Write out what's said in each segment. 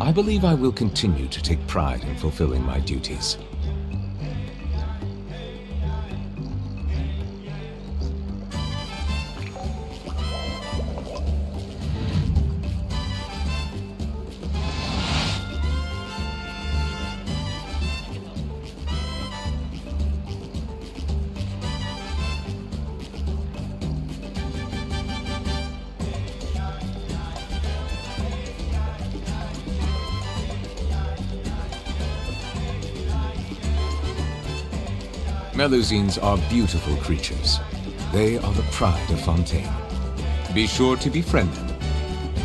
I believe I will continue to take pride in fulfilling my duties. Melusines are beautiful creatures. They are the pride of Fontaine. Be sure to befriend them.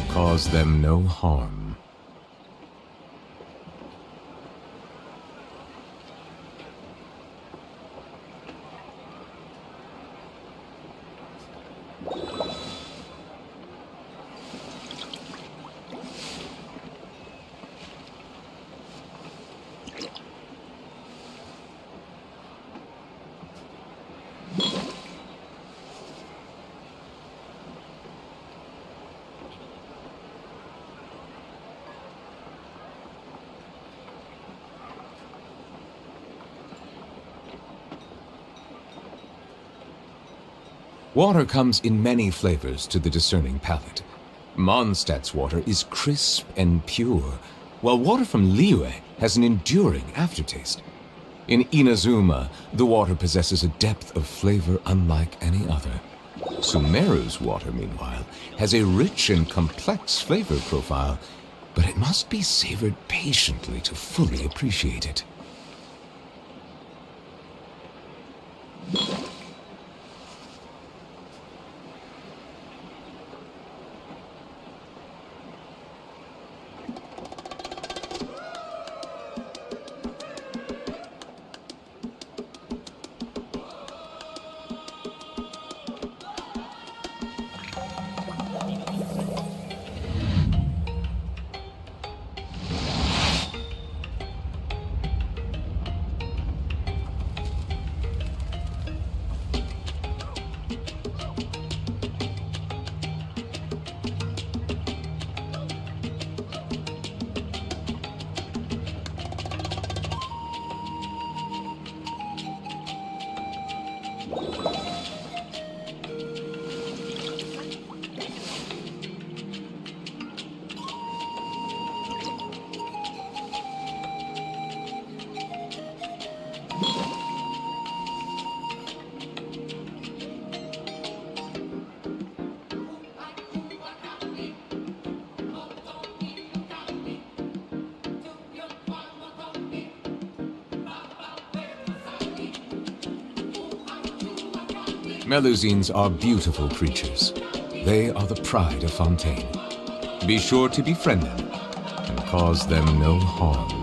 Cause them no harm. Water comes in many flavors to the discerning palate. Mondstadt's water is crisp and pure, while water from Liyue has an enduring aftertaste. In Inazuma, the water possesses a depth of flavor unlike any other. Sumeru's water, meanwhile, has a rich and complex flavor profile, but it must be savored patiently to fully appreciate it. Melusines are beautiful creatures. They are the pride of Fontaine. Be sure to befriend them and cause them no harm.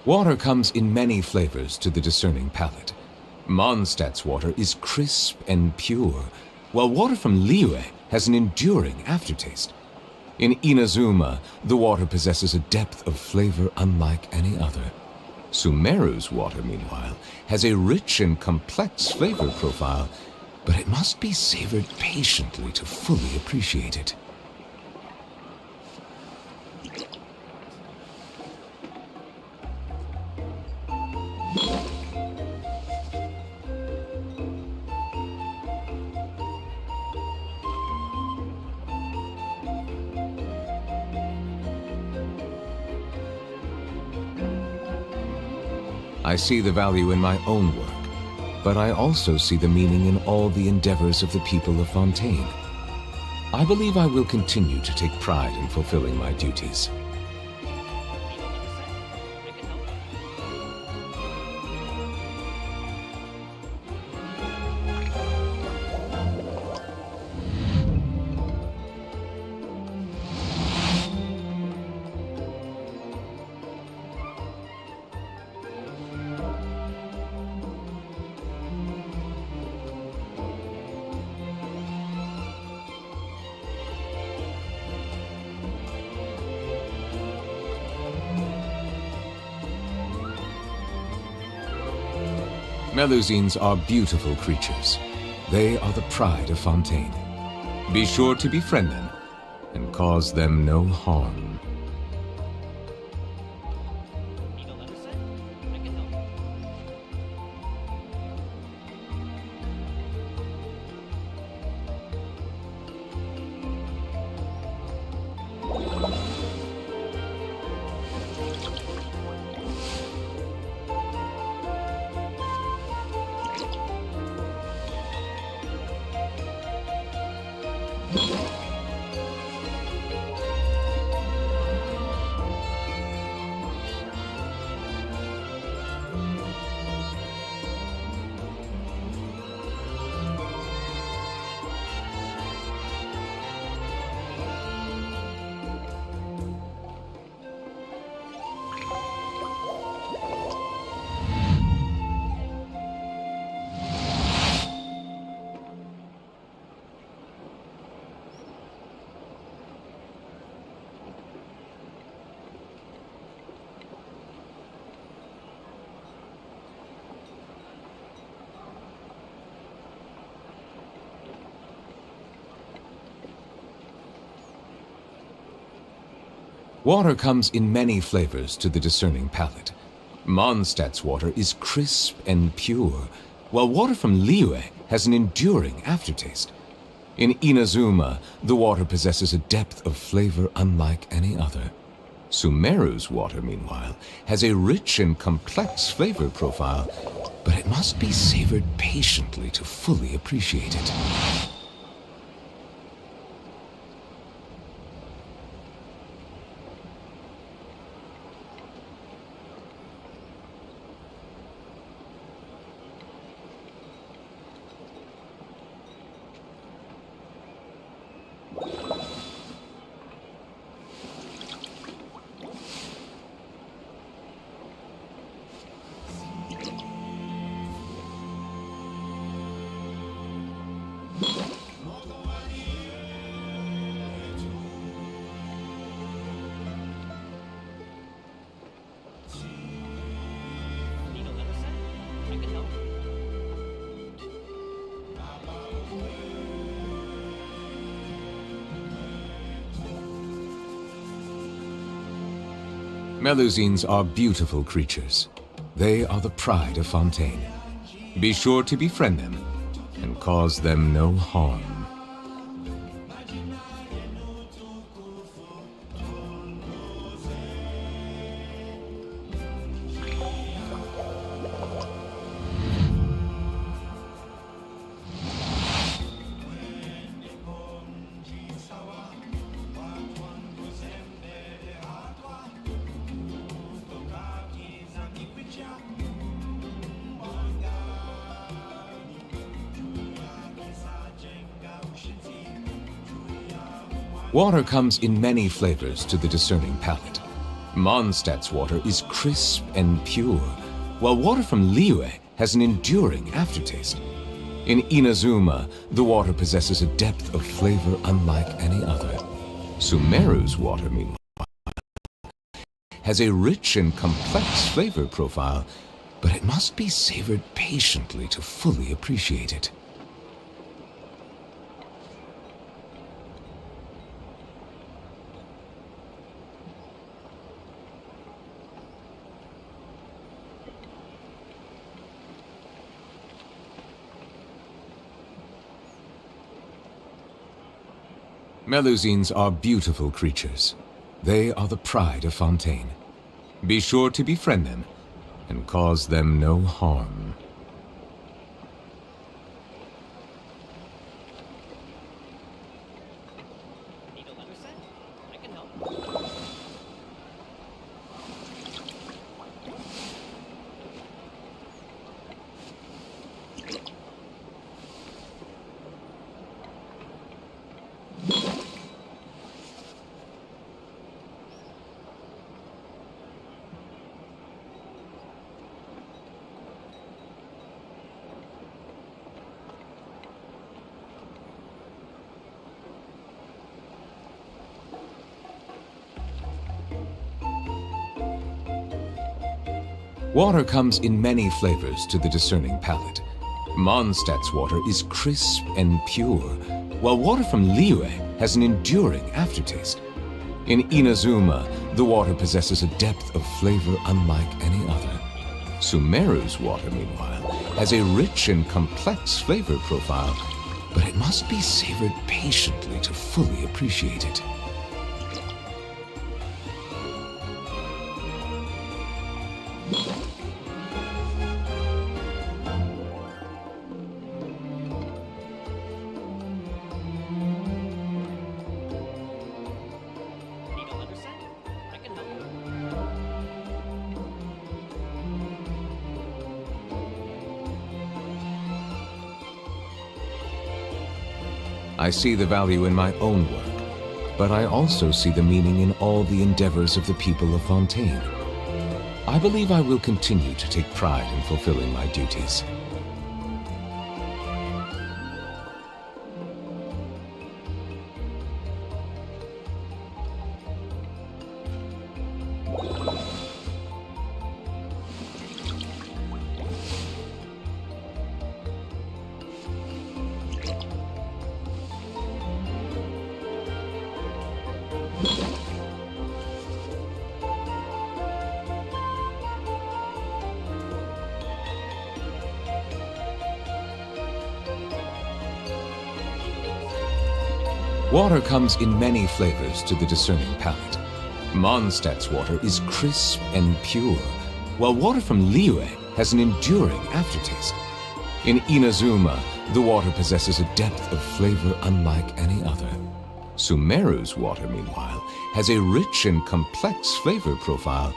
Water comes in many flavors to the discerning palate. Mondstadt's water is crisp and pure, while water from Liyue has an enduring aftertaste. In Inazuma, the water possesses a depth of flavor unlike any other. Sumeru's water, meanwhile, has a rich and complex flavor profile, but it must be savored patiently to fully appreciate it. I see the value in my own work, but I also see the meaning in all the endeavors of the people of Fontaine. I believe I will continue to take pride in fulfilling my duties. Melusines are beautiful creatures. They are the pride of Fontaine. Be sure to befriend them and cause them no harm. Water comes in many flavors to the discerning palate. Mondstadt's water is crisp and pure, while water from Liyue has an enduring aftertaste. In Inazuma, the water possesses a depth of flavor unlike any other. Sumeru's water, meanwhile, has a rich and complex flavor profile, but it must be savored patiently to fully appreciate it. Melusines are beautiful creatures. They are the pride of Fontaine. Be sure to befriend them and cause them no harm. Water comes in many flavors to the discerning palate. Mondstadt's water is crisp and pure, while water from Liyue has an enduring aftertaste. In Inazuma, the water possesses a depth of flavor unlike any other. Sumeru's water, meanwhile, has a rich and complex flavor profile, but it must be savored patiently to fully appreciate it. Melusines are beautiful creatures. They are the pride of Fontaine. Be sure to befriend them and cause them no harm. Water comes in many flavors to the discerning palate. Mondstadt's water is crisp and pure, while water from Liyue has an enduring aftertaste. In Inazuma, the water possesses a depth of flavor unlike any other. Sumeru's water, meanwhile, has a rich and complex flavor profile, but it must be savored patiently to fully appreciate it. I see the value in my own work, but I also see the meaning in all the endeavors of the people of Fontaine. I believe I will continue to take pride in fulfilling my duties. Water comes in many flavors to the discerning palate. Mondstadt's water is crisp and pure, while water from Liyue has an enduring aftertaste. In Inazuma, the water possesses a depth of flavor unlike any other. Sumeru's water, meanwhile, has a rich and complex flavor profile,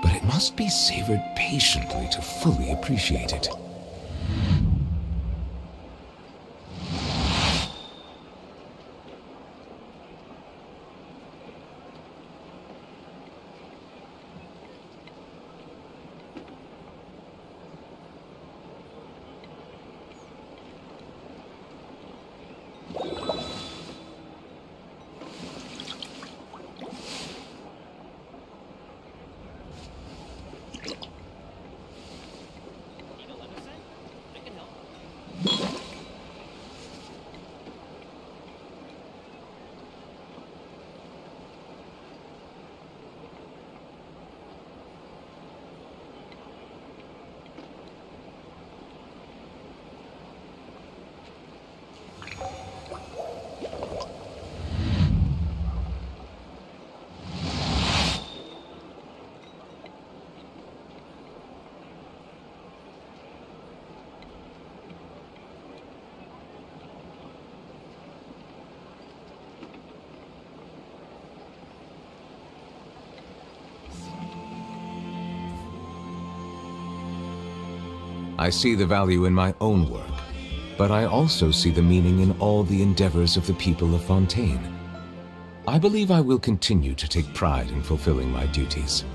but it must be savored patiently to fully appreciate it. I see the value in my own work, but I also see the meaning in all the endeavors of the people of Fontaine. I believe I will continue to take pride in fulfilling my duties.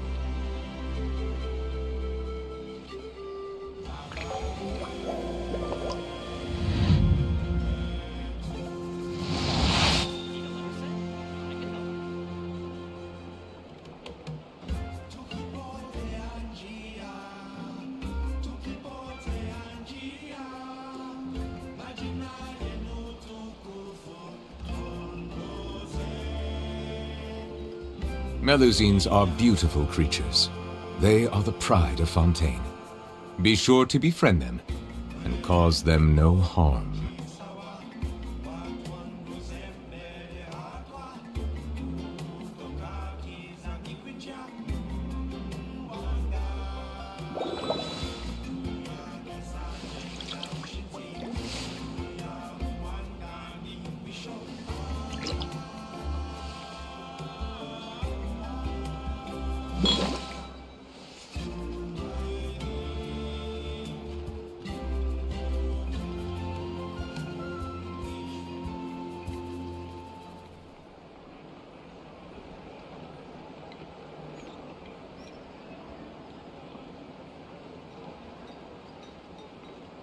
Melusines are beautiful creatures. They are the pride of Fontaine. Be sure to befriend them and cause them no harm.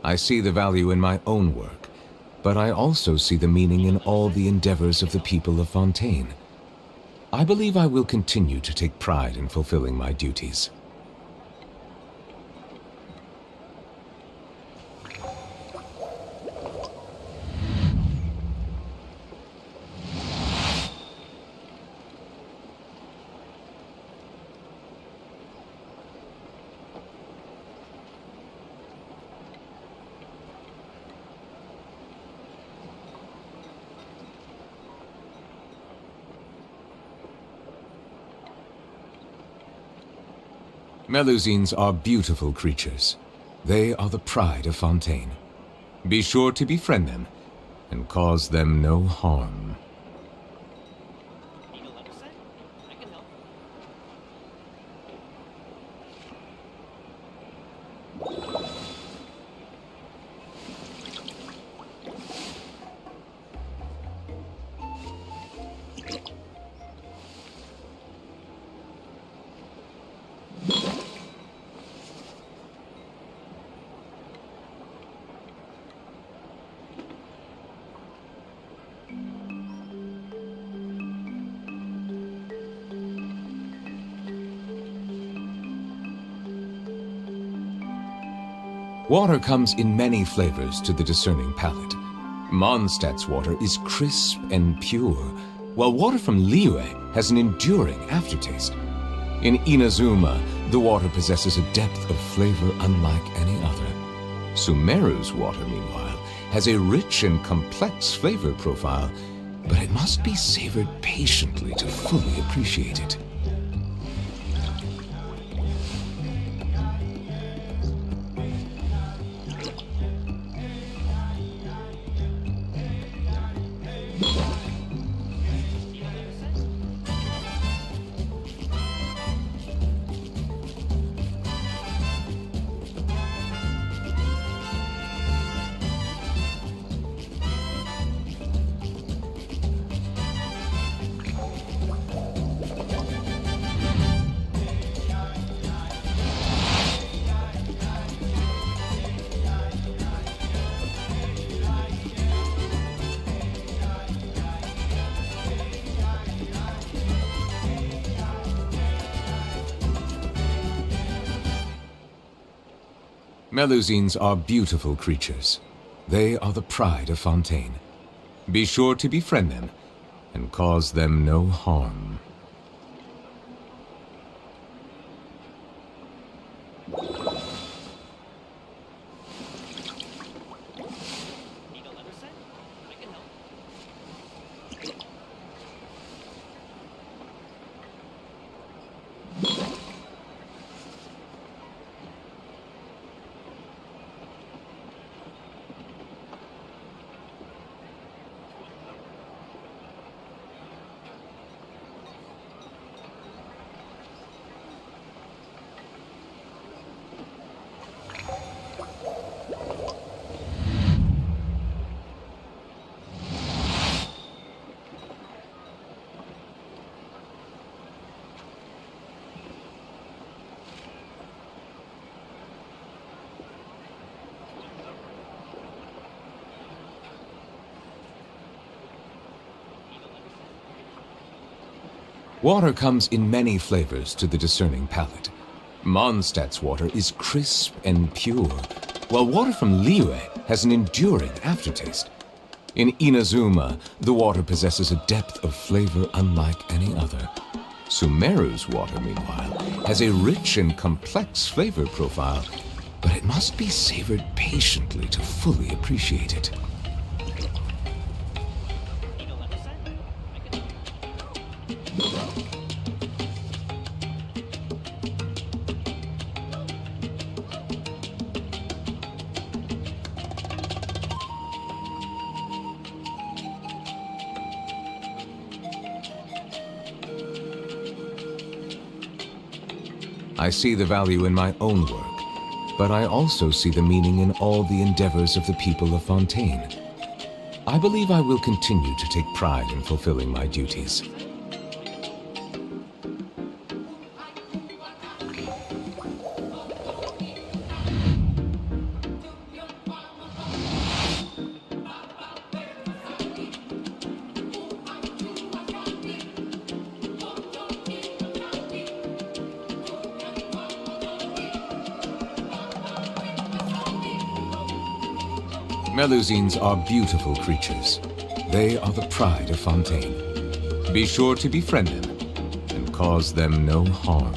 I see the value in my own work, but I also see the meaning in all the endeavors of the people of Fontaine. I believe I will continue to take pride in fulfilling my duties. Melusines are beautiful creatures. They are the pride of Fontaine. Be sure to befriend them and cause them no harm. Need a letter set? I can help. Water comes in many flavors to the discerning palate. Mondstadt's water is crisp and pure, while water from Liyue has an enduring aftertaste. In Inazuma, the water possesses a depth of flavor unlike any other. Sumeru's water, meanwhile, has a rich and complex flavor profile, but it must be savored patiently to fully appreciate it. Melusines are beautiful creatures. They are the pride of Fontaine. Be sure to befriend them and cause them no harm. Need a letter set? I can help. Water comes in many flavors to the discerning palate. Mondstadt's water is crisp and pure, while water from Liyue has an enduring aftertaste. In Inazuma, the water possesses a depth of flavor unlike any other. Sumeru's water, meanwhile, has a rich and complex flavor profile, but it must be savored patiently to fully appreciate it. Need a letter set? I can help. I see the value in my own work, but I also see the meaning in all the endeavors of the people of Fontaine. I believe I will continue to take pride in fulfilling my duties. Melusines are beautiful creatures. They are the pride of Fontaine. Be sure to befriend them and cause them no harm.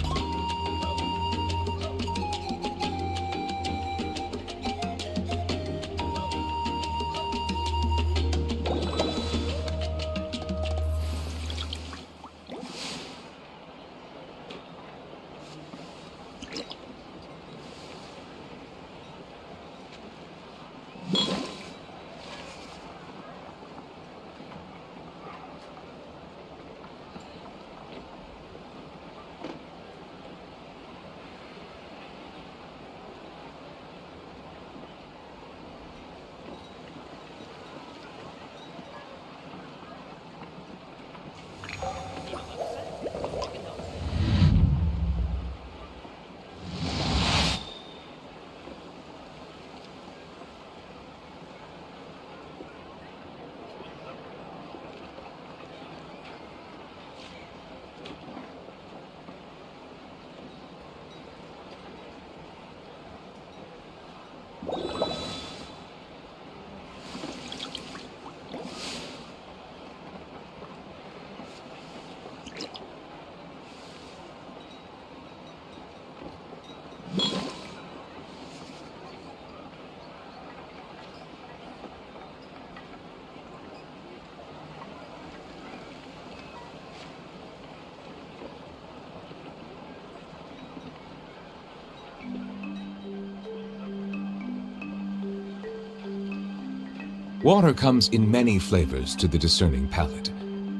Water comes in many flavors to the discerning palate.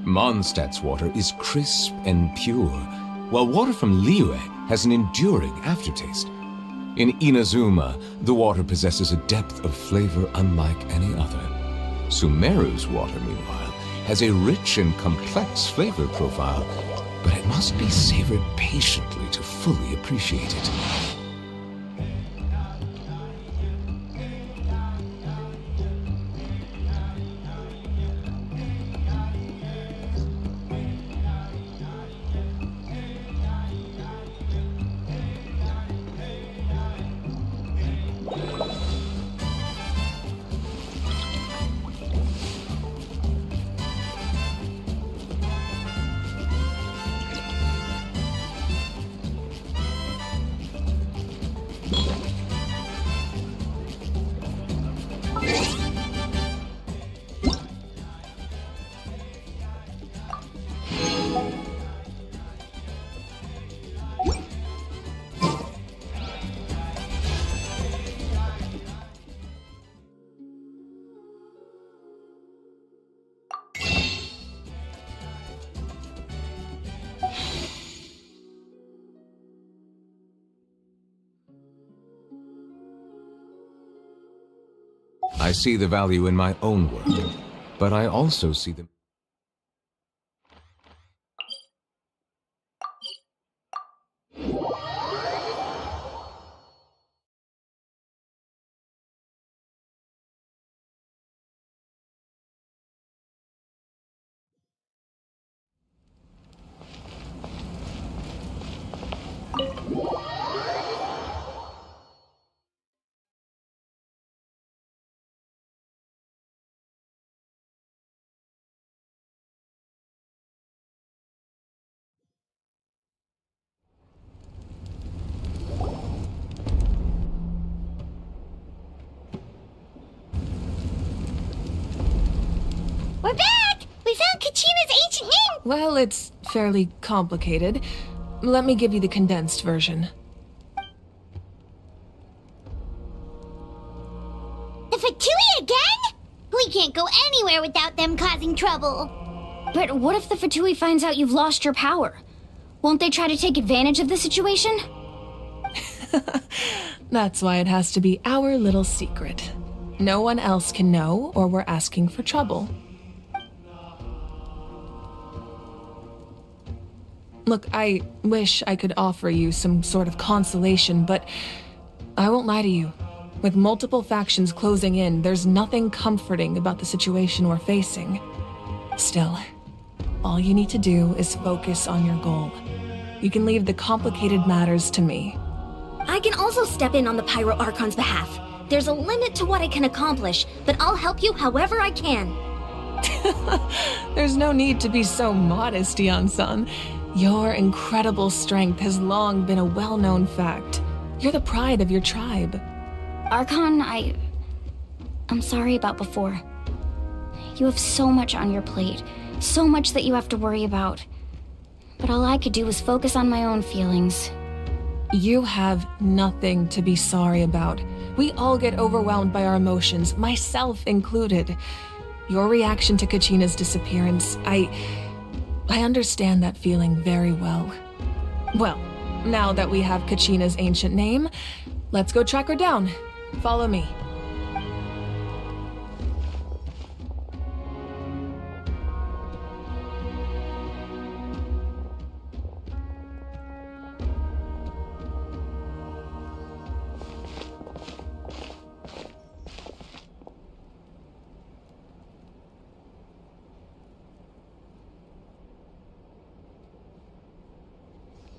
Mondstadt's water is crisp and pure, while water from Liyue has an enduring aftertaste. In Inazuma, the water possesses a depth of flavor unlike any other. Sumeru's water, meanwhile, has a rich and complex flavor profile, but it must be savored patiently to fully appreciate it. I see the value in my own work, but I also see the... We're back! We found Kachina's ancient name! Well, it's fairly complicated. Let me give you the condensed version. The Fatui again? We can't go anywhere without them causing trouble. But what if the Fatui finds out you've lost your power? Won't they try to take advantage of the situation? That's why it has to be our little secret. No one else can know, or we're asking for trouble. Look, I wish I could offer you some sort of consolation, but I won't lie to you. With multiple factions closing in, there's nothing comforting about the situation we're facing. Still, all you need to do is focus on your goal. You can leave the complicated matters to me. I can also step in on the Pyro Archon's behalf. There's a limit to what I can accomplish, but I'll help you however I can. There's no need to be so modest, Yan-san. Your incredible strength has long been a well-known fact. You're the pride of your tribe. Archon, I'm sorry about before. You have so much on your plate, so much that you have to worry about. But all I could do was focus on my own feelings. You have nothing to be sorry about. We all get overwhelmed by our emotions, myself included. Your reaction to Kachina's disappearance, I understand that feeling very well. Well, now that we have Kachina's ancient name, let's go track her down. Follow me.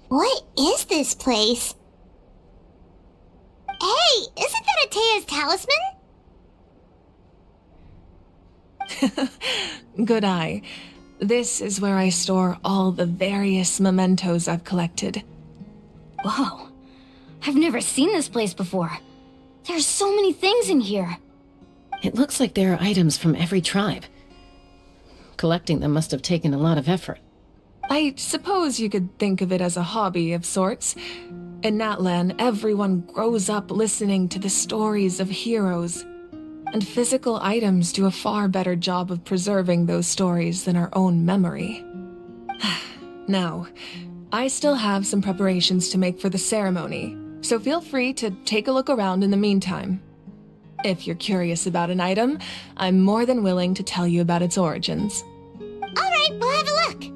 What is this place? Hey, isn't that Atea's talisman? Good eye. This is where I store all the various mementos I've collected. Whoa, I've never seen this place before. There's so many things in here. It looks like there are items from every tribe. Collecting them must have taken a lot of effort. I suppose you could think of it as a hobby of sorts. In Natlan, everyone grows up listening to the stories of heroes. And physical items do a far better job of preserving those stories than our own memory. Now, I still have some preparations to make for the ceremony, so feel free to take a look around in the meantime. If you're curious about an item, I'm more than willing to tell you about its origins. Alright, we'll have a look.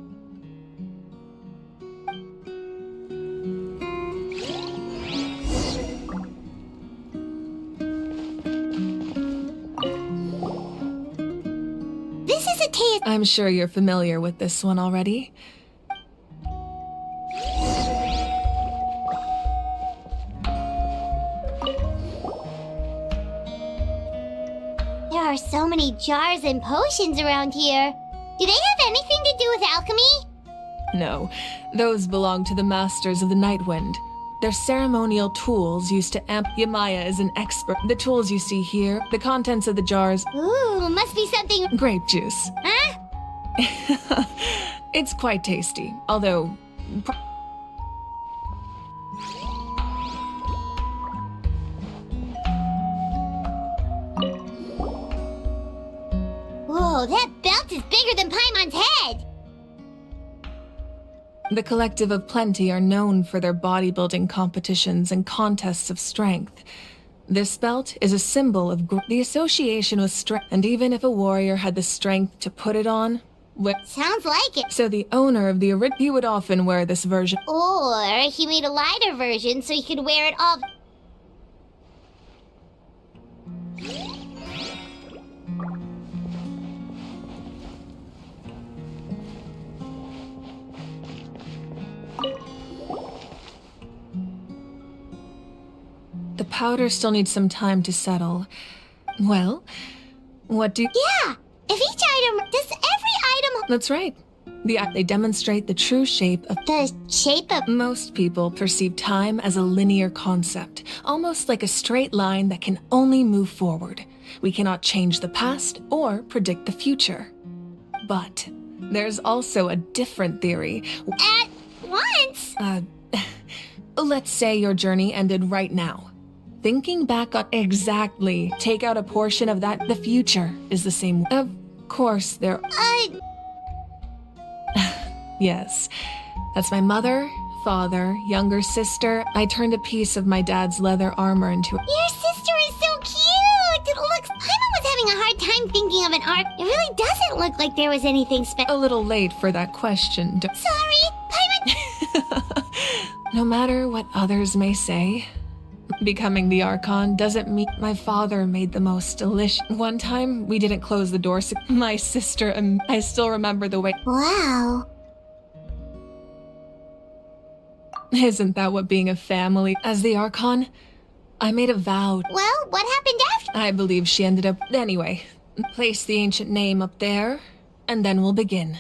This is a Tevyat. I'm sure you're familiar with this one already. There are so many jars and potions around here. Do they have anything to do with alchemy? No, those belong to the Masters of the Nightwind. They're ceremonial tools used to amp. Yamaya is an expert. The tools you see here, the contents of the jars, Ooh, must be something. grape juice. Huh? It's quite tasty, although Whoa, that belt is bigger than Paimon's head! the Collective of Plenty are known for their bodybuilding competitions and contests of strength. This belt is a symbol of the association with strength, and even if a warrior had the strength to put it on, Sounds like it. so the owner of the he would often wear this version. Or he made a lighter version so he could wear it all. The powder still needs some time to settle. Well, what do... Yeah! If each item. Does every item. That's right. They demonstrate the true shape of... The shape of. Most people perceive time as a linear concept, almost like a straight line that can only move forward. We cannot change the past or predict the future. But there's also a different theory. At once? Let's say your journey ended right now. Thinking back on exactly, take out a portion of that, the future is the same. Of course, there... Yes, that's my mother, father, younger sister. I turned a piece of my dad's leather armor into... Your sister is so cute! It looks. Paimon was having a hard time thinking of an arc. It really doesn't look like there was anything A little late for that question. Sorry, Paimon. No matter what others may say, becoming the Archon doesn't mean my father made the most delicious. One time, we didn't close the door, so my sister and I still remember the way. Wow. Isn't that what being a family? As the Archon, I made a vow. Well, what happened after? I believe she ended up... Anyway, place the ancient name up there, and then we'll begin.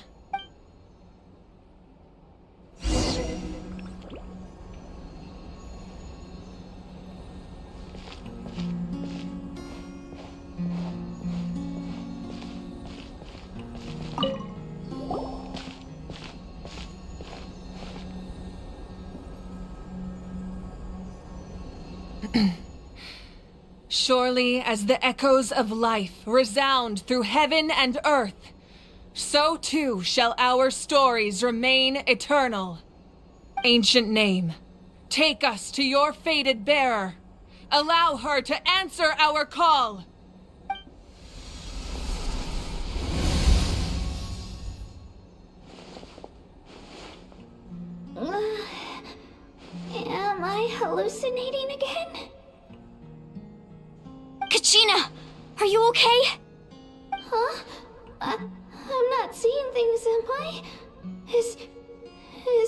Surely as the echoes of life resound through heaven and earth, so too shall our stories remain eternal. Ancient name, take us to your fated bearer. Allow her to answer our call. Am I hallucinating again? Kachina! Are you okay? Huh? I'm not seeing things, am I? Is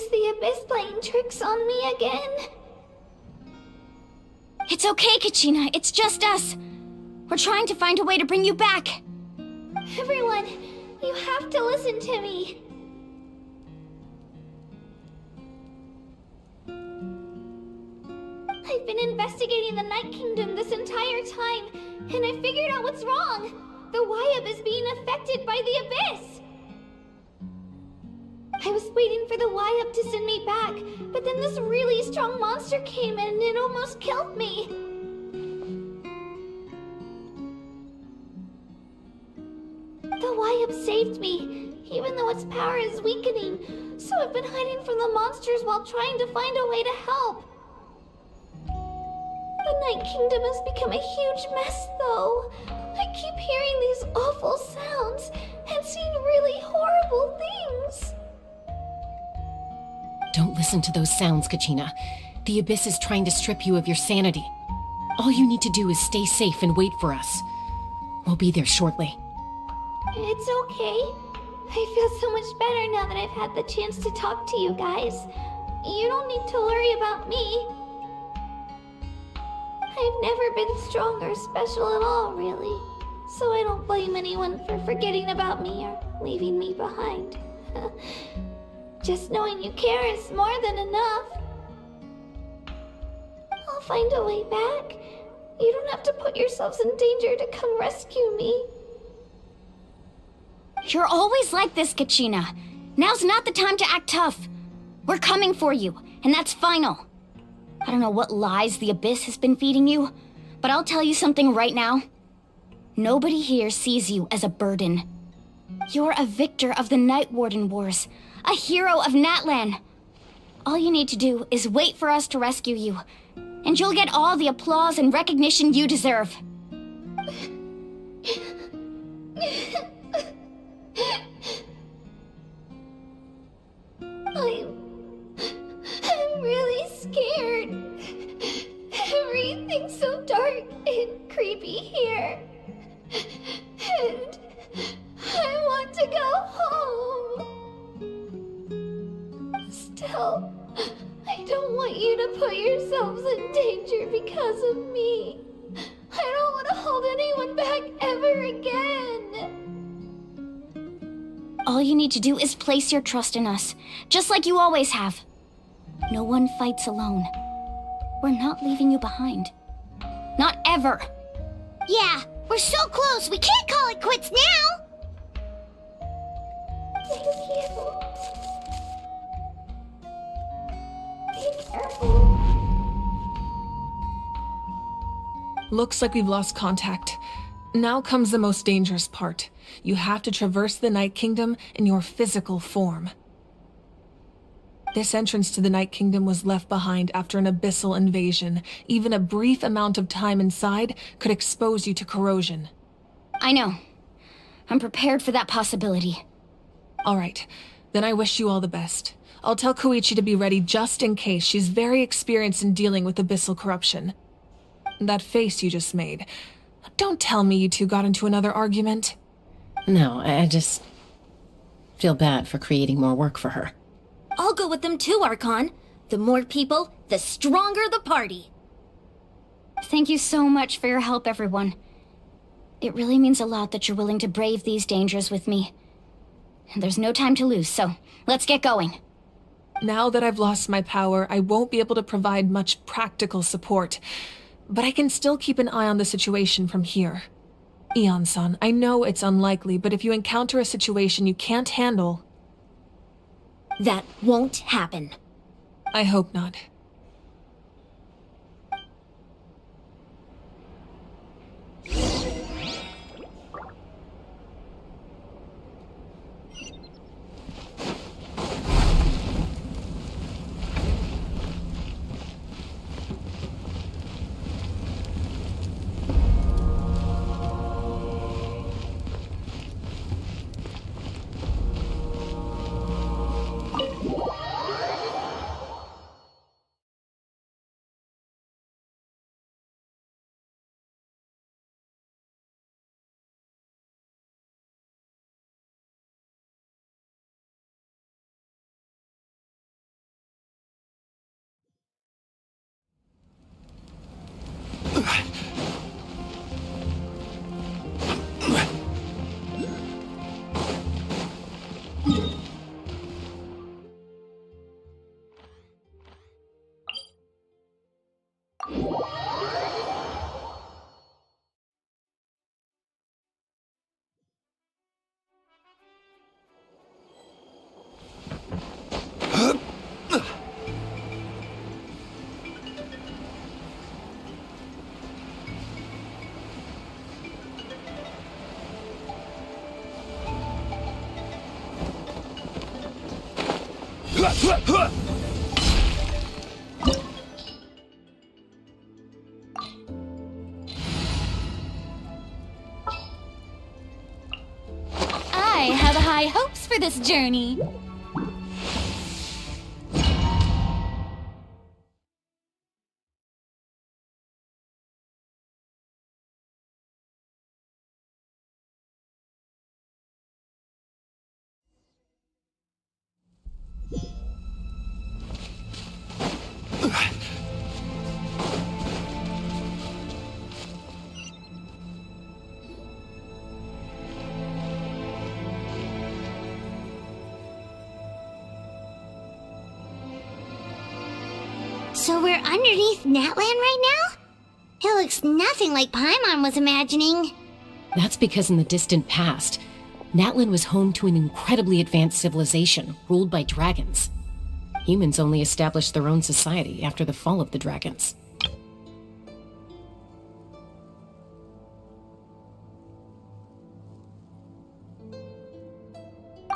the Abyss playing tricks on me again? It's okay, Kachina. It's just us. We're trying to find a way to bring you back. Everyone, you have to listen to me. I've been investigating the Night Kingdom this entire time, and I figured out what's wrong. The Wyab is being affected by the Abyss. I was waiting for the Wyab to send me back, but then this really strong monster came in and it almost killed me. have saved me, even though its power is weakening. So I've been hiding from the monsters while trying to find a way to help. The Night Kingdom has become a huge mess, though. I keep hearing these awful sounds and seeing really horrible things. Don't listen to those sounds, Kachina. The Abyss is trying to strip you of your sanity. All you need to do is stay safe and wait for us. We'll be there shortly. It's okay. I feel so much better now that I've had the chance to talk to you guys. You don't need to worry about me. I've never been strong or special at all, really. So I don't blame anyone for forgetting about me or leaving me behind. Just knowing you care is more than enough. I'll find a way back. You don't have to put yourselves in danger to come rescue me. You're always like this, Kachina. Now's not the time to act tough. We're coming for you, and that's final. I don't know what lies the Abyss has been feeding you, but I'll tell you something right now. Nobody here sees you as a burden. You're a victor of the Night Warden Wars, a hero of Natlan. All you need to do is wait for us to rescue you, and you'll get all the applause and recognition you deserve. I'm really scared. Everything's so dark and creepy here. And I want to go home. Still, I don't want you to put yourselves in danger because of me. I don't want to hold anyone back ever again. All you need to do is place your trust in us, just like you always have. No one fights alone. We're not leaving you behind. Not ever. Yeah, we're so close. We can't call it quits now. Thank you. Be careful. Looks like we've lost contact. Now comes the most dangerous part. You have to traverse the Night Kingdom in your physical form. This entrance to the Night Kingdom was left behind after an abyssal invasion. Even a brief amount of time inside could expose you to corrosion. I know. I'm prepared for that possibility. All right, then I wish you all the best. I'll tell Koichi to be ready just in case. She's very experienced in dealing with abyssal corruption. That face you just made. Don't tell me you two got into another argument. No, I just feel bad for creating more work for her. I'll go with them too, Archon. The more people, the stronger the party. Thank you so much for your help, everyone. It really means a lot that you're willing to brave these dangers with me. And there's no time to lose, so let's get going. Now that I've lost my power, I won't be able to provide much practical support. But I can still keep an eye on the situation from here. Eon-san, I know it's unlikely, but if you encounter a situation you can't handle... That won't happen. I hope not. I have high hopes for this journey. So we're underneath Natland right now? It looks nothing like Paimon was imagining. That's because in the distant past, Natlan was home to an incredibly advanced civilization ruled by dragons. Humans only established their own society after the fall of the dragons.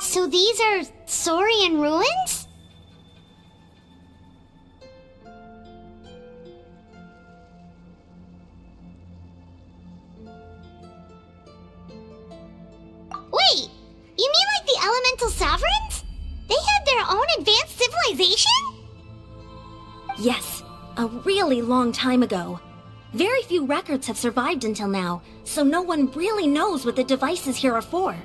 So these are Saurian ruins? Wait, you mean like the Elemental Sovereigns? They had their own advanced civilization? Yes, a really long time ago. Very few records have survived until now, so no one really knows what the devices here are for.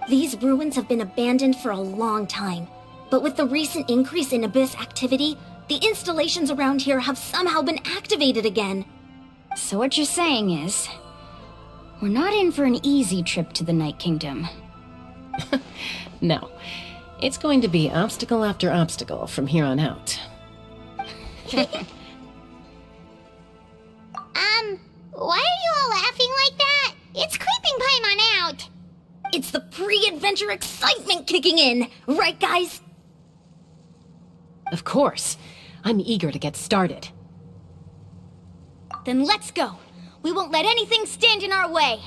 These ruins have been abandoned for a long time, but with the recent increase in Abyss activity, the installations around here have somehow been activated again. So what you're saying is, we're not in for an easy trip to the Night Kingdom. No, it's going to be obstacle after obstacle from here on out. Why are you all laughing like that? It's creeping Paimon out. It's the pre-adventure excitement kicking in, right guys? Of course. I'm eager to get started. Then let's go. We won't let anything stand in our way.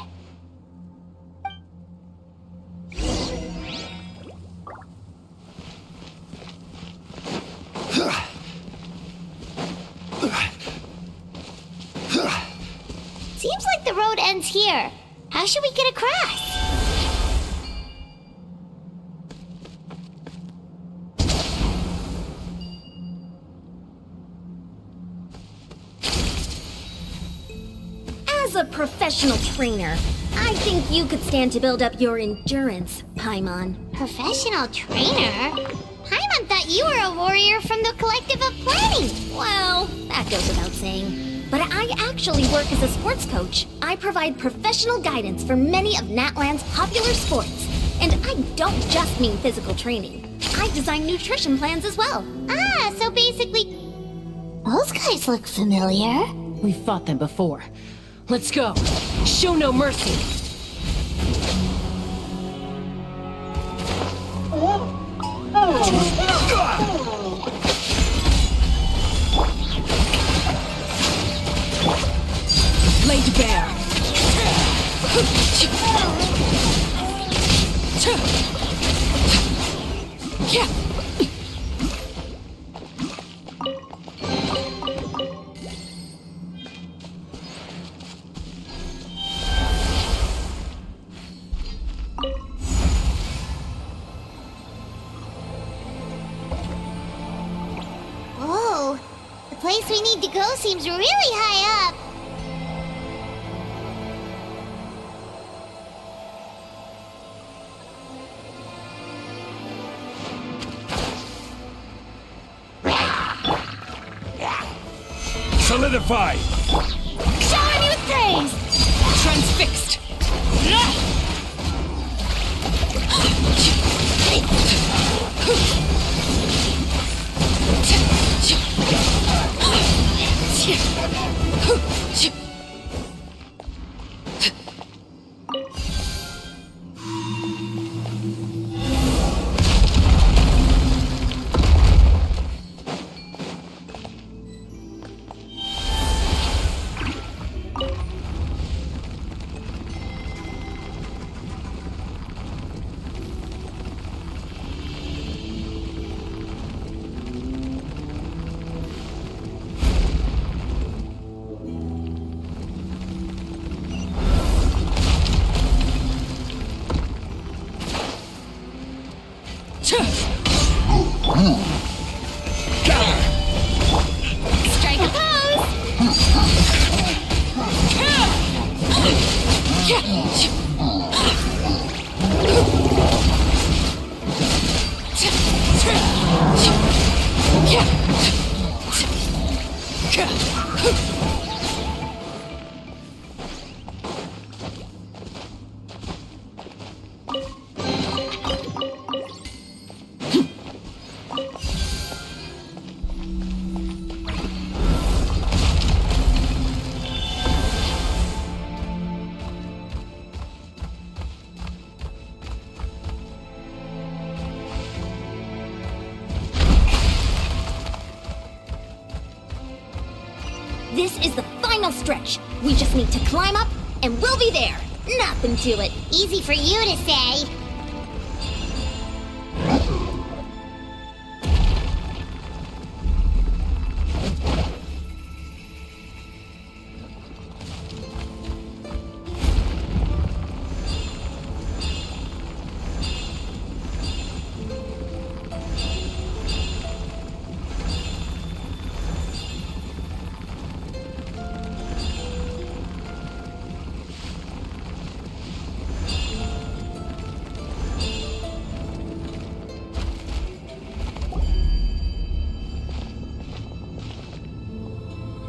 Seems like the road ends here. How should we get across? As a professional trainer, I think you could stand to build up your endurance, Paimon. Professional trainer? Paimon thought you were a warrior from the Collective of Planning. Well, that goes without saying. But I actually work as a sports coach. I provide professional guidance for many of Natland's popular sports. And I don't just mean physical training. I design nutrition plans as well. Ah, so basically... Those guys look familiar. We've fought them before. Let's go. Show no mercy. Laid bare. Yeah. Whoa, the place we need to go seems really high up. Solidify! Shower me with praise! Transfixed. This is the final stretch. We just need to climb up, and we'll be there. Nothing to it. Easy for you to say.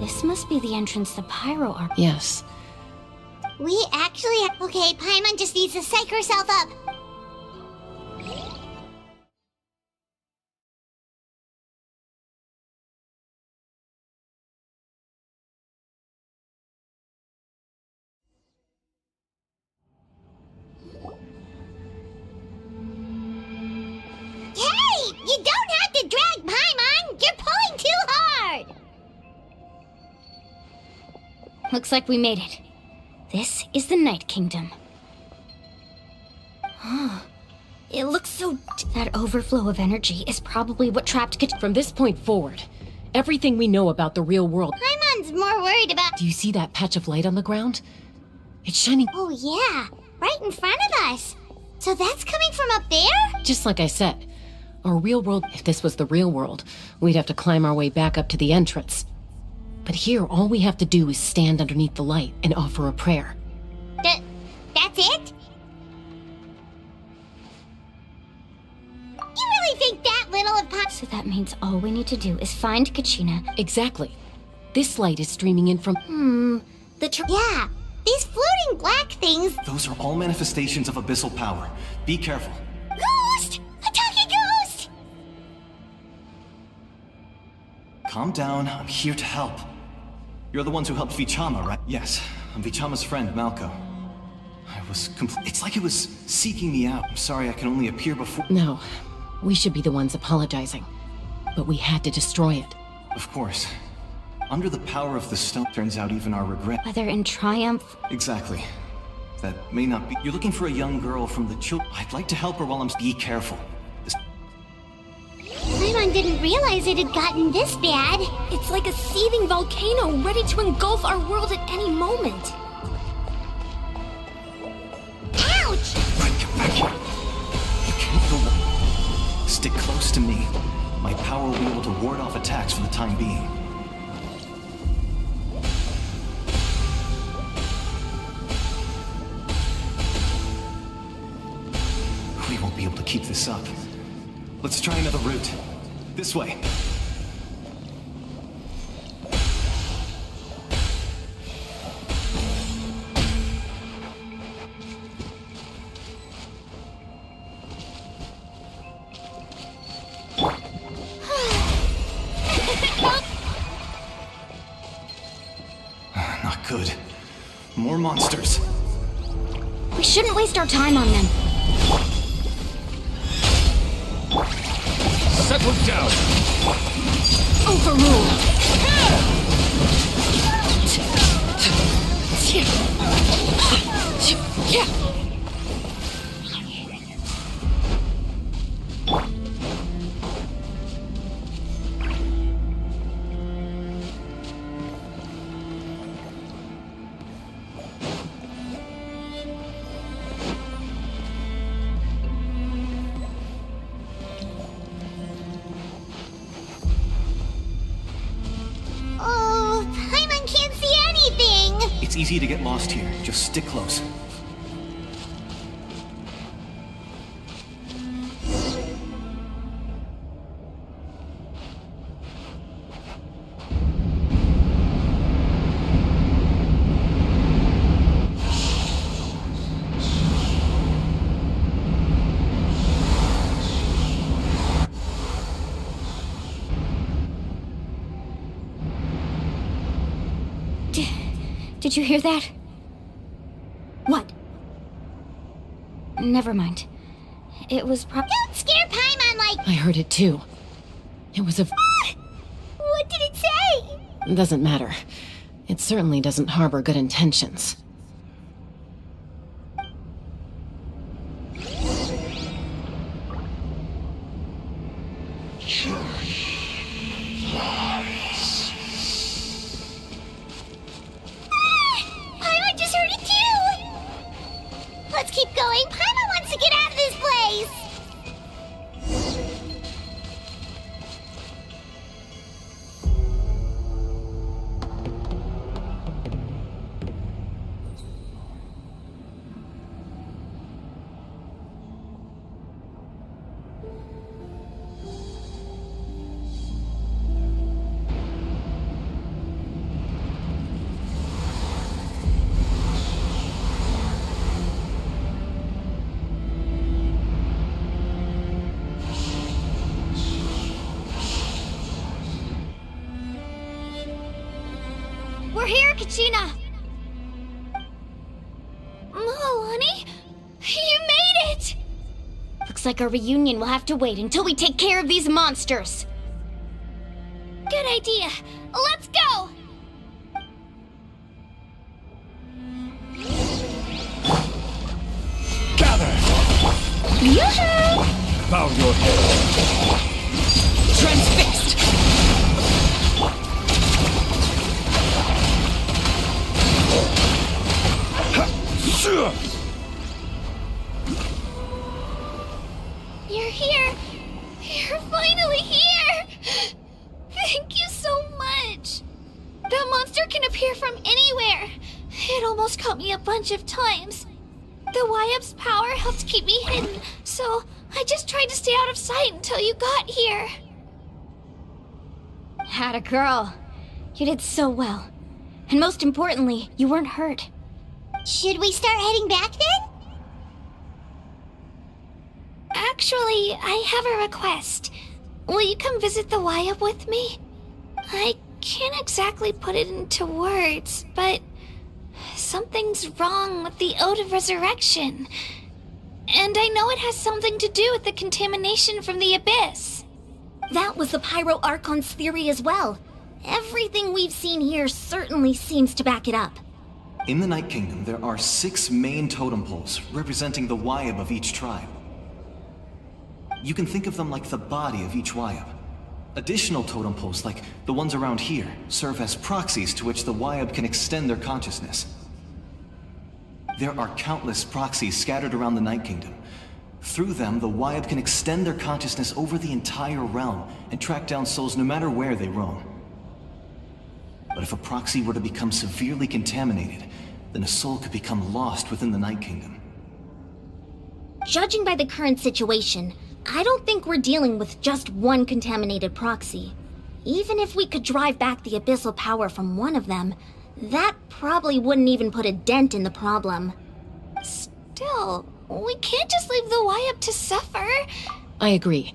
This must be the entrance to Pyro Arc. Yes. We actually... Okay, Paimon just needs to psych herself up. Hey! You don't have to drag Paimon! You're pulling too hard! Looks like we made it. This is the Night Kingdom. It looks so... That overflow of energy is probably what trapped From this point forward, everything we know about the real world... Paimon's more worried about... Do you see that patch of light on the ground? It's shining... Oh yeah, right in front of us. So that's coming from up there? Just like I said. Our real world... If this was the real world, we'd have to climb our way back up to the entrance. But here, all we have to do is stand underneath the light and offer a prayer. That's it? You really think that little of Paimon... So that means all we need to do is find Kachina. Exactly. This light is streaming in from... Yeah, these floating black things... Those are all manifestations of abyssal power. Be careful. Ghost! A talking ghost! Calm down, I'm here to help. You're the ones who helped Vichama, right? Yes, I'm Vichama's friend, Malco. I was It's like it was seeking me out. I'm sorry I can only appear before... No, we should be the ones apologizing. But we had to destroy it. Of course. Under the power of the stone, turns out even our regret... Whether in triumph... Exactly. That may not be... You're looking for a young girl from the children... I'd like to help her while I'm... Be careful. Paimon didn't realize it had gotten this bad. It's like a seething volcano ready to engulf our world at any moment. Ouch! Right, get back here. You can't go... Stick close to me. My power will be able to ward off attacks for the time being. We won't be able to keep this up. Let's try another route. This way. Not good. More monsters. We shouldn't waste our time on them. Settle down! Overruled. Oh, Paimon can't see anything! It's easy to get lost here. Just stick close. Did you hear that? What? Never mind. It was Don't scare Paimon like... I heard it too. It was a... What did it say? Doesn't matter. It certainly doesn't harbor good intentions. Paimon just heard it too! Let's keep going. Paimon wants to get out of this place! We're here, Kachina! Milani? You made it! Looks like our reunion will have to wait until we take care of these monsters. Good idea. Let's go! Gather! Yoo-hoo! Bow your head. Transfixed! You're here! You're finally here! Thank you so much! That monster can appear from anywhere! It almost caught me a bunch of times. The Wyap's power helped keep me hidden, so I just tried to stay out of sight until you got here. Atta girl. You did so well. And most importantly, you weren't hurt. Should we start heading back then? Actually, I have a request. Will you come visit the Wyap with me? I can't exactly put it into words, but something's wrong with the Ode of Resurrection. And I know it has something to do with the contamination from the Abyss. That was the Pyro Archon's theory as well. Everything we've seen here certainly seems to back it up. In the Night Kingdom, there are 6 main totem poles representing the Wyap of each tribe. You can think of them like the body of each Wyap. Additional totem poles, like the ones around here, serve as proxies to which the Wyap can extend their consciousness. There are countless proxies scattered around the Night Kingdom. Through them, the Wyap can extend their consciousness over the entire realm and track down souls no matter where they roam. But if a proxy were to become severely contaminated, then a soul could become lost within the Night Kingdom. Judging by the current situation, I don't think we're dealing with just one contaminated proxy. Even if we could drive back the abyssal power from one of them, that probably wouldn't even put a dent in the problem. Still, we can't just leave the Wyap to suffer. I agree.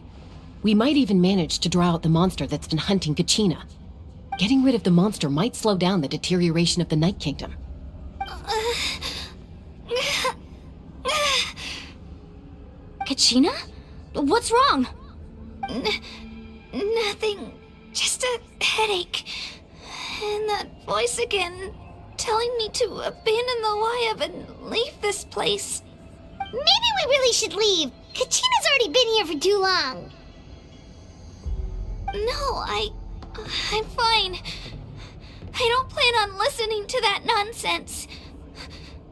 We might even manage to draw out the monster that's been hunting Kachina. Getting rid of the monster might slow down the deterioration of the Night Kingdom. Kachina? What's wrong? Nothing. Just a headache. And that voice again, telling me to abandon the Wyap and leave this place. Maybe we really should leave. Kachina's already been here for too long. No, I'm fine. I don't plan on listening to that nonsense.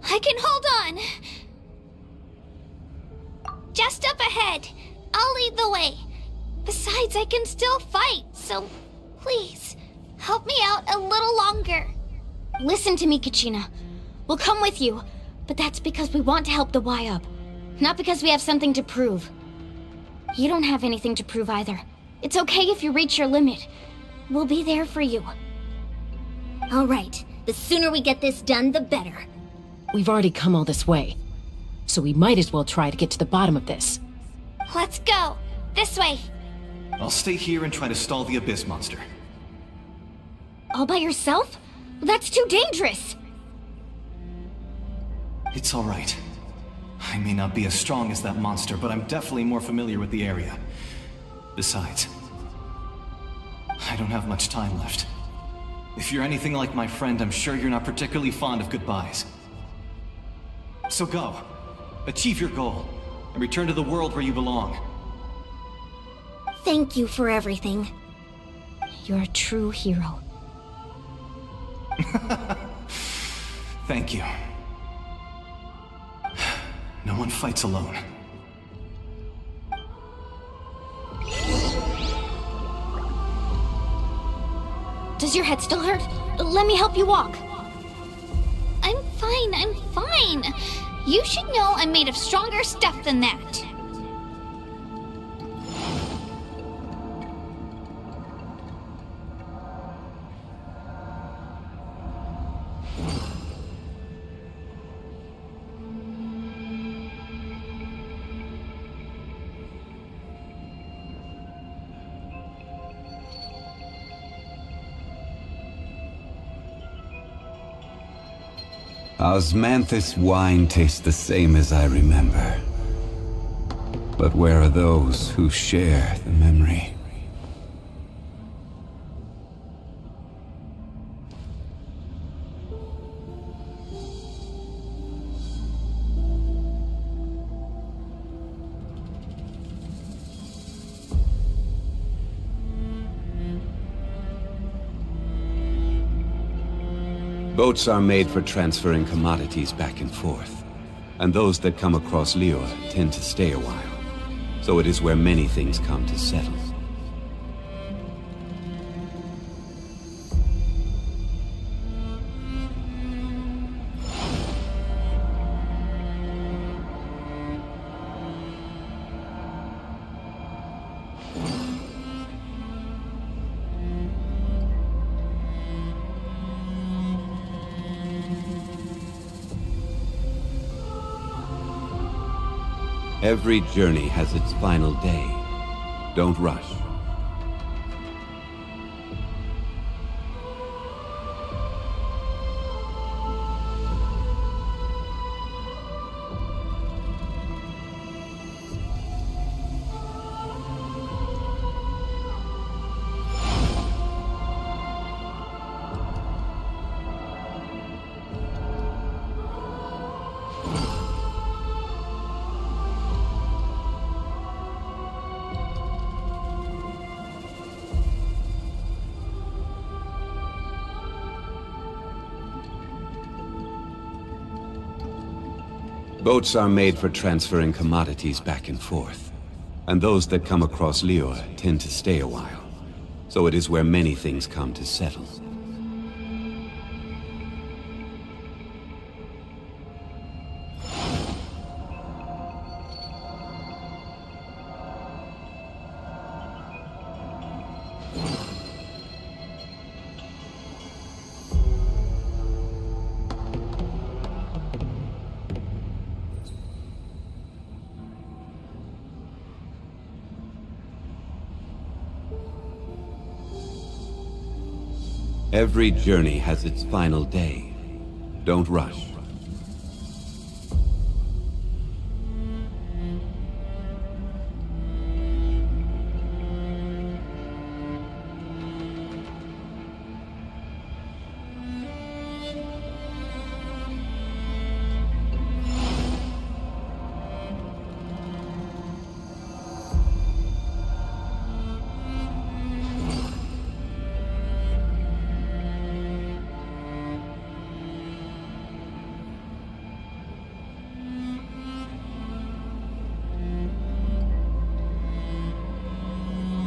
I can hold on. Just up ahead. I'll lead the way. Besides, I can still fight, so please, help me out a little longer. Listen to me, Kachina. We'll come with you, but that's because we want to help the Wyap, not because we have something to prove. You don't have anything to prove either. It's okay if you reach your limit. We'll be there for you. All right, the sooner we get this done, the better. We've already come all this way, so we might as well try to get to the bottom of this. Let's go. This way. I'll stay here and try to stall the Abyss monster. All by yourself? That's too dangerous! It's alright. I may not be as strong as that monster, but I'm definitely more familiar with the area. Besides, I don't have much time left. If you're anything like my friend, I'm sure you're not particularly fond of goodbyes. So go. Achieve your goal, and return to the world where you belong. Thank you for everything. You're a true hero. Thank you. No one fights alone. Does your head still hurt? Let me help you walk. I'm fine. You should know I'm made of stronger stuff than that. Osmanthus wine tastes the same as I remember. But where are those who share the memory? Boats are made for transferring commodities back and forth, and those that come across Lior tend to stay a while, so it is where many things come to settle. Every journey has its final day. Don't rush. Boats are made for transferring commodities back and forth, and those that come across Lior tend to stay a while, so it is where many things come to settle. Every journey has its final day. Don't rush.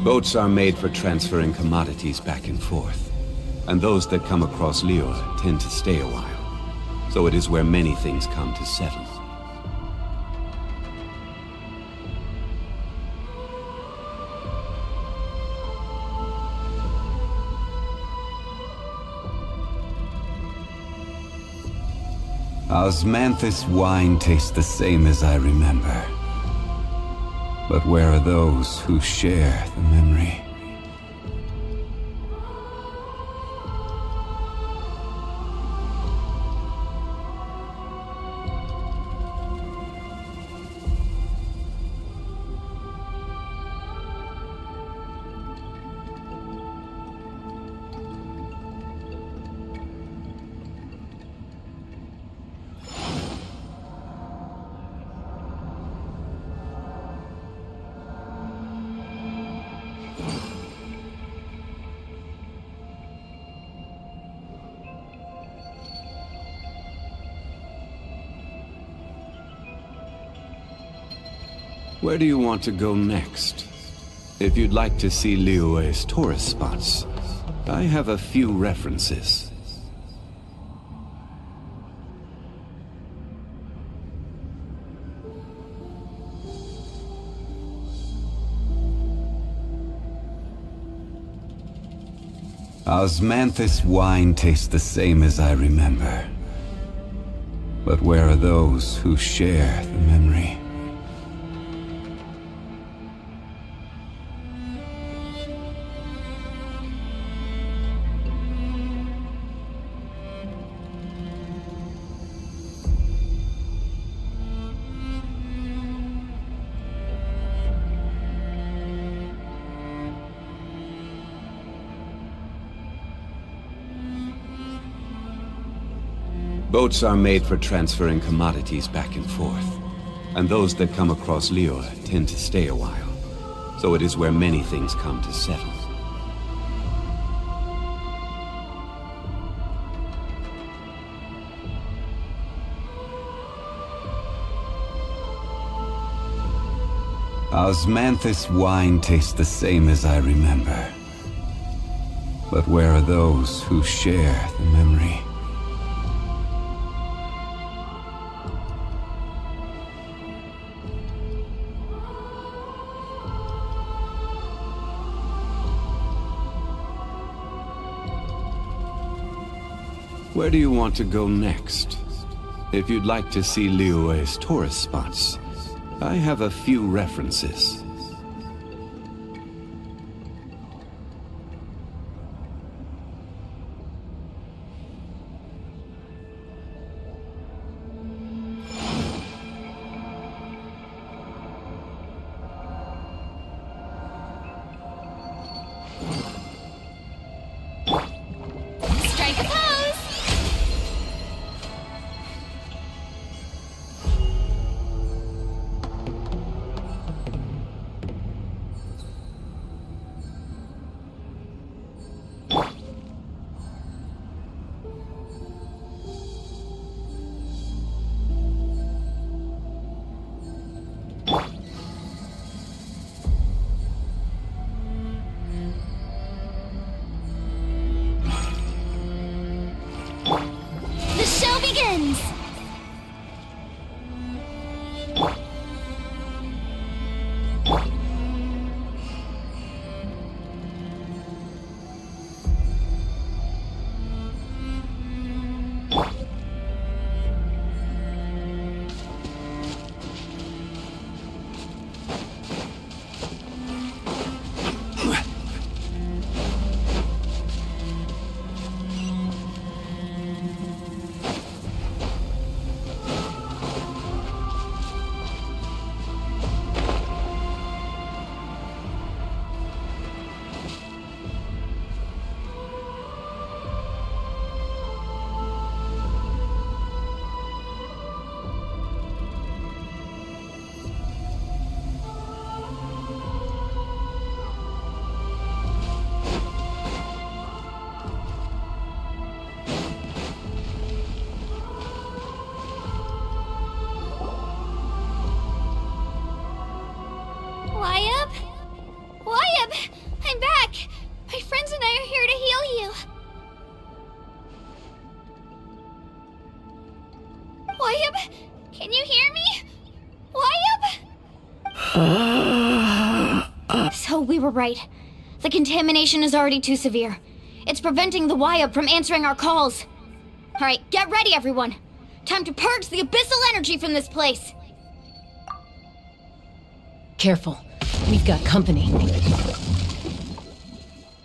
Boats are made for transferring commodities back and forth, and those that come across Lior tend to stay a while, so it is where many things come to settle. Osmanthus wine tastes the same as I remember. But where are those who share the memory? Where do you want to go next? If you'd like to see Liyue's tourist spots, I have a few references. Osmanthus wine tastes the same as I remember. But where are those who share the memory? Boats are made for transferring commodities back and forth, and those that come across Liyue tend to stay a while, so it is where many things come to settle. Osmanthus wine tastes the same as I remember. But where are those who share the memory? Where do you want to go next? If you'd like to see Liyue's tourist spots, I have a few references. Strike a pose! The show begins! Wyatt? Wyatt! I'm back! My friends and I are here to heal you! Wyatt? Can you hear me? Wyatt? So we were right. The contamination is already too severe. It's preventing the Wyatt from answering our calls. Alright, get ready everyone! Time to purge the abyssal energy from this place! Careful. We've got company.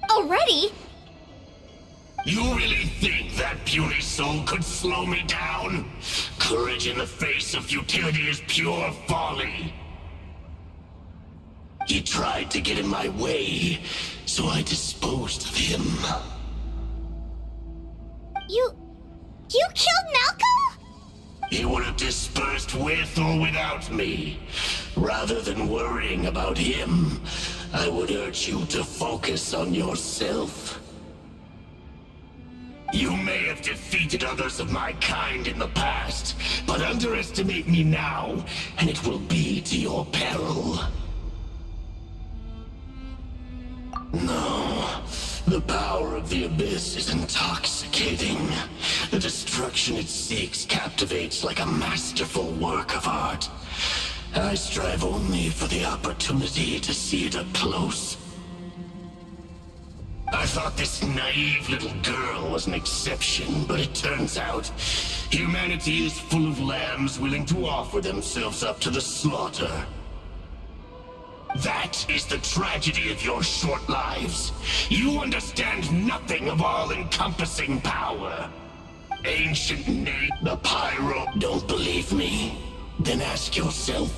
Already? You really think that puny soul could slow me down? Courage in the face of futility is pure folly. He tried to get in my way, so I disposed of him. You killed Malco? He would have dispersed with or without me. Rather than worrying about him, I would urge you to focus on yourself. You may have defeated others of my kind in the past, but underestimate me now, and it will be to your peril. No, the power of the Abyss is intoxicating. The destruction it seeks captivates like a masterful work of art. I strive only for the opportunity to see it up close. I thought this naive little girl was an exception, but it turns out humanity is full of lambs willing to offer themselves up to the slaughter. That is the tragedy of your short lives. You understand nothing of all-encompassing power. Ancient Nate, the Pyro, don't believe me? Then ask yourself,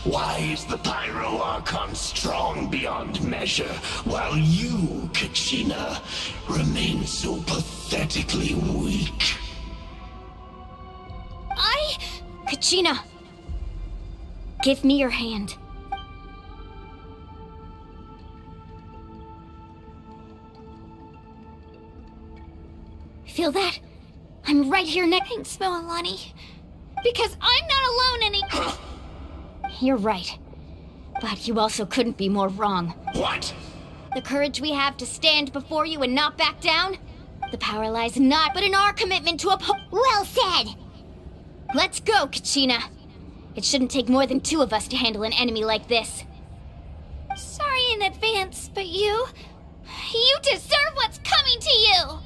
why is the Pyro Archon strong beyond measure, while you, Kachina, remain so pathetically weak? Kachina! Give me your hand. Feel that? I'm right here next. Thanks, Moalani. Because I'm not alone any. You're right. But you also couldn't be more wrong. What? The courage we have to stand before you and not back down? The power lies not but in our commitment to uphold. Well said! Let's go, Kachina. It shouldn't take more than two of us to handle an enemy like this. Sorry in advance, but you deserve what's coming to you!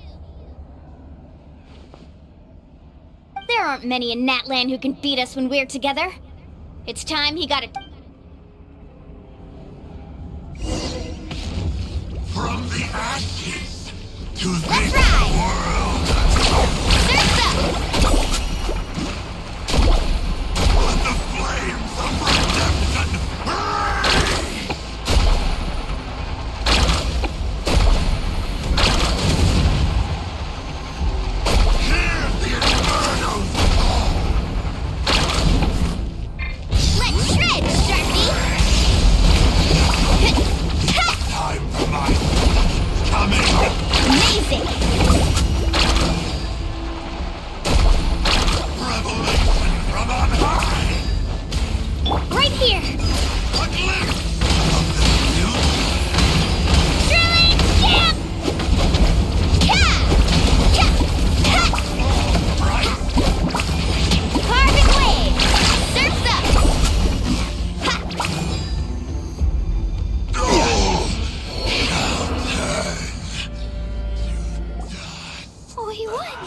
There aren't many in Natlan who can beat us when we're together. It's time he got it. From the ashes to Let's this ride! world! Surf's up! Let the flames of redemption burn! Hear the infernos call! Let's shred, Sharpie! Time for my coming! Amazing! Revelation from on high! Right here! A glimpse of the future! Chillinng camp! Right! Carbon wave! Surf's up! We won!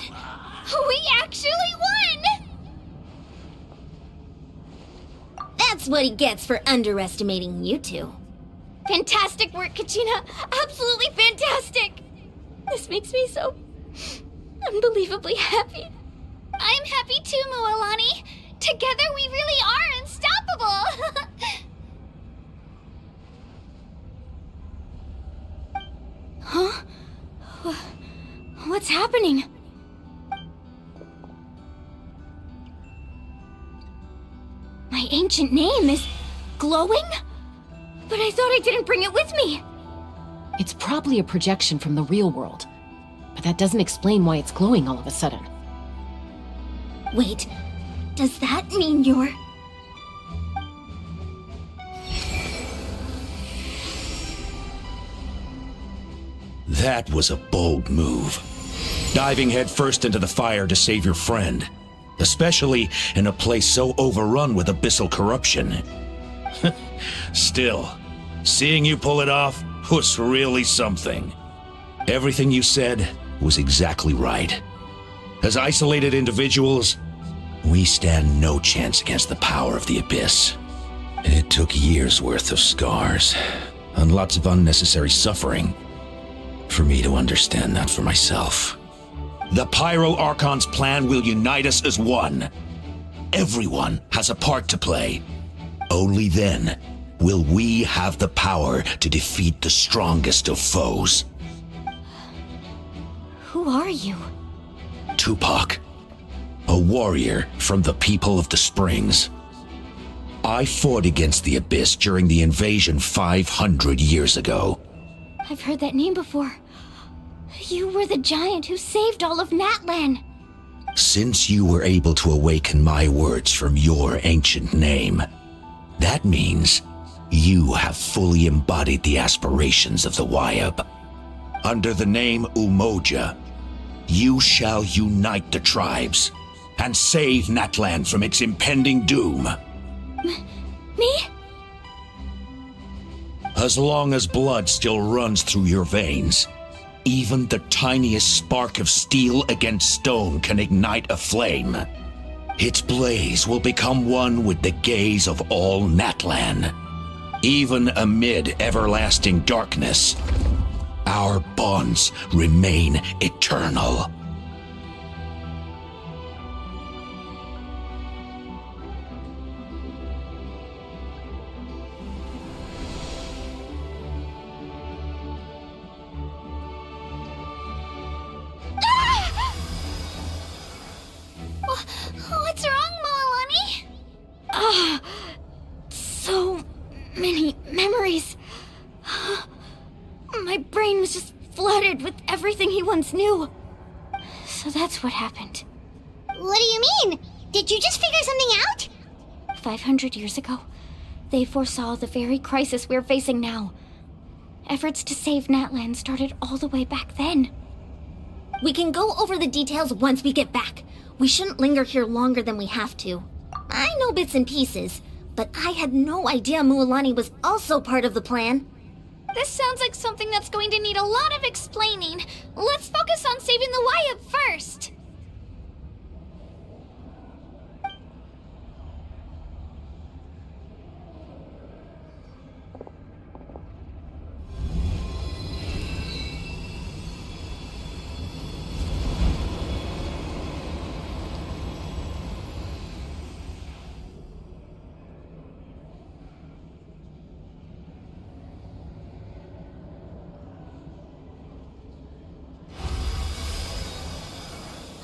We actually won! That's what he gets for underestimating you two. Fantastic work, Kachina! Absolutely fantastic! This makes me so unbelievably happy. I'm happy too, Moalani. Together we really are unstoppable! Huh? What's happening? My ancient name is glowing? But I thought I didn't bring it with me. It's probably a projection from the real world. But that doesn't explain why it's glowing all of a sudden. Wait, does that mean you're... That was a bold move. Diving headfirst into the fire to save your friend. Especially in a place so overrun with abyssal corruption. Still, seeing you pull it off was really something. Everything you said was exactly right. As isolated individuals, we stand no chance against the power of the Abyss. It took years' worth of scars, and lots of unnecessary suffering, for me to understand that for myself. The Pyro Archon's plan will unite us as one. Everyone has a part to play. Only then will we have the power to defeat the strongest of foes. Who are you? Tupac, a warrior from the people of the Springs. I fought against the Abyss during the invasion 500 years ago. I've heard that name before. You were the giant who saved all of Natlan. Since you were able to awaken my words from your ancient name, that means you have fully embodied the aspirations of the Wayab. Under the name Umoja, you shall unite the tribes and save Natlan from its impending doom. Me? As long as blood still runs through your veins, even the tiniest spark of steel against stone can ignite a flame. Its blaze will become one with the gaze of all Natlan. Even amid everlasting darkness, our bonds remain eternal. What's wrong, Moalani? So many memories. My brain was just flooded with everything he once knew. So that's what happened. What do you mean? Did you just figure something out? 500 years ago, they foresaw the very crisis we're facing now. Efforts to save Natlan started all the way back then. We can go over the details once we get back. We shouldn't linger here longer than we have to. I know bits and pieces, but I had no idea Mualani was also part of the plan. This sounds like something that's going to need a lot of explaining. Let's focus on saving the Wayab first.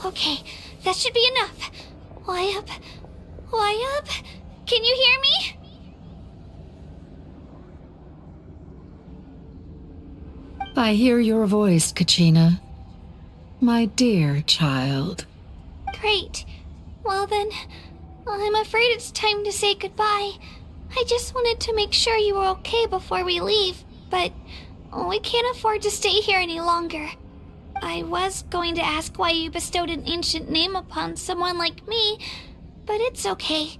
Okay, that should be enough. Wayab? Wayab? Can you hear me? I hear your voice, Kachina. My dear child. Great. Well then, I'm afraid it's time to say goodbye. I just wanted to make sure you were okay before we leave, but we can't afford to stay here any longer. I was going to ask why you bestowed an ancient name upon someone like me, but it's okay.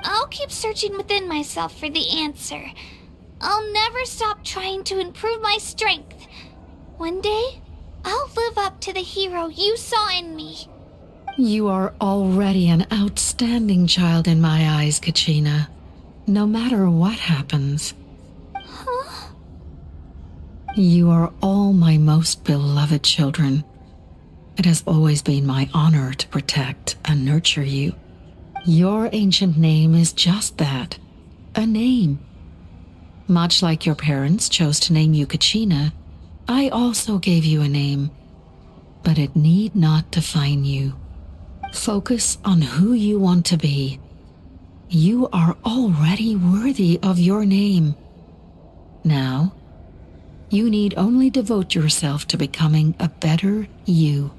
I'll keep searching within myself for the answer. I'll never stop trying to improve my strength. One day, I'll live up to the hero you saw in me. You are already an outstanding child in my eyes, Kachina. No matter what happens. Huh? You are all my most beloved children. It has always been my honor to protect and nurture you. Your ancient name is just that, a name. Much like your parents chose to name you Kachina, I also gave you a name, but it need not define you. Focus on who you want to be. You are already worthy of your name. Now, you need only devote yourself to becoming a better you.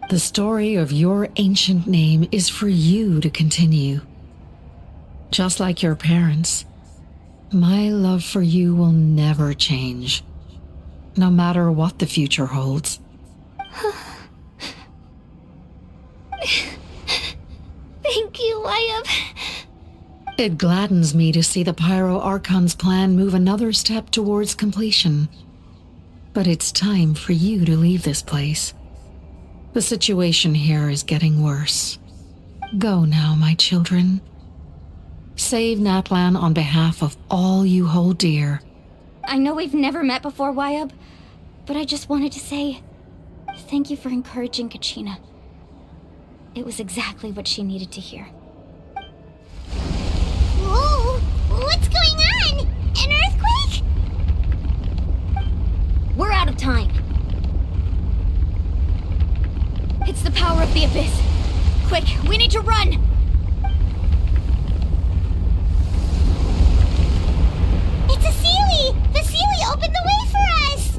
The story of your ancient name is for you to continue. Just like your parents, my love for you will never change, no matter what the future holds. Thank you, Wayab. It gladdens me to see the Pyro Archon's plan move another step towards completion. But it's time for you to leave this place. The situation here is getting worse. Go now, my children. Save Natlan on behalf of all you hold dear. I know we've never met before, Wayab, but I just wanted to say thank you for encouraging Kachina. It was exactly what she needed to hear. Whoa! What's going on? An earthquake? We're out of time. It's the power of the Abyss. Quick, we need to run! It's a Sealy! The Sealy opened the way for us!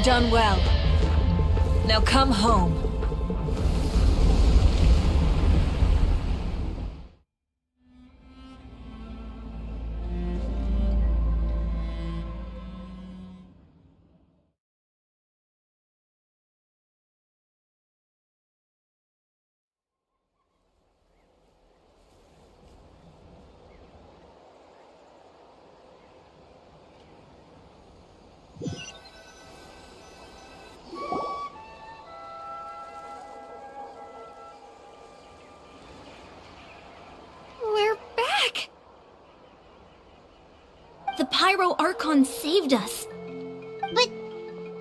You've done well. Now come home. We're back! The Pyro Archon saved us. But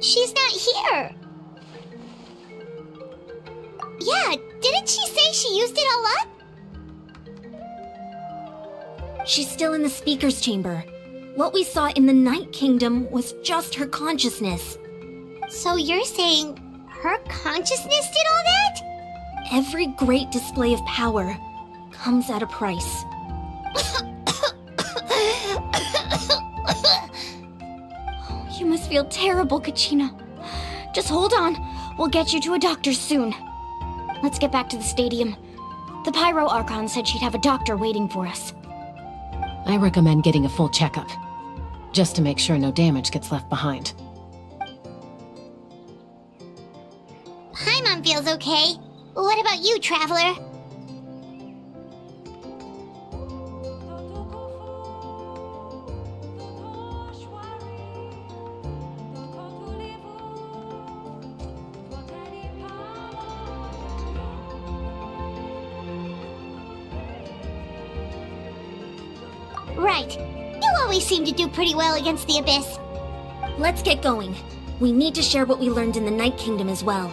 she's not here. Yeah, didn't she say she used it all up? She's still in the Speaker's Chamber. What we saw in the Night Kingdom was just her consciousness. So you're saying her consciousness did all that? Every great display of power comes at a price. You must feel terrible, Kachina. Just hold on. We'll get you to a doctor soon. Let's get back to the stadium. The Pyro Archon said she'd have a doctor waiting for us. I recommend getting a full checkup, just to make sure no damage gets left behind. Paimon feels okay. What about you, Traveler? Right. You always seem to do pretty well against the Abyss. Let's get going. We need to share what we learned in the Night Kingdom as well.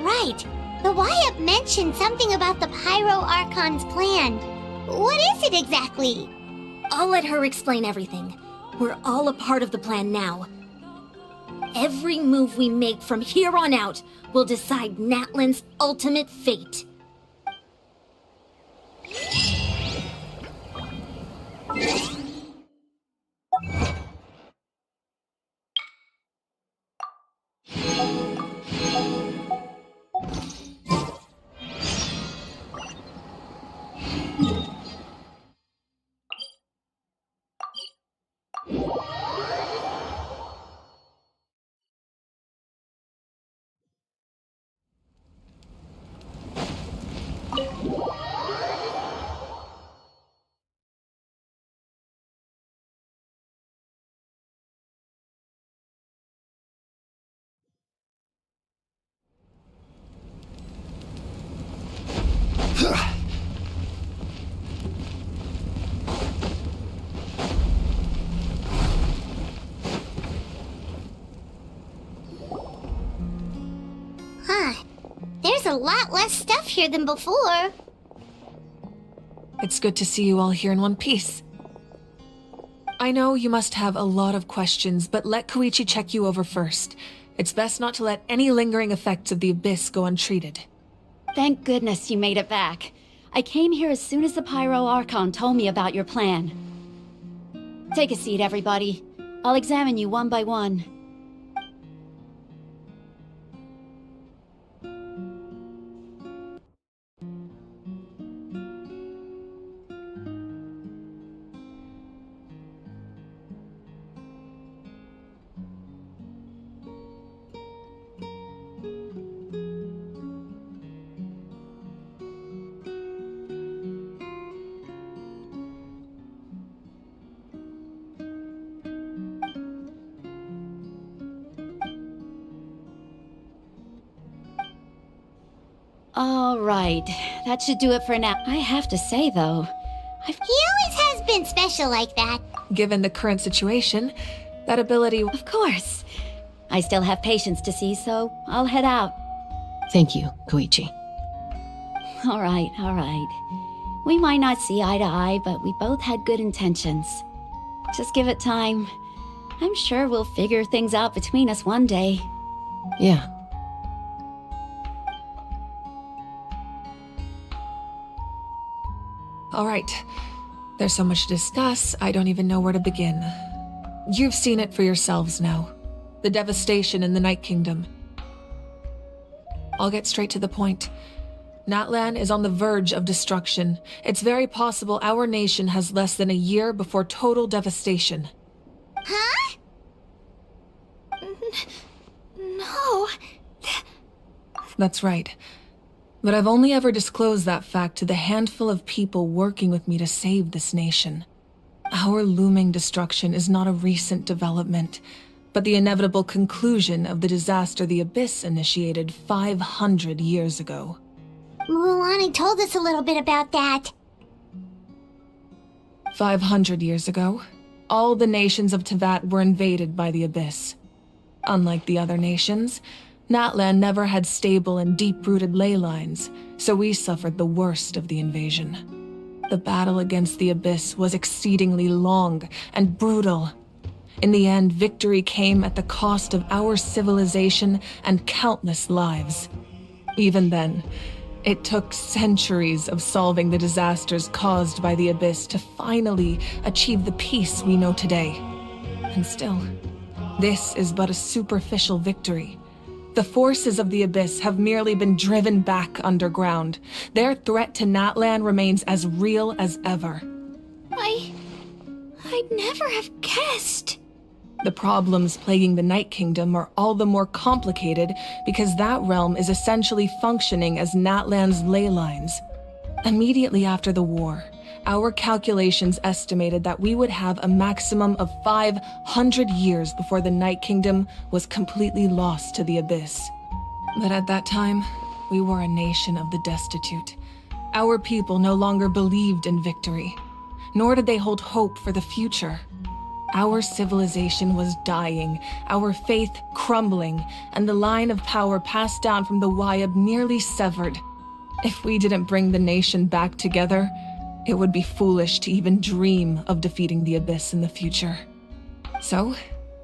Right. The Wyatt mentioned something about the Pyro Archon's plan. What is it exactly? I'll let her explain everything. We're all a part of the plan now. Every move we make from here on out will decide Natlan's ultimate fate. There's a lot less stuff here than before. It's good to see you all here in one piece. I know you must have a lot of questions, but let Koichi check you over first. It's best not to let any lingering effects of the Abyss go untreated. Thank goodness you made it back. I came here as soon as the Pyro Archon told me about your plan. Take a seat, everybody. I'll examine you one by one. All right, that should do it for now. I have to say, though, He always has been special like that. Given the current situation, that ability... Of course. I still have patients to see, so I'll head out. Thank you, Koichi. All right. We might not see eye to eye, but we both had good intentions. Just give it time. I'm sure we'll figure things out between us one day. Yeah. All right. There's so much to discuss, I don't even know where to begin. You've seen it for yourselves now. The devastation in the Night Kingdom. I'll get straight to the point. Natlan is on the verge of destruction. It's very possible our nation has less than a year before total devastation. Huh? No. That's right. But I've only ever disclosed that fact to the handful of people working with me to save this nation. Our looming destruction is not a recent development, but the inevitable conclusion of the disaster the Abyss initiated 500 years ago. Mulan told us a little bit about that. 500 years ago, all the nations of Tevyat were invaded by the Abyss. Unlike the other nations, Natlan never had stable and deep-rooted ley lines, so we suffered the worst of the invasion. The battle against the Abyss was exceedingly long and brutal. In the end, victory came at the cost of our civilization and countless lives. Even then, it took centuries of solving the disasters caused by the Abyss to finally achieve the peace we know today. And still, this is but a superficial victory. The forces of the Abyss have merely been driven back underground. Their threat to Natlan remains as real as ever. I'd never have guessed. The problems plaguing the Night Kingdom are all the more complicated because that realm is essentially functioning as Natlan's ley lines. Immediately after the war, our calculations estimated that we would have a maximum of 500 years before the Night Kingdom was completely lost to the Abyss. But at that time, we were a nation of the destitute. Our people no longer believed in victory, nor did they hold hope for the future. Our civilization was dying, our faith crumbling, and the line of power passed down from the Wayab nearly severed. If we didn't bring the nation back together, it would be foolish to even dream of defeating the Abyss in the future. So,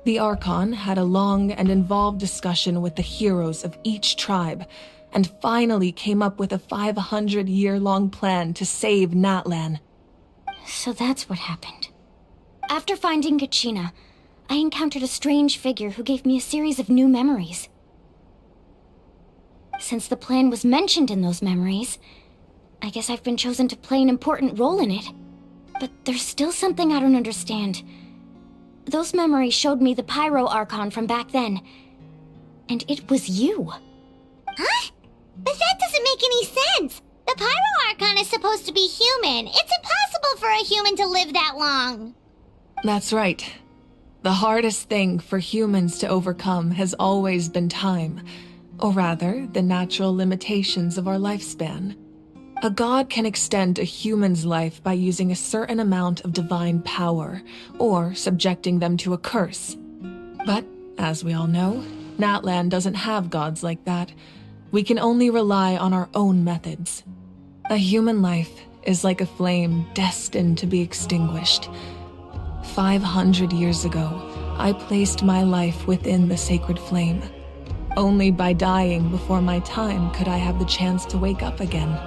the Archon had a long and involved discussion with the heroes of each tribe, and finally came up with a 500-year-long plan to save Natlan. So that's what happened. After finding Kachina, I encountered a strange figure who gave me a series of new memories. Since the plan was mentioned in those memories, I guess I've been chosen to play an important role in it. But there's still something I don't understand. Those memories showed me the Pyro Archon from back then, and it was you. Huh? But that doesn't make any sense! The Pyro Archon is supposed to be human. It's impossible for a human to live that long. That's right. The hardest thing for humans to overcome has always been time, or rather, the natural limitations of our lifespan. A god can extend a human's life by using a certain amount of divine power, or subjecting them to a curse. But, as we all know, Natlan doesn't have gods like that. We can only rely on our own methods. A human life is like a flame destined to be extinguished. 500 years ago, I placed my life within the sacred flame. Only by dying before my time could I have the chance to wake up again.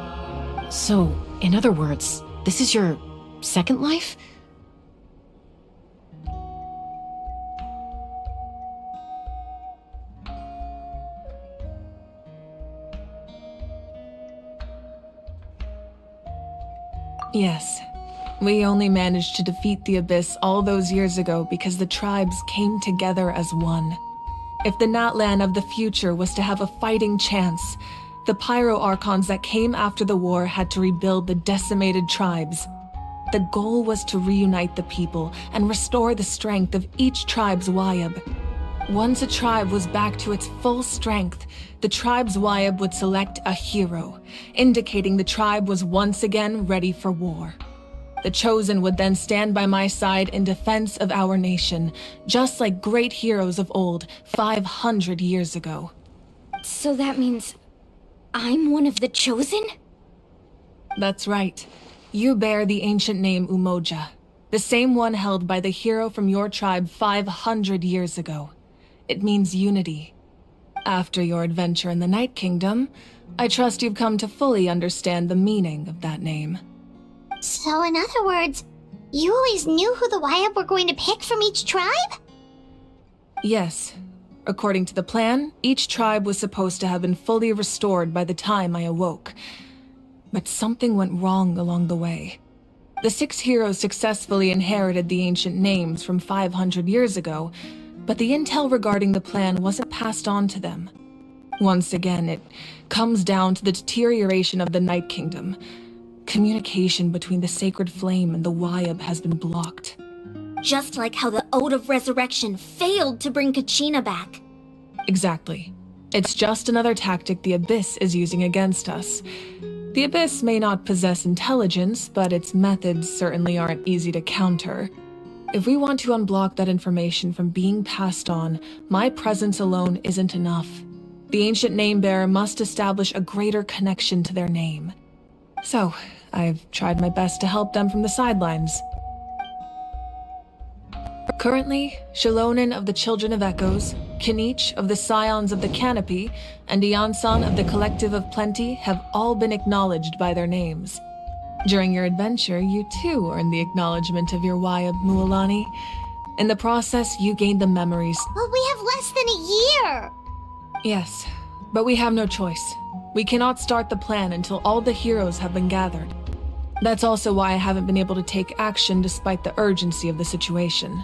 So, in other words, this is your second life? Yes. We only managed to defeat the Abyss all those years ago because the tribes came together as one. If the Natlan of the future was to have a fighting chance, the Pyro Archons that came after the war had to rebuild the decimated tribes. The goal was to reunite the people and restore the strength of each tribe's Wayab. Once a tribe was back to its full strength, the tribe's Wayab would select a hero, indicating the tribe was once again ready for war. The Chosen would then stand by my side in defense of our nation, just like great heroes of old 500 years ago. So that means I'm one of the Chosen? That's right. You bear the ancient name Umoja, the same one held by the hero from your tribe 500 years ago. It means unity. After your adventure in the Night Kingdom, I trust you've come to fully understand the meaning of that name. So in other words, You always knew who the Wyatt were going to pick from each tribe? Yes. According to the plan, each tribe was supposed to have been fully restored by the time I awoke. But something went wrong along the way. The 6 heroes successfully inherited the ancient names from 500 years ago, but the intel regarding the plan wasn't passed on to them. Once again, it comes down to the deterioration of the Night Kingdom. Communication between the Sacred Flame and the Wyatt has been blocked. Just like how the Ode of Resurrection failed to bring Kachina back. Exactly. It's just another tactic the Abyss is using against us. The Abyss may not possess intelligence, but its methods certainly aren't easy to counter. If we want to unblock that information from being passed on, my presence alone isn't enough. The ancient name-bearer must establish a greater connection to their name. So, I've tried my best to help them from the sidelines. Currently, Shilonen of the Children of Echoes, Kinich of the Scions of the Canopy, and Iansan of the Collective of Plenty have all been acknowledged by their names. During your adventure, you too earned the acknowledgement of your Wyatt, Mualani. In the process, you gained the memories. Well, we have less than a year! Yes, but we have no choice. We cannot start the plan until all the heroes have been gathered. That's also why I haven't been able to take action despite the urgency of the situation.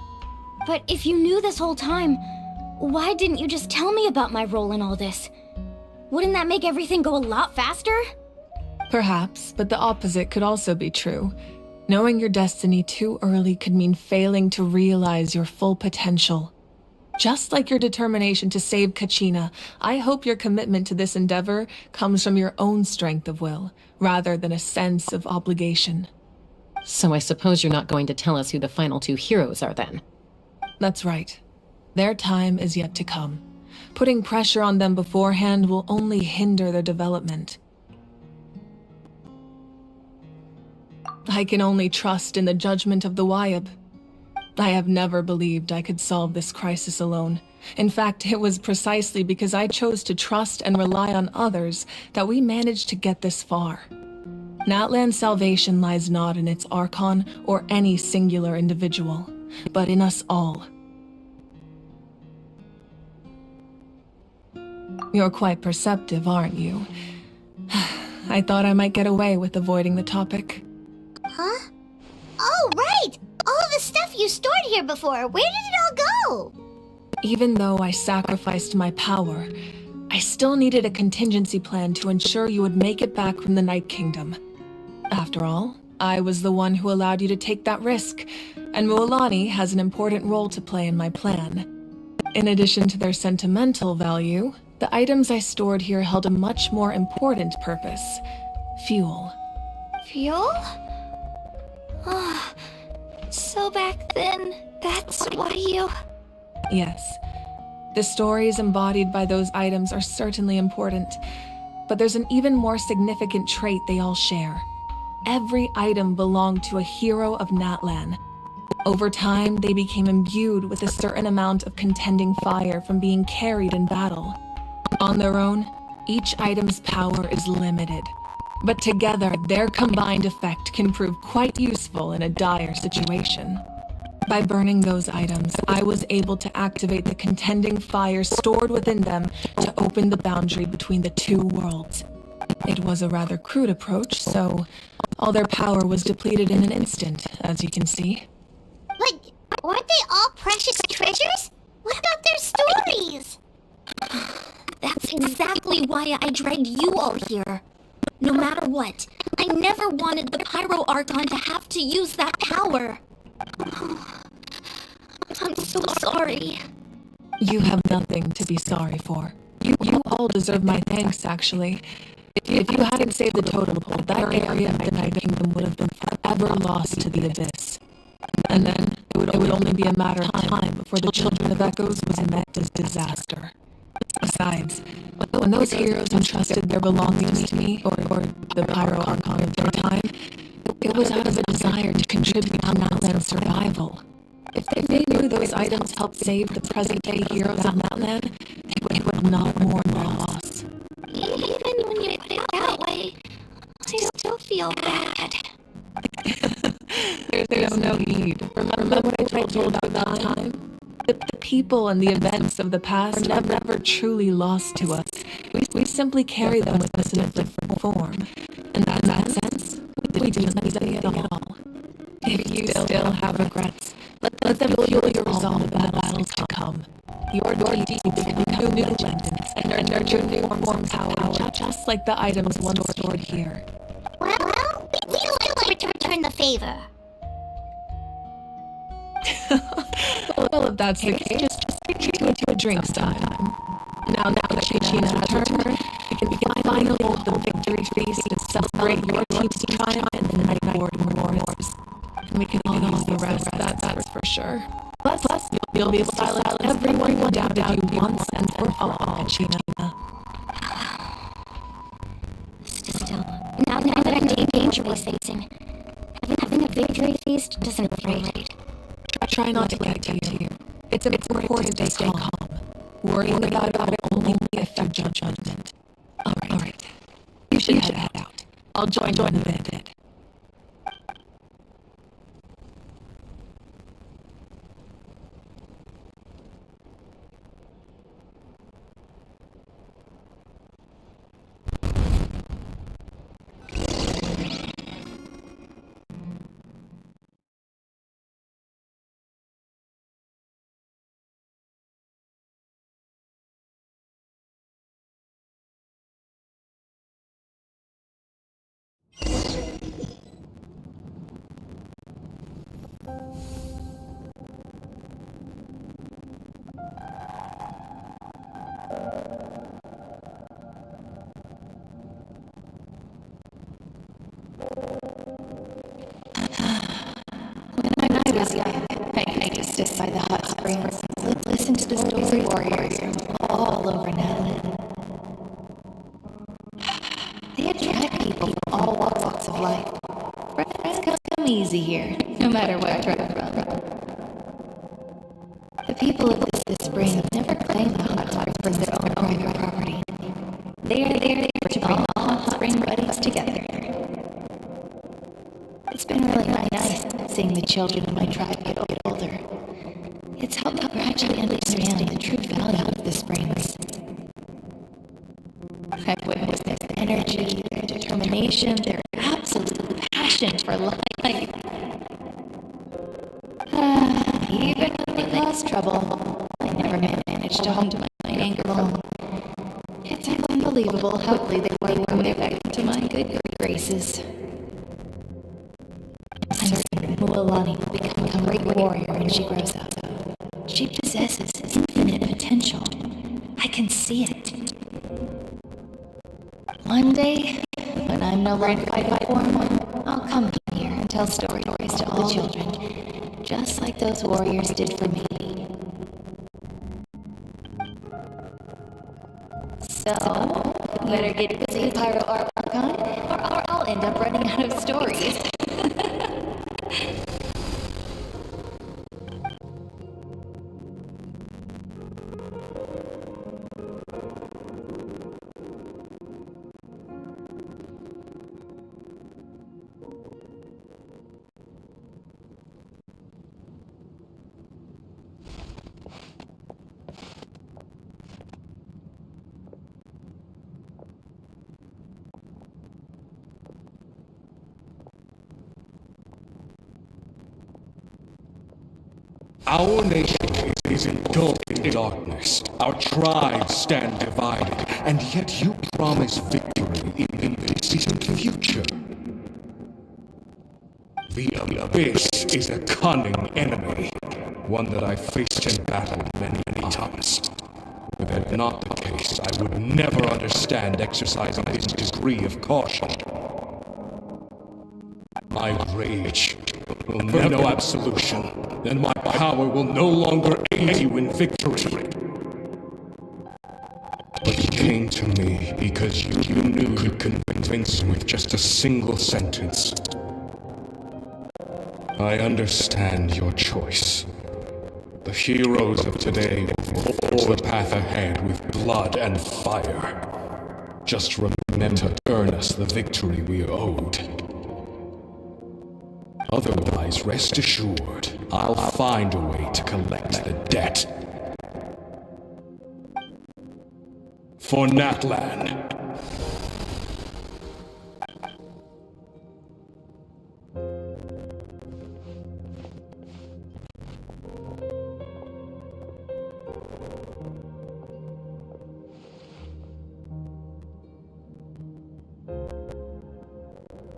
But if you knew this whole time, why didn't you just tell me about my role in all this? Wouldn't that make everything go a lot faster? Perhaps, but the opposite could also be true. Knowing your destiny too early could mean failing to realize your full potential. Just like your determination to save Kachina, I hope your commitment to this endeavor comes from your own strength of will, rather than a sense of obligation. So I suppose you're not going to tell us who the final 2 heroes are then? That's right. Their time is yet to come. Putting pressure on them beforehand will only hinder their development. I can only trust in the judgment of the Wyatt. I have never believed I could solve this crisis alone. In fact, it was precisely because I chose to trust and rely on others that we managed to get this far. Natlan's salvation lies not in its Archon or any singular individual, but in us all. You're quite perceptive, aren't you? I thought I might get away with avoiding the topic. Huh? Oh, right! All the stuff you stored here before, where did it all go? Even though I sacrificed my power, I still needed a contingency plan to ensure you would make it back from the Night Kingdom. After all, I was the one who allowed you to take that risk, and Mualani has an important role to play in my plan. In addition to their sentimental value, the items I stored here held a much more important purpose: fuel. Fuel? Oh, so back then, that's why you... Yes. The stories embodied by those items are certainly important, but there's an even more significant trait they all share. Every item belonged to a hero of Natlan. Over time, they became imbued with a certain amount of contending fire from being carried in battle. On their own, each item's power is limited, but together, their combined effect can prove quite useful in a dire situation. By burning those items, I was able to activate the contending fire stored within them to open the boundary between the 2 worlds. It was a rather crude approach, so all their power was depleted in an instant, as you can see. But weren't they all precious treasures? What about their stories? That's exactly why I dragged you all here. No matter what, I never wanted the Pyro Archon to have to use that power. I'm so sorry. You have nothing to be sorry for. You all deserve my thanks, actually. If you hadn't saved the totem pole, that area of the Night Kingdom would have been forever lost to the Abyss. And then it would only be a matter of time before the Children of Echoes was met as disaster. Besides, when those heroes entrusted their belongings to me, or the Pyro Archon of their time, it was out of a desire to contribute to Natlan's survival. If they knew those items helped save the present-day heroes of Natlan, they would not mourn their loss. Even when you put it that way, I still feel bad. There's no need. Remember what I told you about that time? The people and the events of the past are never truly lost to us. We simply carry them with us in a different form. And in that sense, we do not need anything at all. If you still have regrets, let them fuel your resolve in the battles to come. Your deeds will become new legends and nurture new forms of power, just like the items once stored here. Well, we'd like to return the favor. Well, if that's the case, just treat it to a drink time. Now that Chillinng has returned, we can finally hold the victory feast to celebrate your team's triumph in the Night Wars. And we can all use the rest, that's for sure. Plus, you'll be able to silence everyone doubted you once and for all, Chillinng. Still, now that I'm in danger we're facing, having a victory feast doesn't feel right. Try not to let it get to you. It's important to stay calm. Worrying about it will only affect your judgment. All right. You should head out. I'll join in a bit. When I was young, I used to sit by the hot springs and listen to the story warriors from all over Natlan. They attract people from all walks of life. Friends come easy here, no matter where I come from. The people of this spring never claim the hot springs as their own private property. They are there to bring all hot spring buddies together. It's been really nice seeing the children of my tribe get older. It's helped me gradually understand the true value of the springs. I've witnessed their energy, their determination, their absolute passion for life. Even when they cause trouble, I never managed to hold my anger long. It's unbelievable how quickly they welcome me back into my good graces. I'm certain Mualani will become a great warrior when she grows up. She possesses infinite potential. I can see it. One day, when I'm no longer fighting for him, I'll come here and tell stories to all the children, just like those warriors did for me. So, better get busy, Pyro Archon, or I'll end up running out of stories. Our nation is engulfed in darkness. Our tribes stand divided, and yet you promise victory in the distant future. The Abyss is a cunning enemy, one that I faced in battle many times. Were that not the case, I would never understand exercising this degree of caution. My rage will never know absolution, and my power will no longer aid you in victory. But you came to me because you knew you could convince with just a single sentence. I understand your choice. The heroes of today will forge the path ahead with blood and fire. Just remember to earn us the victory we owed. Otherwise, rest assured, I'll find a way to collect the debt. For Natlan.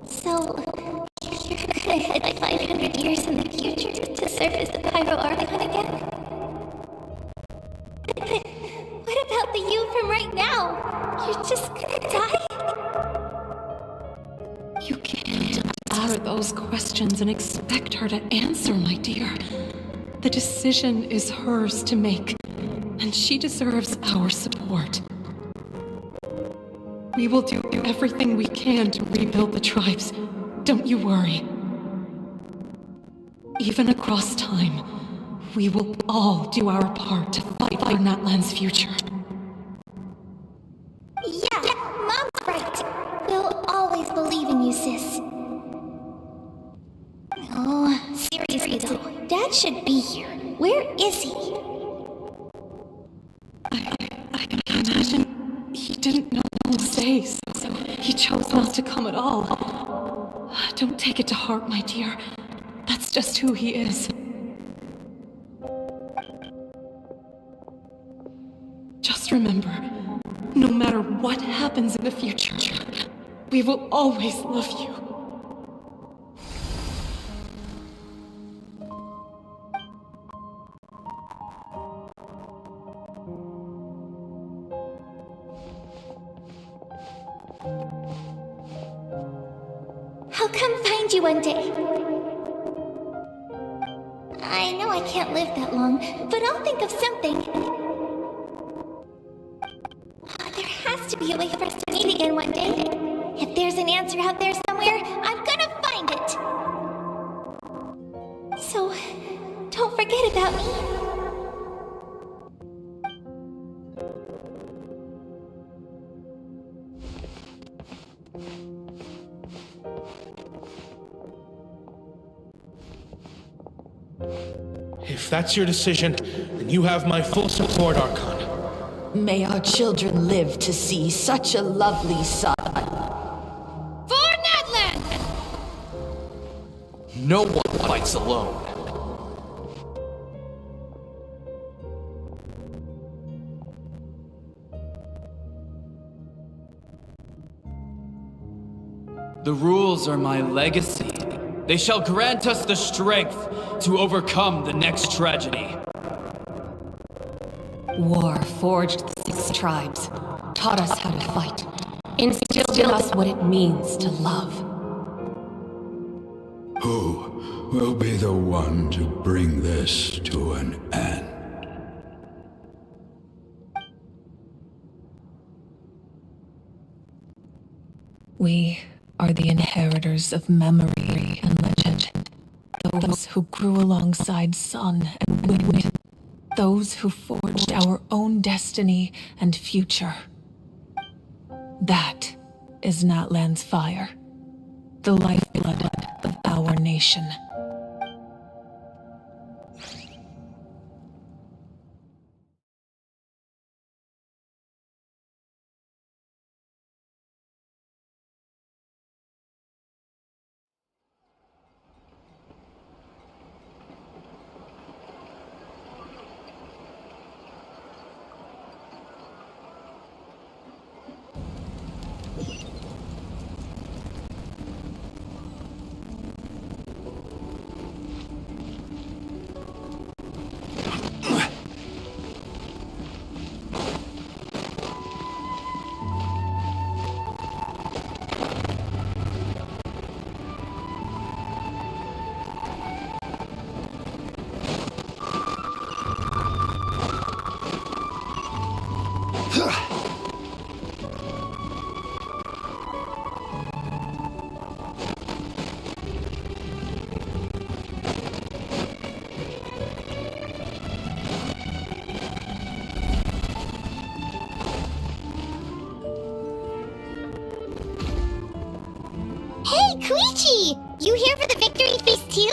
So, you could head like 500 years in the future to surface the Pyro Archon again? But what about the you from right now? You're just gonna die? You can't ask her those questions and expect her to answer, my dear. The decision is hers to make, and she deserves our support. We will do everything we can to rebuild the tribes. Don't you worry. Even across time, we will all do our part to fight for Natlan's future. Yeah, Mom's right. We'll always believe in you, sis. Oh, seriously though, Dad should be here. Where is he? I can imagine he didn't know what to say, so he chose not to come at all. Don't take it to heart, my dear. That's just who he is. Just remember, no matter what happens in the future, we will always love you. I'll come find you one day. I know I can't live that long, but I'll think of something. There has to be a way for us to meet again one day. If there's an answer out there somewhere, I'm gonna find it. So, don't forget about me. If that's your decision, then you have my full support, Archon. May our children live to see such a lovely son. For Natlan! No one fights alone. The rules are my legacy. They shall grant us the strength to overcome the next tragedy. War forged the 6 tribes, taught us how to fight, instilled in us what it means to love. Who will be the one to bring this to an end? We are the inheritors of memory and legend. Those who grew alongside sun and wind. Those who forged our own destiny and future. That is Natlan's fire. The lifeblood of our nation. Hey, Koichi! You here for the Victory Feast too?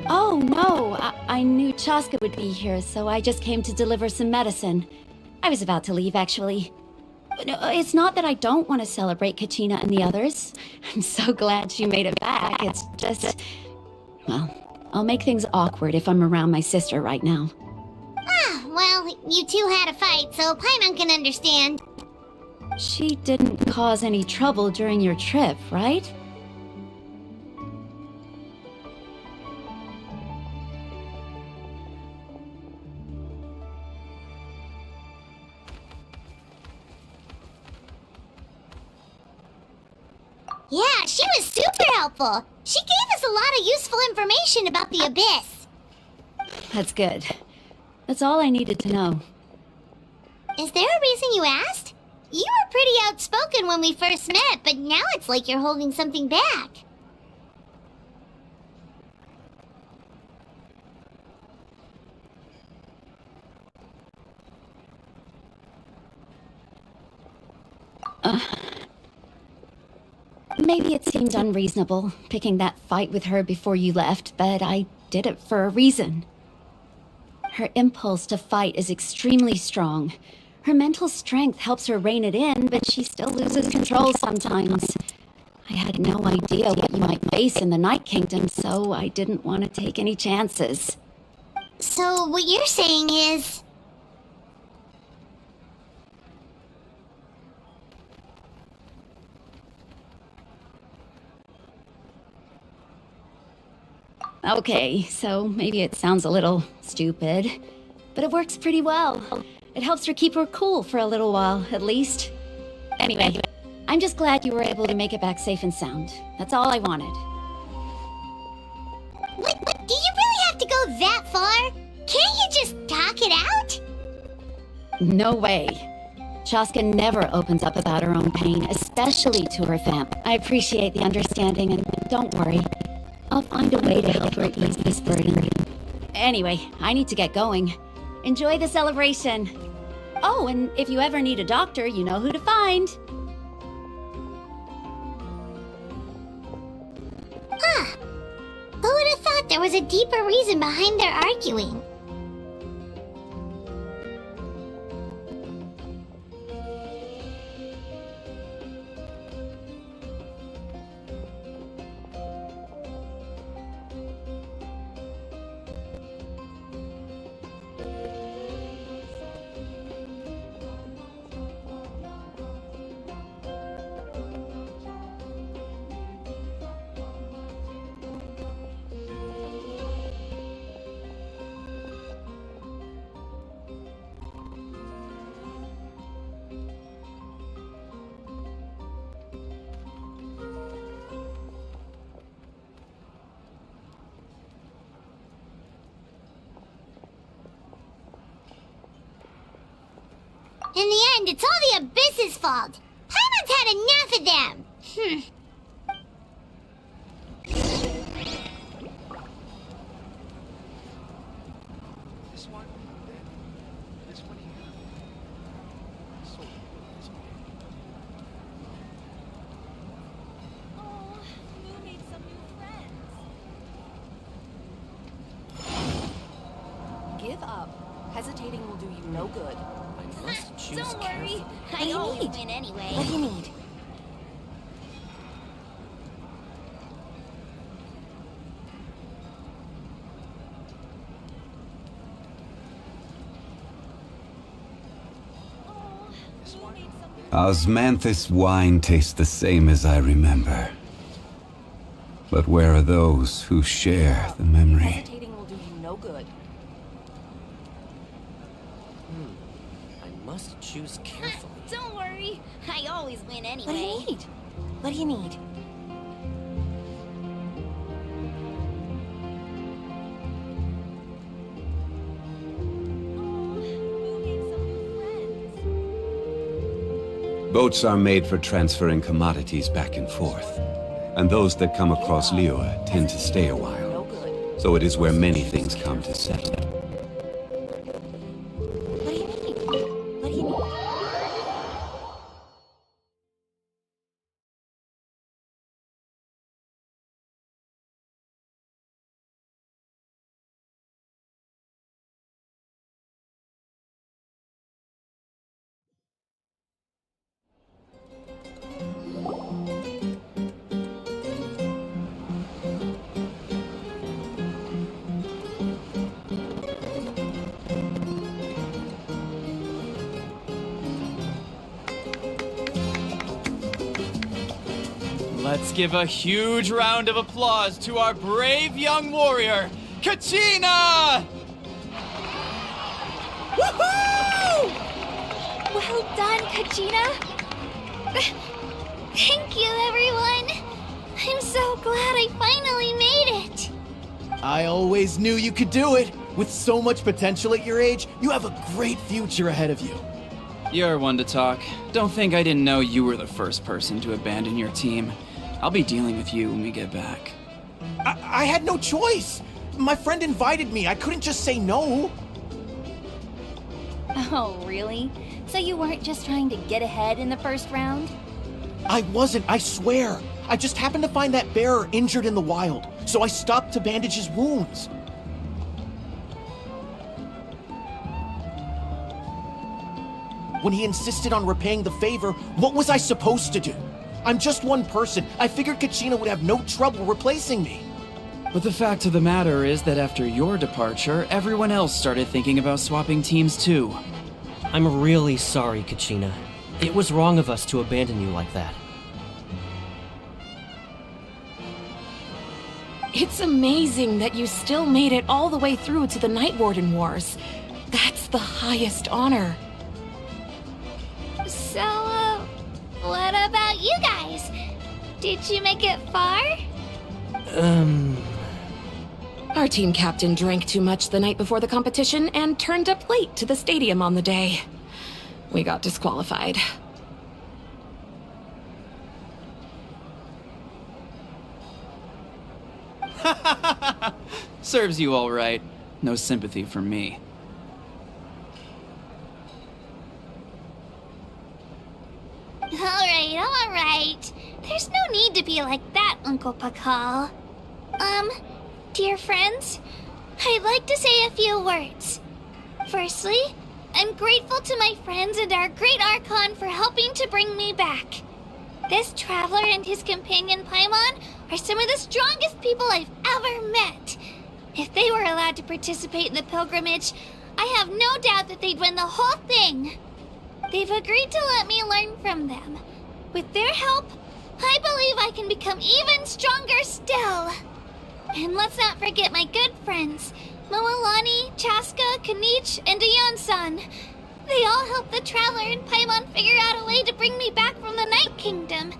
Oh, no. I knew Chaska would be here, so I just came to deliver some medicine. I was about to leave, actually. No, it's not that I don't want to celebrate Kachina and the others. I'm so glad she made it back. It's just... Well, I'll make things awkward if I'm around my sister right now. Ah, well, you two had a fight, so Paimon can understand. She didn't cause any trouble during your trip, right? Yeah, she was super helpful. She gave us a lot of useful information about the Abyss. That's good. That's all I needed to know. Is there a reason you asked? You were pretty outspoken when we first met, but now it's like you're holding something back. Maybe it seemed unreasonable, picking that fight with her before you left, but I did it for a reason. Her impulse to fight is extremely strong. Her mental strength helps her rein it in, but she still loses control sometimes. I had no idea what you might face in the Night Kingdom, so I didn't want to take any chances. So what you're saying is... Okay, so maybe it sounds a little stupid, but it works pretty well. It helps her keep her cool for a little while, at least. Anyway, I'm just glad you were able to make it back safe and sound. That's all I wanted. What? Do you really have to go that far? Can't you just talk it out? No way. Chaska never opens up about her own pain, especially to her fam. I appreciate the understanding, and don't worry. I'll find a way to help her ease this burden. Anyway, I need to get going. Enjoy the celebration. Oh, and if you ever need a doctor, you know who to find. Huh. Who would have thought there was a deeper reason behind their arguing? In the end, it's all the Abyss's fault. Paimon's had enough of them. This one, then this one here. So, this one here. Oh, Moo made some new friends. Give up. Hesitating will do you no good. I must choose Don't worry, carefully. I always win anyway. What do you need? Osmanthus wine tastes the same as I remember. But where are those who share the memory? Hesitating will do you no good. I must choose carefully. Don't worry, I always win anyway. What do you need? What do you need? Boats are made for transferring commodities back and forth. And those that come across Liyue tend to stay a while. So it is where many things come to settle. Let's give a huge round of applause to our brave young warrior, Kachina! Woohoo! Well done, Kachina. Thank you, everyone. I'm so glad I finally made it. I always knew you could do it. With so much potential at your age, you have a great future ahead of you. You're one to talk. Don't think I didn't know you were the first person to abandon your team. I'll be dealing with you when we get back. I had no choice. My friend invited me. I couldn't just say no. Oh, really? So you weren't just trying to get ahead in the first round? I wasn't, I swear. I just happened to find that bearer injured in the wild, so I stopped to bandage his wounds. When he insisted on repaying the favor, what was I supposed to do? I'm just one person. I figured Kachina would have no trouble replacing me. But the fact of the matter is that after your departure, everyone else started thinking about swapping teams too. I'm really sorry, Kachina. It was wrong of us to abandon you like that. It's amazing that you still made it all the way through to the Night Warden Wars. That's the highest honor. So, what about you guys? Did you make it far? Our team captain drank too much the night before the competition and turned up late to the stadium on the day. We got disqualified. Serves you all right. No sympathy from me. All right. There's no need to be like that, Uncle Pakal. Dear friends, I'd like to say a few words. Firstly, I'm grateful to my friends and our great Archon for helping to bring me back. This traveler and his companion Paimon are some of the strongest people I've ever met. If they were allowed to participate in the pilgrimage, I have no doubt that they'd win the whole thing. They've agreed to let me learn from them. With their help, I believe I can become even stronger still. And let's not forget my good friends, Moalani, Chaska, Kanich, and Aeon-san. They all helped the Traveler and Paimon figure out a way to bring me back from the Night Kingdom.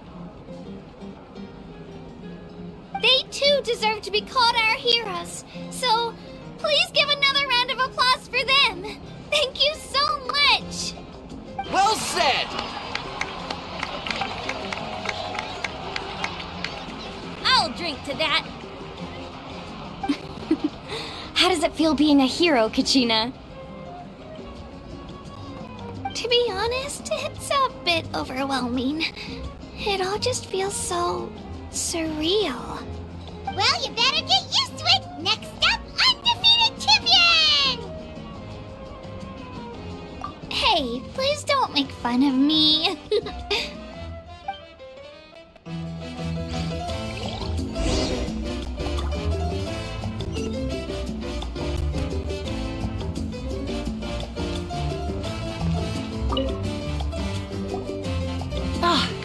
They too deserve to be called our heroes, so please give another round of applause for them. Thank you so much! Well said! I'll drink to that. How does it feel being a hero, Kachina? To be honest, it's a bit overwhelming. It all just feels so surreal. Well, you better get used to it. Next up, undefeated champion! Hey, please don't make fun of me.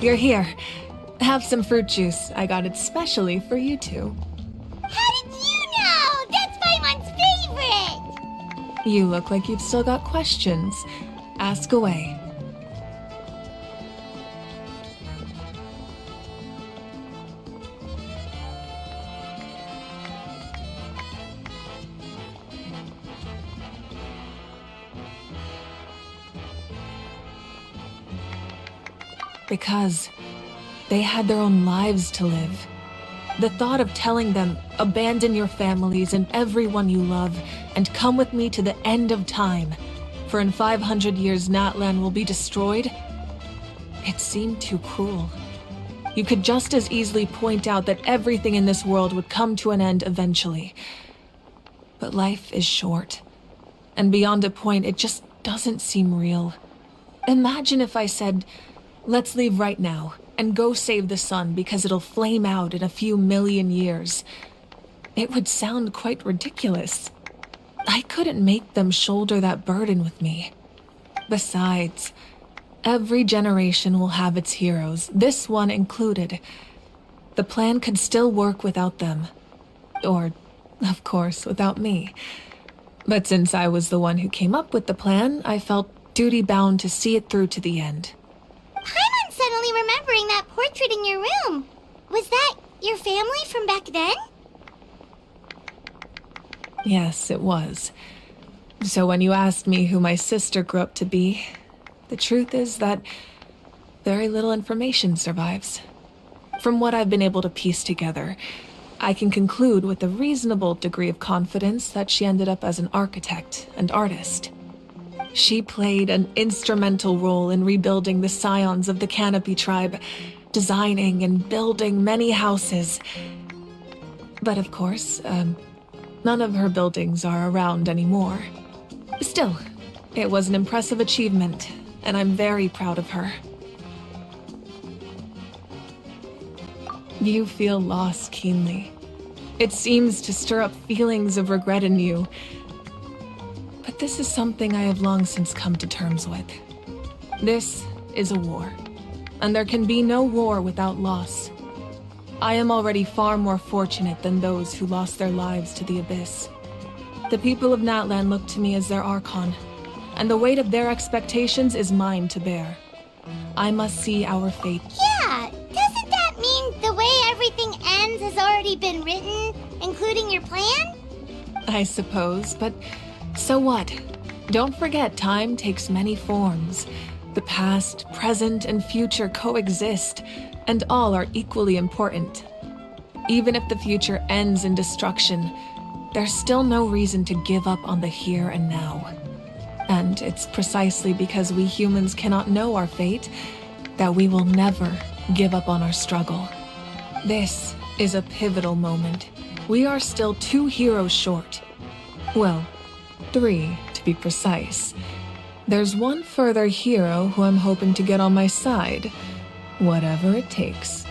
You're here. Have some fruit juice. I got it specially for you two. How did you know? That's Paimon's favorite! You look like you've still got questions. Ask away. Because they had their own lives to live. The thought of telling them, abandon your families and everyone you love, and come with me to the end of time, for in 500 years Natlan will be destroyed, it seemed too cruel. You could just as easily point out that everything in this world would come to an end eventually. But life is short, and beyond a point, it just doesn't seem real. Imagine if I said, let's leave right now and go save the sun because it'll flame out in a few million years. It would sound quite ridiculous. I couldn't make them shoulder that burden with me. Besides, every generation will have its heroes, this one included. The plan could still work without them. Or, of course, without me. But since I was the one who came up with the plan, I felt duty-bound to see it through to the end. Paimon's suddenly remembering that portrait in your room. Was that your family from back then? Yes, it was. So when you asked me who my sister grew up to be, the truth is that very little information survives. From what I've been able to piece together, I can conclude with a reasonable degree of confidence that she ended up as an architect and artist. She played an instrumental role in rebuilding the scions of the Canopy tribe, designing and building many houses. But of course, none of her buildings are around anymore. Still, it was an impressive achievement, and I'm very proud of her. You feel loss keenly. It seems to stir up feelings of regret in you. But this is something I have long since come to terms with. This is a war, and there can be no war without loss. I am already far more fortunate than those who lost their lives to the Abyss. The people of Natlan look to me as their Archon, and the weight of their expectations is mine to bear. I must see our fate. Yeah, doesn't that mean the way everything ends has already been written, including your plan? I suppose, but so what? Don't forget, time takes many forms. The past, present, and future coexist, and all are equally important. Even if the future ends in destruction, there's still no reason to give up on the here and now. And it's precisely because we humans cannot know our fate that we will never give up on our struggle. This is a pivotal moment. We are still 2 heroes short. Well, 3 to be precise. There's one further hero who I'm hoping to get on my side, whatever it takes.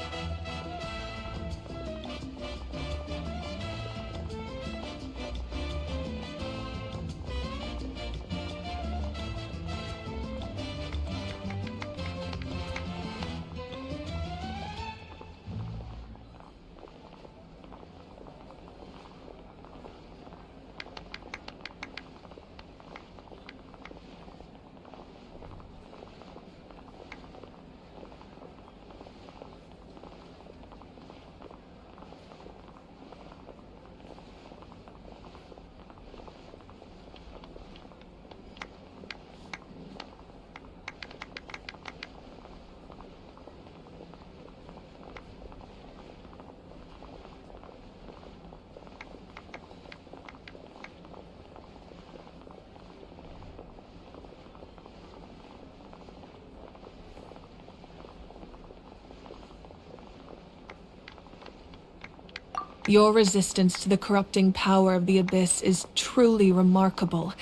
Your resistance to the corrupting power of the Abyss is truly remarkable.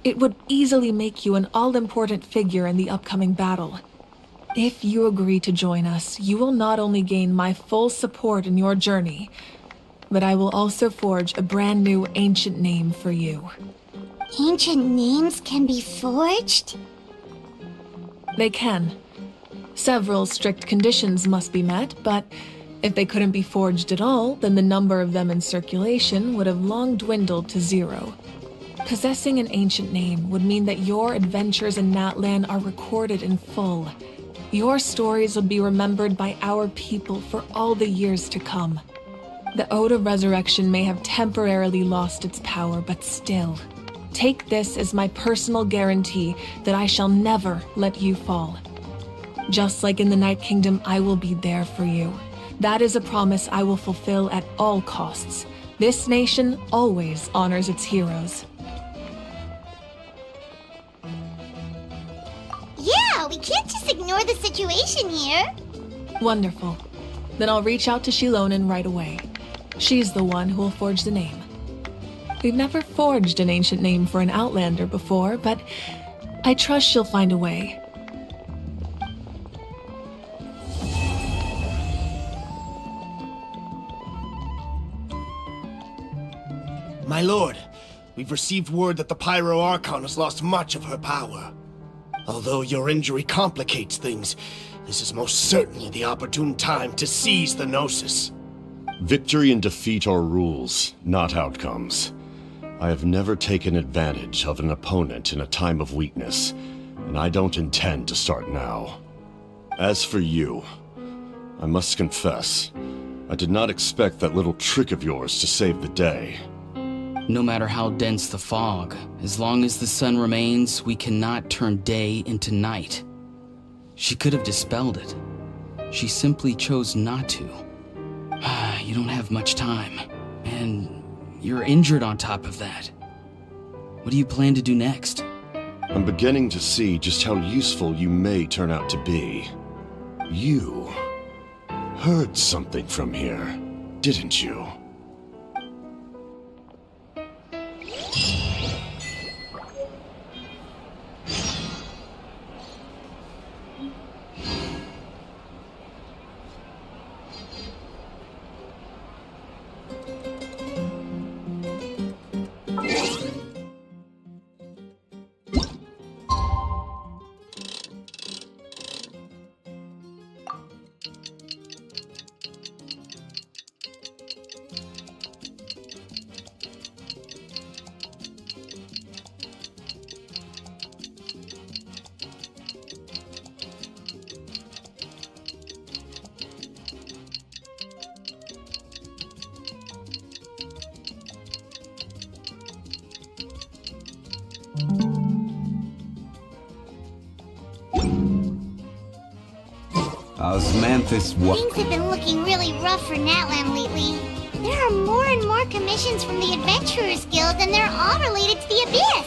It would easily make you an all-important figure in the upcoming battle. If you agree to join us, you will not only gain my full support in your journey, but I will also forge a brand new ancient name for you. Ancient names can be forged? They can. Several strict conditions must be met, but if they couldn't be forged at all, then the number of them in circulation would have long dwindled to 0. Possessing an ancient name would mean that your adventures in Natlan are recorded in full. Your stories would be remembered by our people for all the years to come. The Ode of Resurrection may have temporarily lost its power, but still, take this as my personal guarantee that I shall never let you fall. Just like in the Night Kingdom, I will be there for you. That is a promise I will fulfill at all costs. This nation always honors its heroes. Yeah, we can't just ignore the situation here. Wonderful. Then I'll reach out to Chillinng right away. She's the one who will forge the name. We've never forged an ancient name for an Outlander before, but I trust she'll find a way. My lord, we've received word that the Pyro Archon has lost much of her power. Although your injury complicates things, this is most certainly the opportune time to seize the Gnosis. Victory and defeat are rules, not outcomes. I have never taken advantage of an opponent in a time of weakness, and I don't intend to start now. As for you, I must confess, I did not expect that little trick of yours to save the day. No matter how dense the fog, as long as the sun remains, we cannot turn day into night. She could have dispelled it. She simply chose not to. You don't have much time, and you're injured on top of that. What do you plan to do next? I'm beginning to see just how useful you may turn out to be. You heard something from here, didn't you? Osmanthus Things have been looking really rough for Natlan lately. There are more and more commissions from the Adventurers Guild, and they're all related to the Abyss.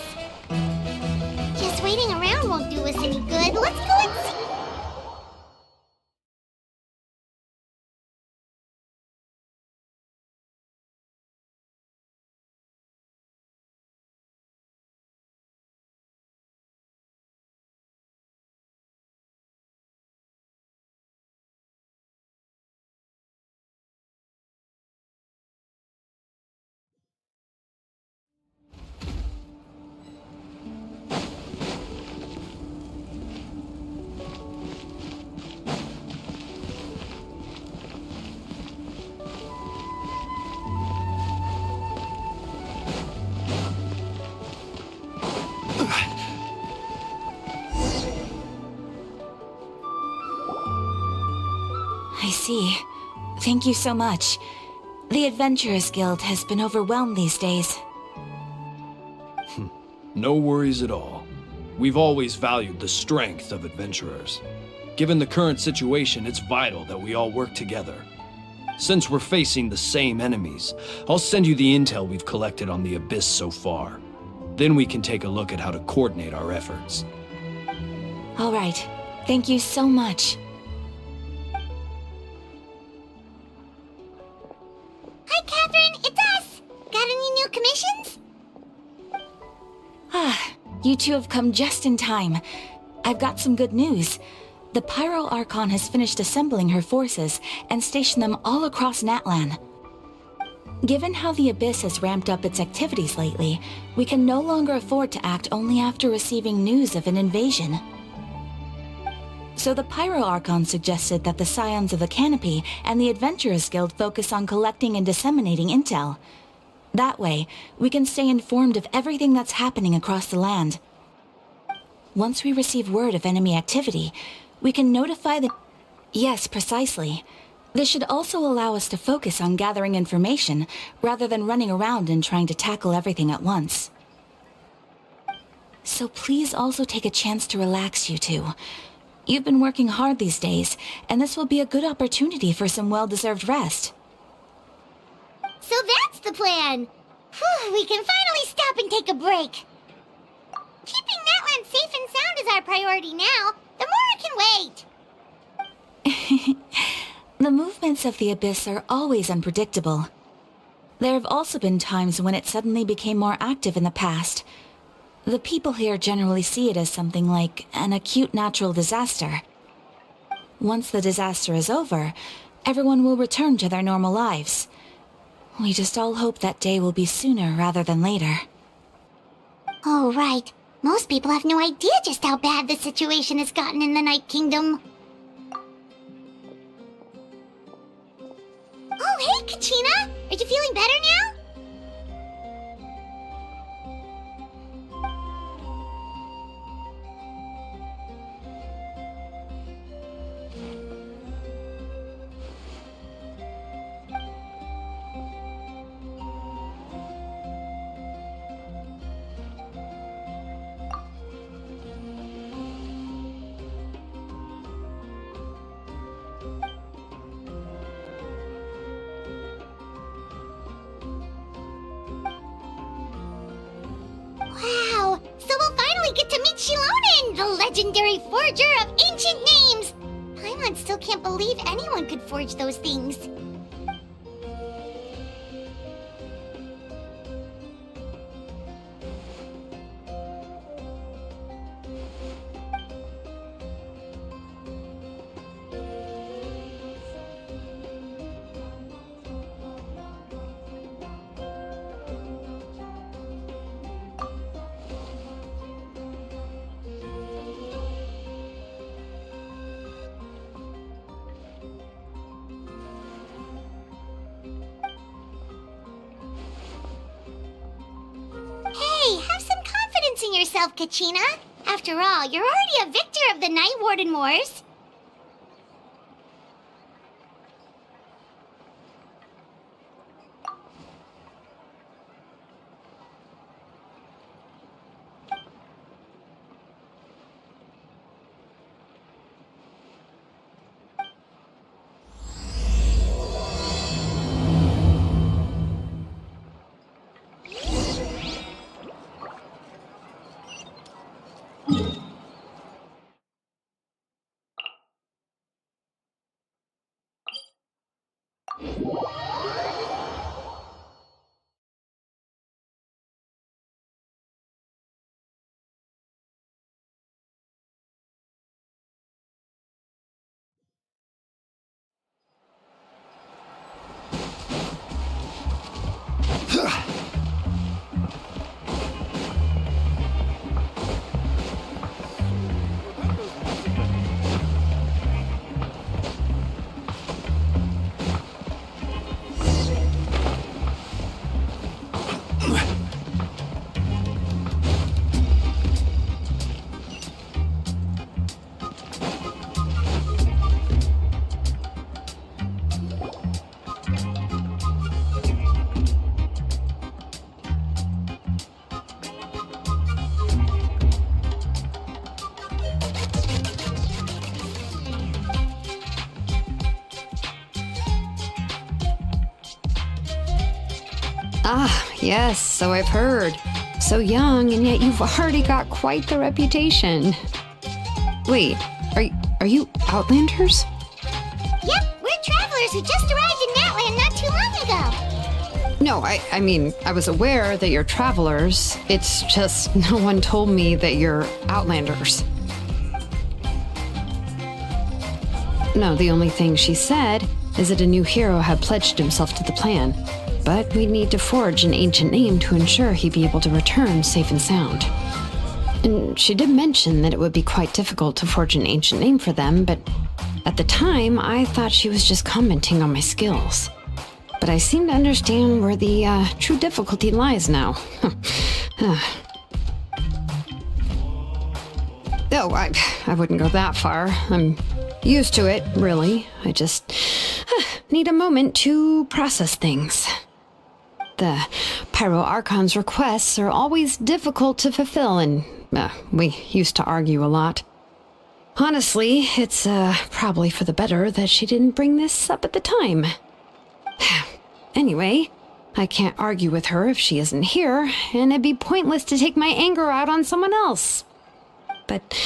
Just waiting around won't do us any good. Let's go and see. I see. Thank you so much. The Adventurers Guild has been overwhelmed these days. No worries at all. We've always valued the strength of adventurers. Given the current situation, it's vital that we all work together. Since we're facing the same enemies, I'll send you the intel we've collected on the Abyss so far. Then we can take a look at how to coordinate our efforts. All right. Thank you so much. Hi, Catherine. It's us. Got any new commissions? You two have come just in time. I've got some good news. The Pyro Archon has finished assembling her forces and stationed them all across Natlan. Given how the Abyss has ramped up its activities lately, we can no longer afford to act only after receiving news of an invasion. So the Pyro Archon suggested that the Scions of the Canopy and the Adventurers Guild focus on collecting and disseminating intel. That way, we can stay informed of everything that's happening across the land. Once we receive word of enemy activity, we can notify the... Yes, precisely. This should also allow us to focus on gathering information, rather than running around and trying to tackle everything at once. So please also take a chance to relax, you two. You've been working hard these days, and this will be a good opportunity for some well-deserved rest. So that's the plan. Whew, we can finally stop and take a break. Keeping Natlan safe and sound is our priority now. The more can wait. The movements of the Abyss are always unpredictable. There have also been times when it suddenly became more active in the past. The people here generally see it as something like an acute natural disaster. Once the disaster is over, everyone will return to their normal lives. We just all hope that day will be sooner rather than later. Oh, right. Most people have no idea just how bad the situation has gotten in the Night Kingdom. Oh, hey, Kachina! Are you feeling better now? Wow! So we'll finally get to meet Chillinng, the legendary forger of ancient names! Paimon still can't believe anyone could forge those things. Hey, have some confidence in yourself, Kachina. After all, you're already a victor of the Night Warden Wars. Ah, yes, so I've heard. So young, and yet you've already got quite the reputation. Wait, are you Outlanders? Yep, we're travelers who just arrived in Natland not too long ago. No, I mean, I was aware that you're travelers. It's just no one told me that you're Outlanders. No, the only thing she said is that a new hero had pledged himself to the plan. But we'd need to forge an ancient name to ensure he'd be able to return safe and sound. And she did mention that it would be quite difficult to forge an ancient name for them, but at the time, I thought she was just commenting on my skills. But I seem to understand where the true difficulty lies now. Oh, I wouldn't go that far. I'm used to it, really. I just need a moment to process things. The Pyro Archon's requests are always difficult to fulfill, and we used to argue a lot. Honestly, it's probably for the better that she didn't bring this up at the time. Anyway, I can't argue with her if she isn't here, and it'd be pointless to take my anger out on someone else. But,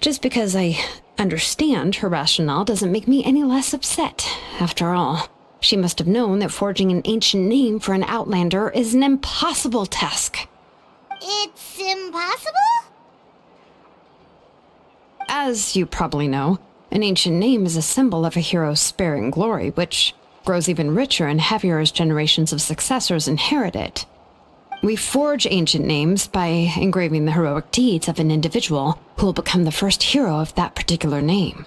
just because I understand her rationale doesn't make me any less upset. After all, she must have known that forging an ancient name for an Outlander is an impossible task. It's impossible? As you probably know, an ancient name is a symbol of a hero's sparing glory, which grows even richer and heavier as generations of successors inherit it. We forge ancient names by engraving the heroic deeds of an individual who will become the first hero of that particular name.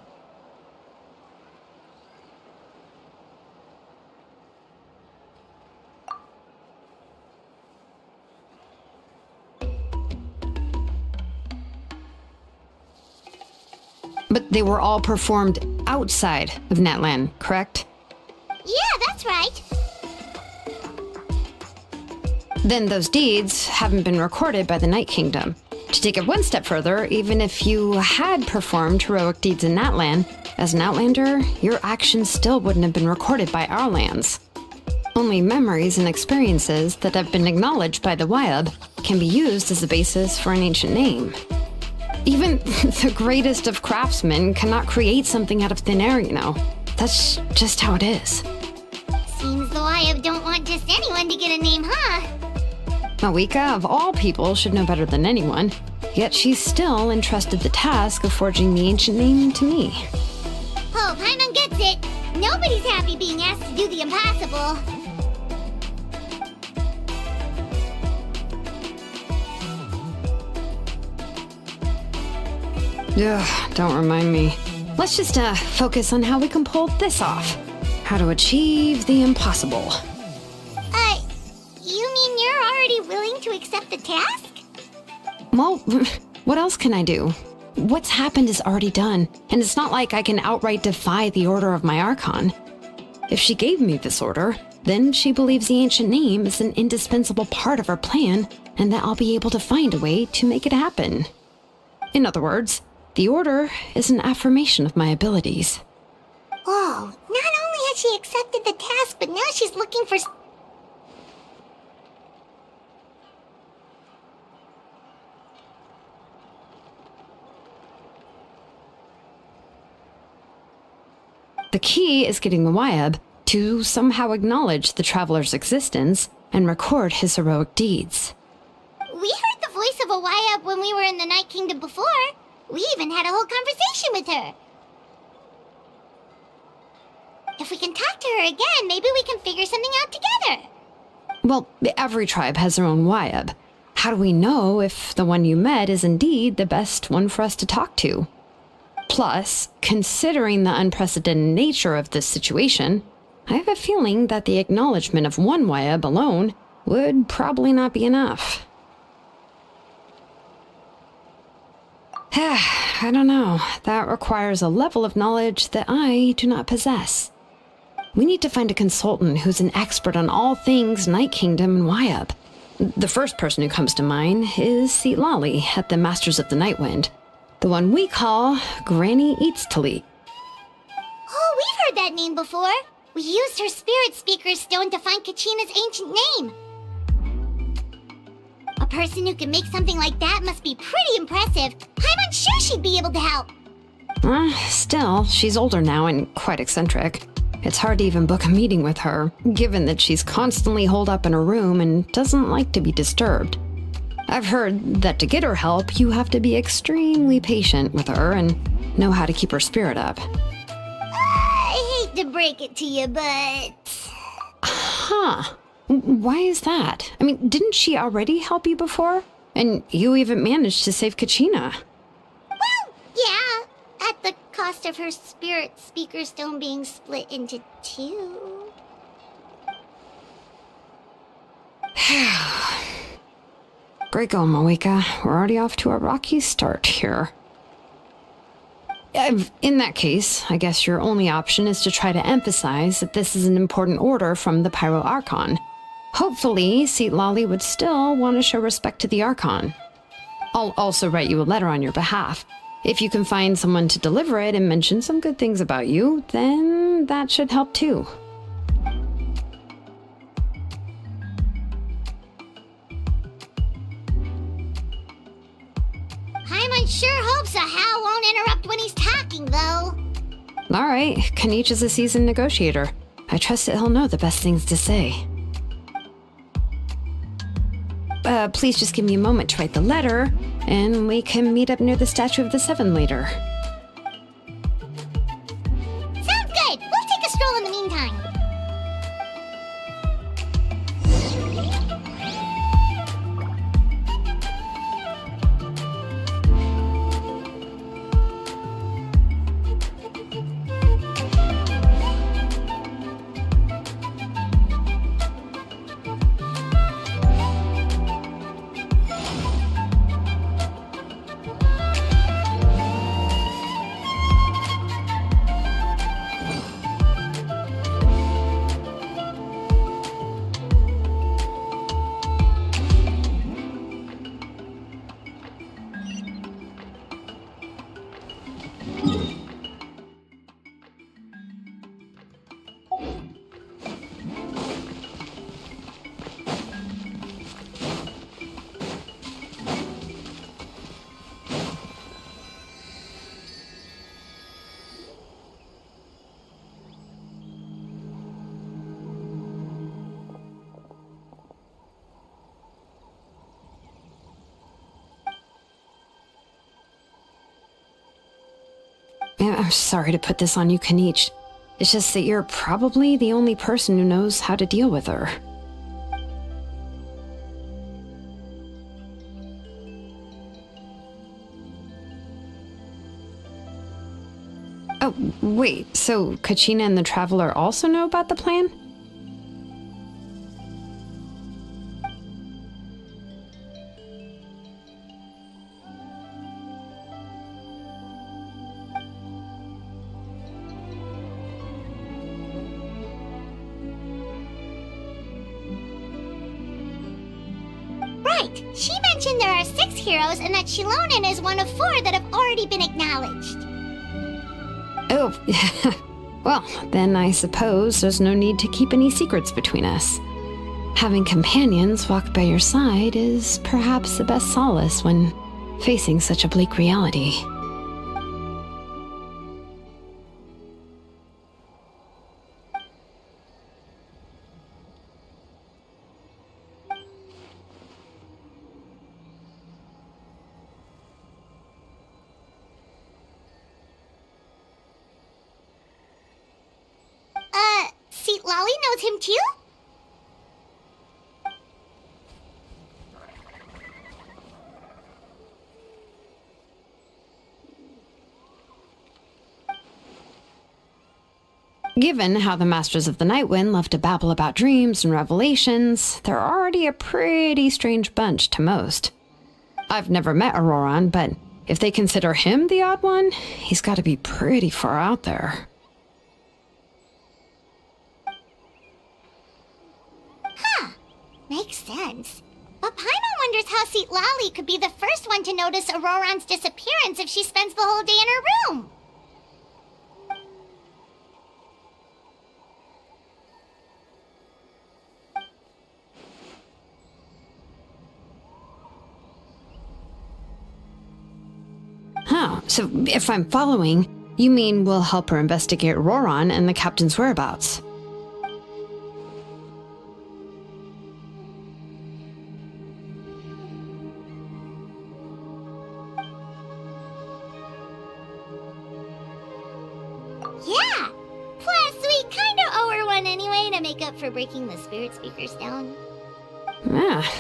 But they were all performed outside of Natlan, correct? Yeah, that's right. Then those deeds haven't been recorded by the Night Kingdom. To take it one step further, even if you had performed heroic deeds in Natlan, as an Outlander, your actions still wouldn't have been recorded by our lands. Only memories and experiences that have been acknowledged by the Wyab can be used as a basis for an ancient name. Even the greatest of craftsmen cannot create something out of thin air, you know. That's just how it is. Seems the Wyab don't want just anyone to get a name, huh? Mawika, of all people, should know better than anyone, yet she's still entrusted the task of forging the ancient name to me. Oh, Paimon gets it. Nobody's happy being asked to do the impossible. Ugh, don't remind me. Let's just focus on how we can pull this off. How to achieve the impossible. You mean you're already willing to accept the task? Well, what else can I do? What's happened is already done, and it's not like I can outright defy the order of my Archon. If she gave me this order, then she believes the ancient name is an indispensable part of her plan, and that I'll be able to find a way to make it happen. In other words, the order is an affirmation of my abilities. Whoa, not only has she accepted the task, but now she's looking for... The key is getting the Wyab to somehow acknowledge the traveler's existence and record his heroic deeds. We heard the voice of a Wyab when we were in the Night Kingdom before. We even had a whole conversation with her. If we can talk to her again, maybe we can figure something out together. Well, every tribe has their own Wyab. How do we know if the one you met is indeed the best one for us to talk to? Plus, considering the unprecedented nature of this situation, I have a feeling that the acknowledgement of one Wyab alone would probably not be enough. I don't know. That requires a level of knowledge that I do not possess. We need to find a consultant who's an expert on all things Night Kingdom and Wyab. The first person who comes to mind is Citlali at the Masters of the Nightwind. The one we call Granny Eats-Talit. Oh, we've heard that name before. We used her Spirit Speaker's Stone to find Kachina's ancient name. A person who can make something like that must be pretty impressive. I'm unsure she'd be able to help. Still, she's older now and quite eccentric. It's hard to even book a meeting with her, given that she's constantly holed up in her room and doesn't like to be disturbed. I've heard that to get her help, you have to be extremely patient with her and know how to keep her spirit up. I hate to break it to you, but... Huh. Why is that? I mean, didn't she already help you before? And you even managed to save Kachina. Well, yeah. At the cost of her Spirit Speaker Stone being split into two. Great going, Mawika. We're already off to a rocky start here. In that case, I guess your only option is to try to emphasize that this is an important order from the Pyro Archon. Hopefully, Citlali would still want to show respect to the Archon. I'll also write you a letter on your behalf. If you can find someone to deliver it and mention some good things about you, then that should help too. Paimon sure hopes a Hal won't interrupt when he's talking, though. All right, Kanich is a seasoned negotiator. I trust that he'll know the best things to say. Please just give me a moment to write the letter, and we can meet up near the Statue of the Seven later. Sounds good. We'll take a stroll in the meantime. I'm sorry to put this on you, Kanich. It's just that you're probably the only person who knows how to deal with her. Oh, wait, so Kachina and the Traveler also know about the plan? Right! She mentioned there are 6 heroes and that Chillinng is one of 4 that have already been acknowledged. Oh, well, then I suppose there's no need to keep any secrets between us. Having companions walk by your side is perhaps the best solace when facing such a bleak reality. Seat Lolly knows him too? Given how the Masters of the Nightwind love to babble about dreams and revelations, they're already a pretty strange bunch to most. I've never met Auroran, but if they consider him the odd one, he's got to be pretty far out there. Makes sense. But Paimon wonders how Seat Lolly could be the first one to notice Auroran's disappearance if she spends the whole day in her room. Huh, so if I'm following, you mean we'll help her investigate Auroran and the captain's whereabouts? Yeah! Plus, we kinda owe her one anyway to make up for breaking the spirit speakers down.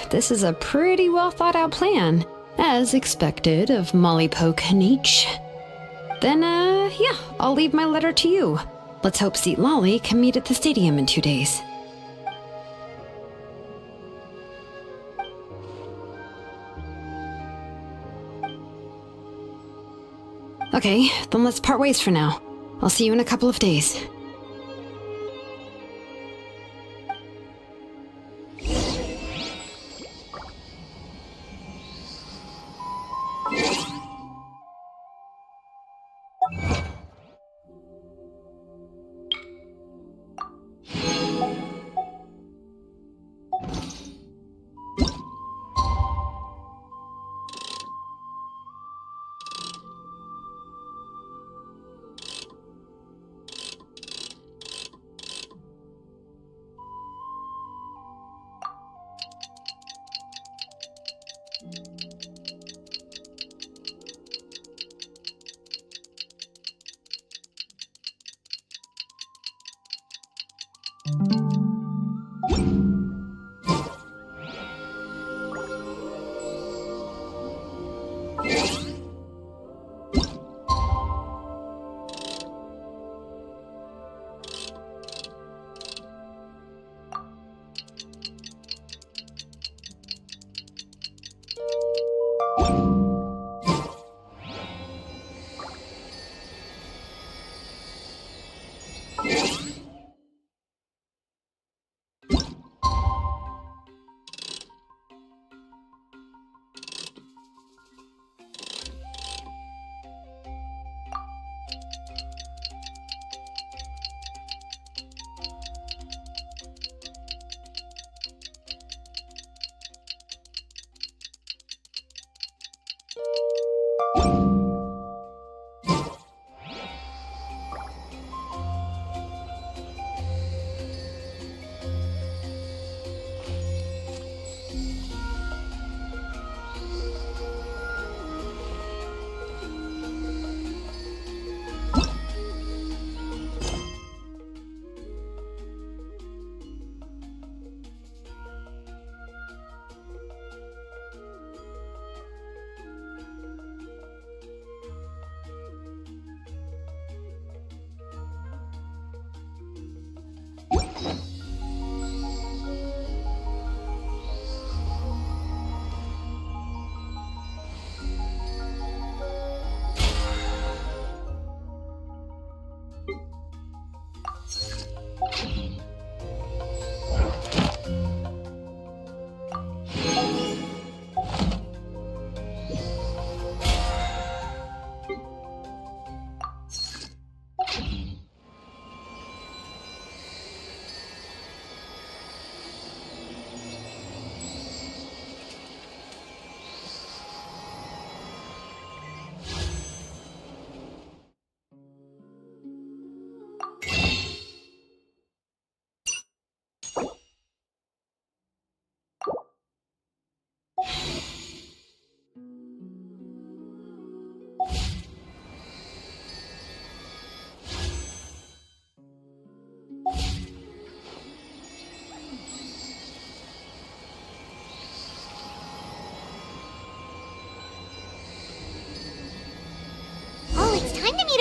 This is a pretty well thought out plan, as expected of Mollypo Kanich. Then, yeah, I'll leave my letter to you. Let's hope Seat Lolly can meet at the stadium in 2 days. Okay, then let's part ways for now. I'll see you in a couple of days.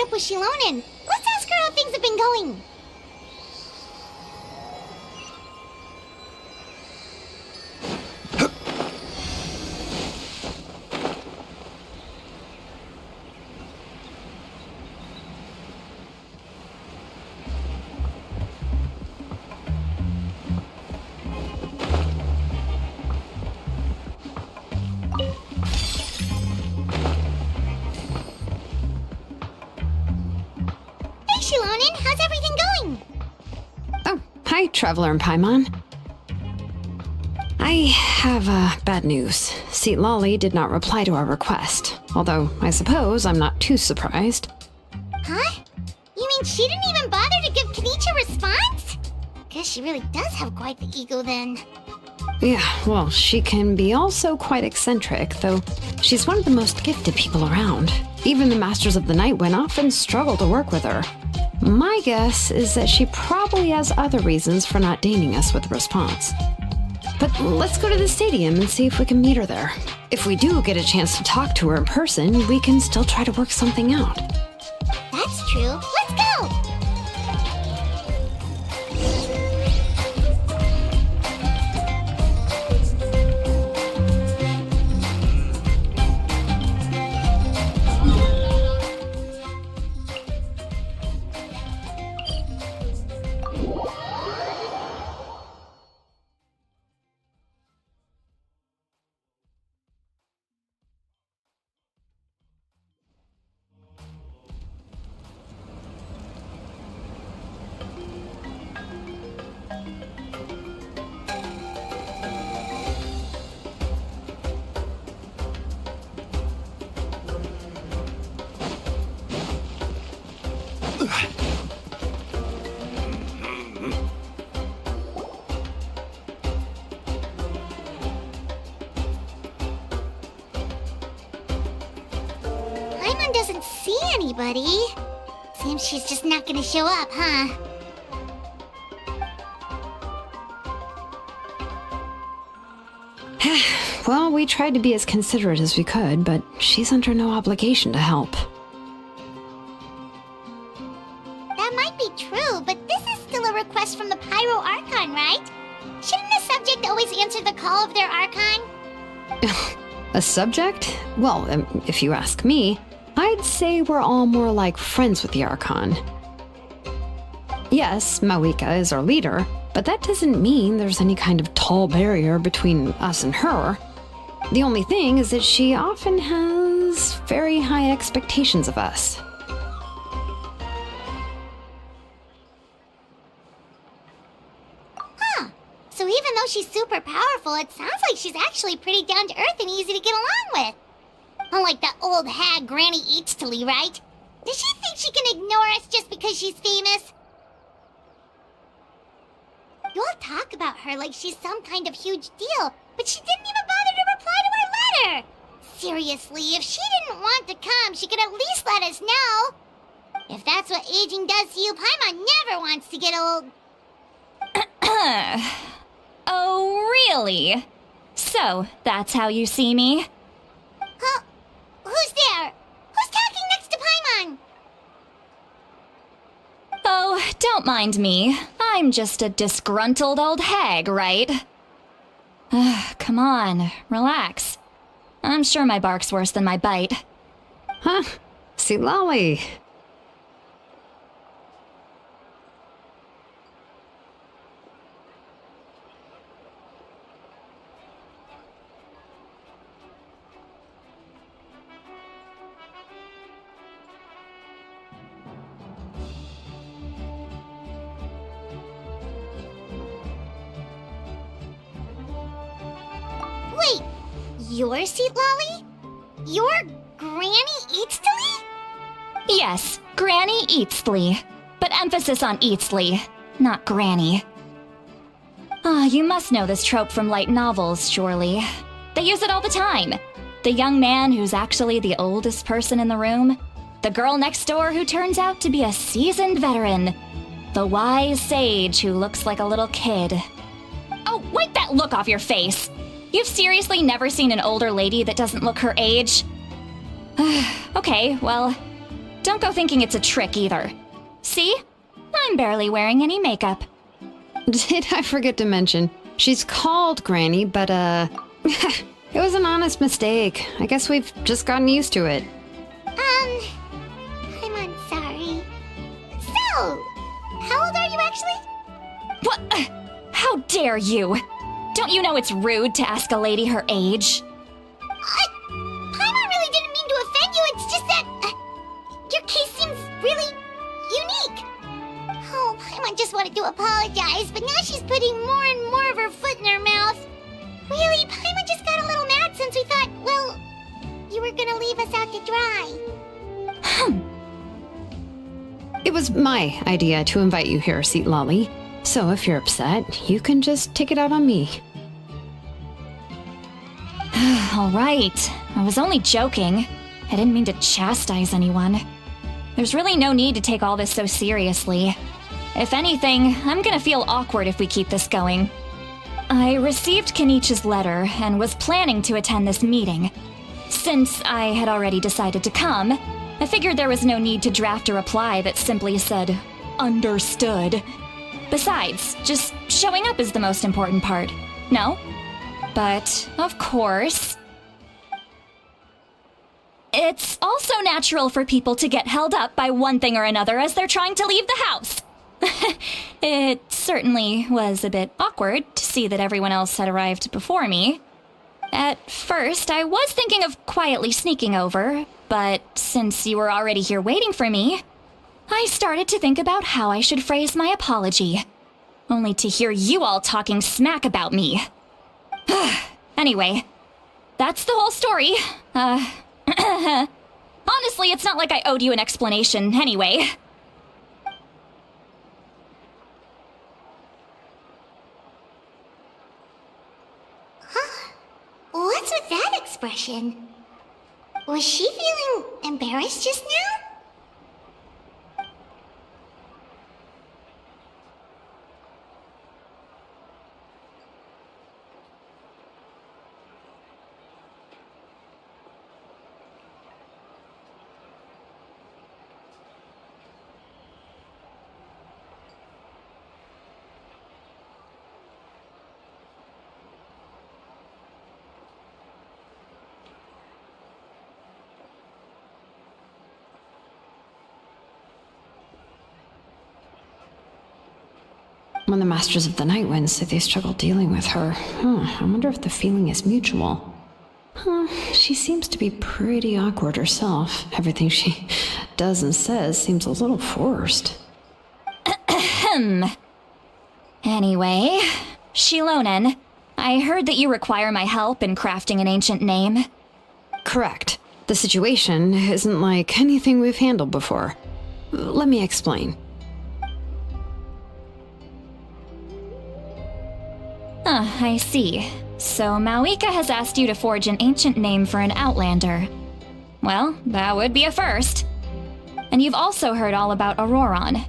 up with Shilonen. Let's ask her how things have been going. Shilonen, how's everything going? Oh, hi, Traveler and Paimon. I have bad news. Seat Lolly did not reply to our request, although I suppose I'm not too surprised. Huh? You mean she didn't even bother to give Kenichi a response? Guess she really does have quite the ego then. Yeah, well, she can be also quite eccentric, though she's one of the most gifted people around. Even the Masters of the Nightwind often struggle to work with her. My guess is that she probably has other reasons for not deigning us with a response. But let's go to the stadium and see if we can meet her there. If we do get a chance to talk to her in person, we can still try to work something out. That's true. Let's go! Paimon doesn't see anybody. Seems she's just not gonna show up, huh? Well, we tried to be as considerate as we could, but she's under no obligation to help. That might be true, but this is still a request from the Pyro Archon, right? Shouldn't the subject always answer the call of their Archon? A subject? Well, if you ask me, I'd say we're all more like friends with the Archon. Yes, Mawika is our leader, but that doesn't mean there's any kind of tall barrier between us and her. The only thing is that she often has very high expectations of us. Huh. So even though she's super powerful, it sounds like she's actually pretty down to earth and easy to get along with. Unlike that old hag Granny Eatstily, right? Does she think she can ignore us just because she's famous? You all talk about her like she's some kind of huge deal, but she didn't even bother to reply to our letter! Seriously, if she didn't want to come, she could at least let us know! If that's what aging does to you, Paimon never wants to get old. Oh, really? So, that's how you see me? Huh? Who's there? Who's talking next to Paimon? Oh, don't mind me. I'm just a disgruntled old hag, right? Come on, relax. I'm sure my bark's worse than my bite. Huh? See, Lolly. Wait, your seat, Lolly? Your Granny Eatstily? Yes, Granny Eatstly. But emphasis on Eatstly, not Granny. You must know this trope from light novels, surely. They use it all the time. The young man who's actually the oldest person in the room. The girl next door who turns out to be a seasoned veteran. The wise sage who looks like a little kid. Oh, wipe that look off your face! You've seriously never seen an older lady that doesn't look her age? Okay, well, Don't go thinking it's a trick either. See? I'm barely wearing any makeup. Did I forget to mention, she's called Granny, but it was an honest mistake. I guess we've just gotten used to it. I'm sorry. So, how old are you actually? What? How dare you? Don't you know it's rude to ask a lady her age? Paimon really didn't mean to offend you, it's just that your case seems really unique. Oh, Paimon just wanted to apologize, but now she's putting more and more of her foot in her mouth. Really, Paimon just got a little mad since we thought, well, you were gonna leave us out to dry. It was my idea to invite you here, Seat Lolly. So if you're upset, you can just take it out on me. All right. I was only joking. I didn't mean to chastise anyone. There's really no need to take all this so seriously. If anything, I'm gonna feel awkward if we keep this going. I received Kenichi's letter and was planning to attend this meeting. Since I had already decided to come, I figured there was no need to draft a reply that simply said, "Understood." Besides, just showing up is the most important part, no? But, of course, it's also natural for people to get held up by one thing or another as they're trying to leave the house. It certainly was a bit awkward to see that everyone else had arrived before me. At first, I was thinking of quietly sneaking over, but since you were already here waiting for me, I started to think about how I should phrase my apology, only to hear you all talking smack about me. Anyway, that's the whole story. Honestly, it's not like I owed you an explanation anyway. What's with that expression? Was she feeling embarrassed just now? When the Masters of the Night Wind say they struggle dealing with her, I wonder if the feeling is mutual. She seems to be pretty awkward herself. Everything she does and says seems a little forced. Anyway, Shilonen, I heard that you require my help in crafting an ancient name. Correct. The situation isn't like anything we've handled before. Let me explain. I see. So Mauika has asked you to forge an ancient name for an Outlander. Well, that would be a first. And you've also heard all about Auroron.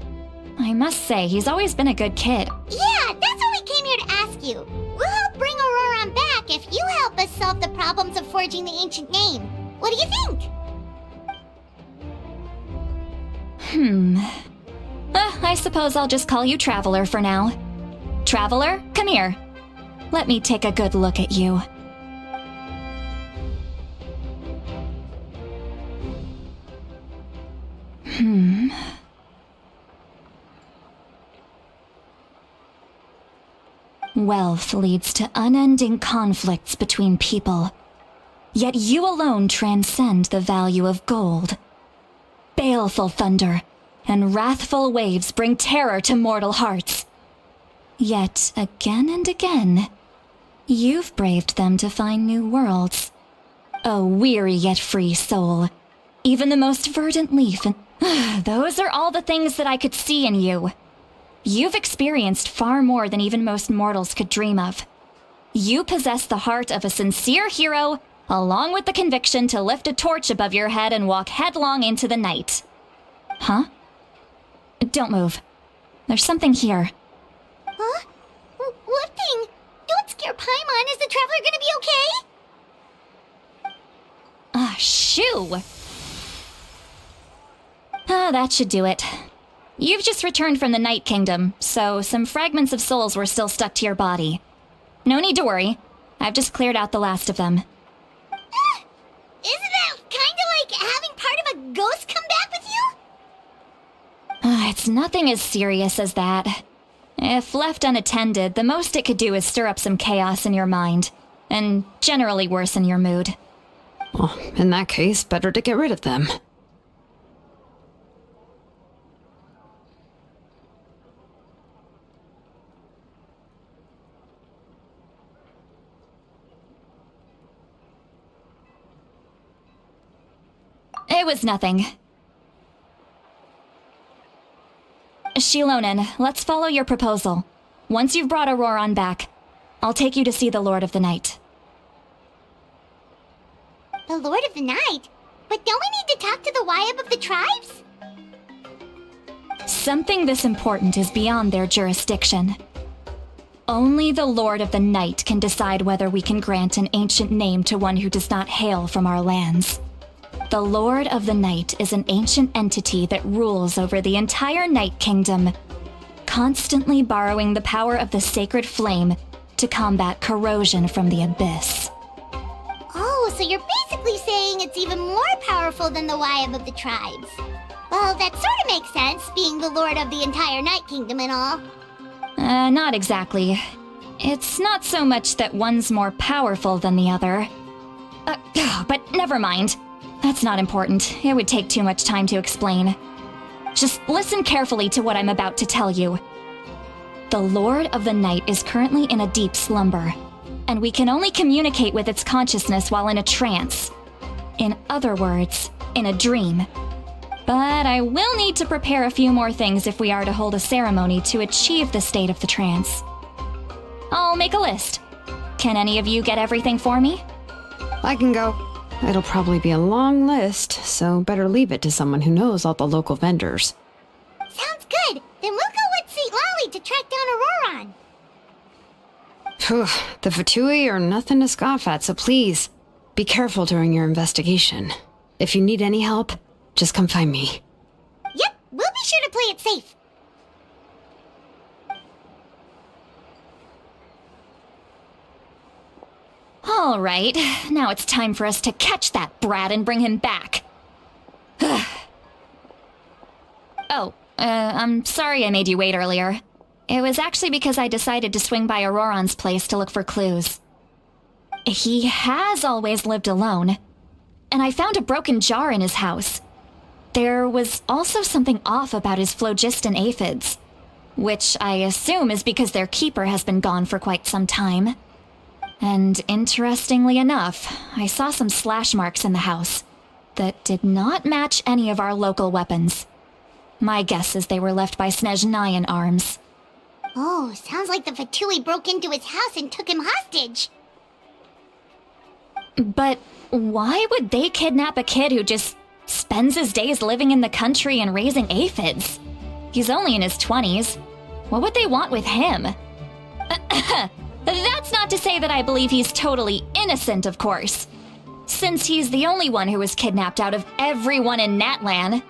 I must say, he's always been a good kid. Yeah, that's what we came here to ask you. We'll help bring Auroron back if you help us solve the problems of forging the ancient name. What do you think? I suppose I'll just call you Traveler for now. Traveler, come here. Let me take a good look at you. Wealth leads to unending conflicts between people. Yet you alone transcend the value of gold. Baleful thunder and wrathful waves bring terror to mortal hearts. Yet again and again, you've braved them to find new worlds. A weary yet free soul. Even the most verdant leaf and... Those are all the things that I could see in you. You've experienced far more than even most mortals could dream of. You possess the heart of a sincere hero, along with the conviction to lift a torch above your head and walk headlong into the night. Huh? Don't move. There's something here. Huh? What thing? Don't scare Paimon. Is the Traveler gonna be okay? Shoo! That should do it. You've just returned from the Night Kingdom, so some fragments of souls were still stuck to your body. No need to worry. I've just cleared out the last of them. Isn't that kinda like having part of a ghost come back with you? It's nothing as serious as that. If left unattended, the most it could do is stir up some chaos in your mind, and generally worsen your mood. Well, in that case, better to get rid of them. It was nothing. Shilonen, let's follow your proposal. Once you've brought Auroran back, I'll take you to see the Lord of the Night. The Lord of the Night? But don't we need to talk to the Wyab of the tribes? Something this important is beyond their jurisdiction. Only the Lord of the Night can decide whether we can grant an ancient name to one who does not hail from our lands. The Lord of the Night is an ancient entity that rules over the entire Night Kingdom, constantly borrowing the power of the sacred flame to combat corrosion from the abyss. Oh, so you're basically saying it's even more powerful than the Wyab of the tribes. Well, that sort of makes sense, being the lord of the entire Night Kingdom and all. Not exactly. It's not so much that one's more powerful than the other. But never mind. That's not important. It would take too much time to explain. Just listen carefully to what I'm about to tell you. The Lord of the Night is currently in a deep slumber, and we can only communicate with its consciousness while in a trance. In other words, in a dream. But I will need to prepare a few more things if we are to hold a ceremony to achieve the state of the trance. I'll make a list. Can any of you get everything for me? I can go. It'll probably be a long list, so better leave it to someone who knows all the local vendors. Sounds good. Then we'll go with St. Lolly to track down Auroran. Phew, the Fatui are nothing to scoff at, so please, be careful during your investigation. If you need any help, just come find me. Yep, we'll be sure to play it safe. All right, now it's time for us to catch that brat and bring him back. I'm sorry I made you wait earlier. It was actually because I decided to swing by Auroran's place to look for clues. He has always lived alone, and I found a broken jar in his house. There was also something off about his phlogiston aphids, which I assume is because their keeper has been gone for quite some time. And interestingly enough, I saw some slash marks in the house that did not match any of our local weapons. My guess is they were left by Snezhnayan arms. Oh, sounds like the Fatui broke into his house and took him hostage. But why would they kidnap a kid who just spends his days living in the country and raising aphids? He's only in his 20s. What would they want with him? That's not to say that I believe he's totally innocent, of course. Since he's the only one who was kidnapped out of everyone in Natlan,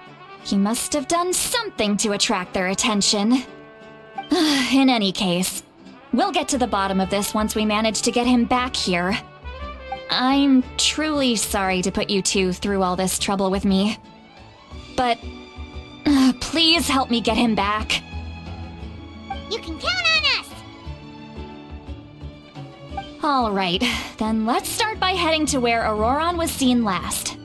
he must have done something to attract their attention. In any case, we'll get to the bottom of this once we manage to get him back here. I'm truly sorry to put you two through all this trouble with me. But please help me get him back. You can count on us! All right, then let's start by heading to where Auroran was seen last.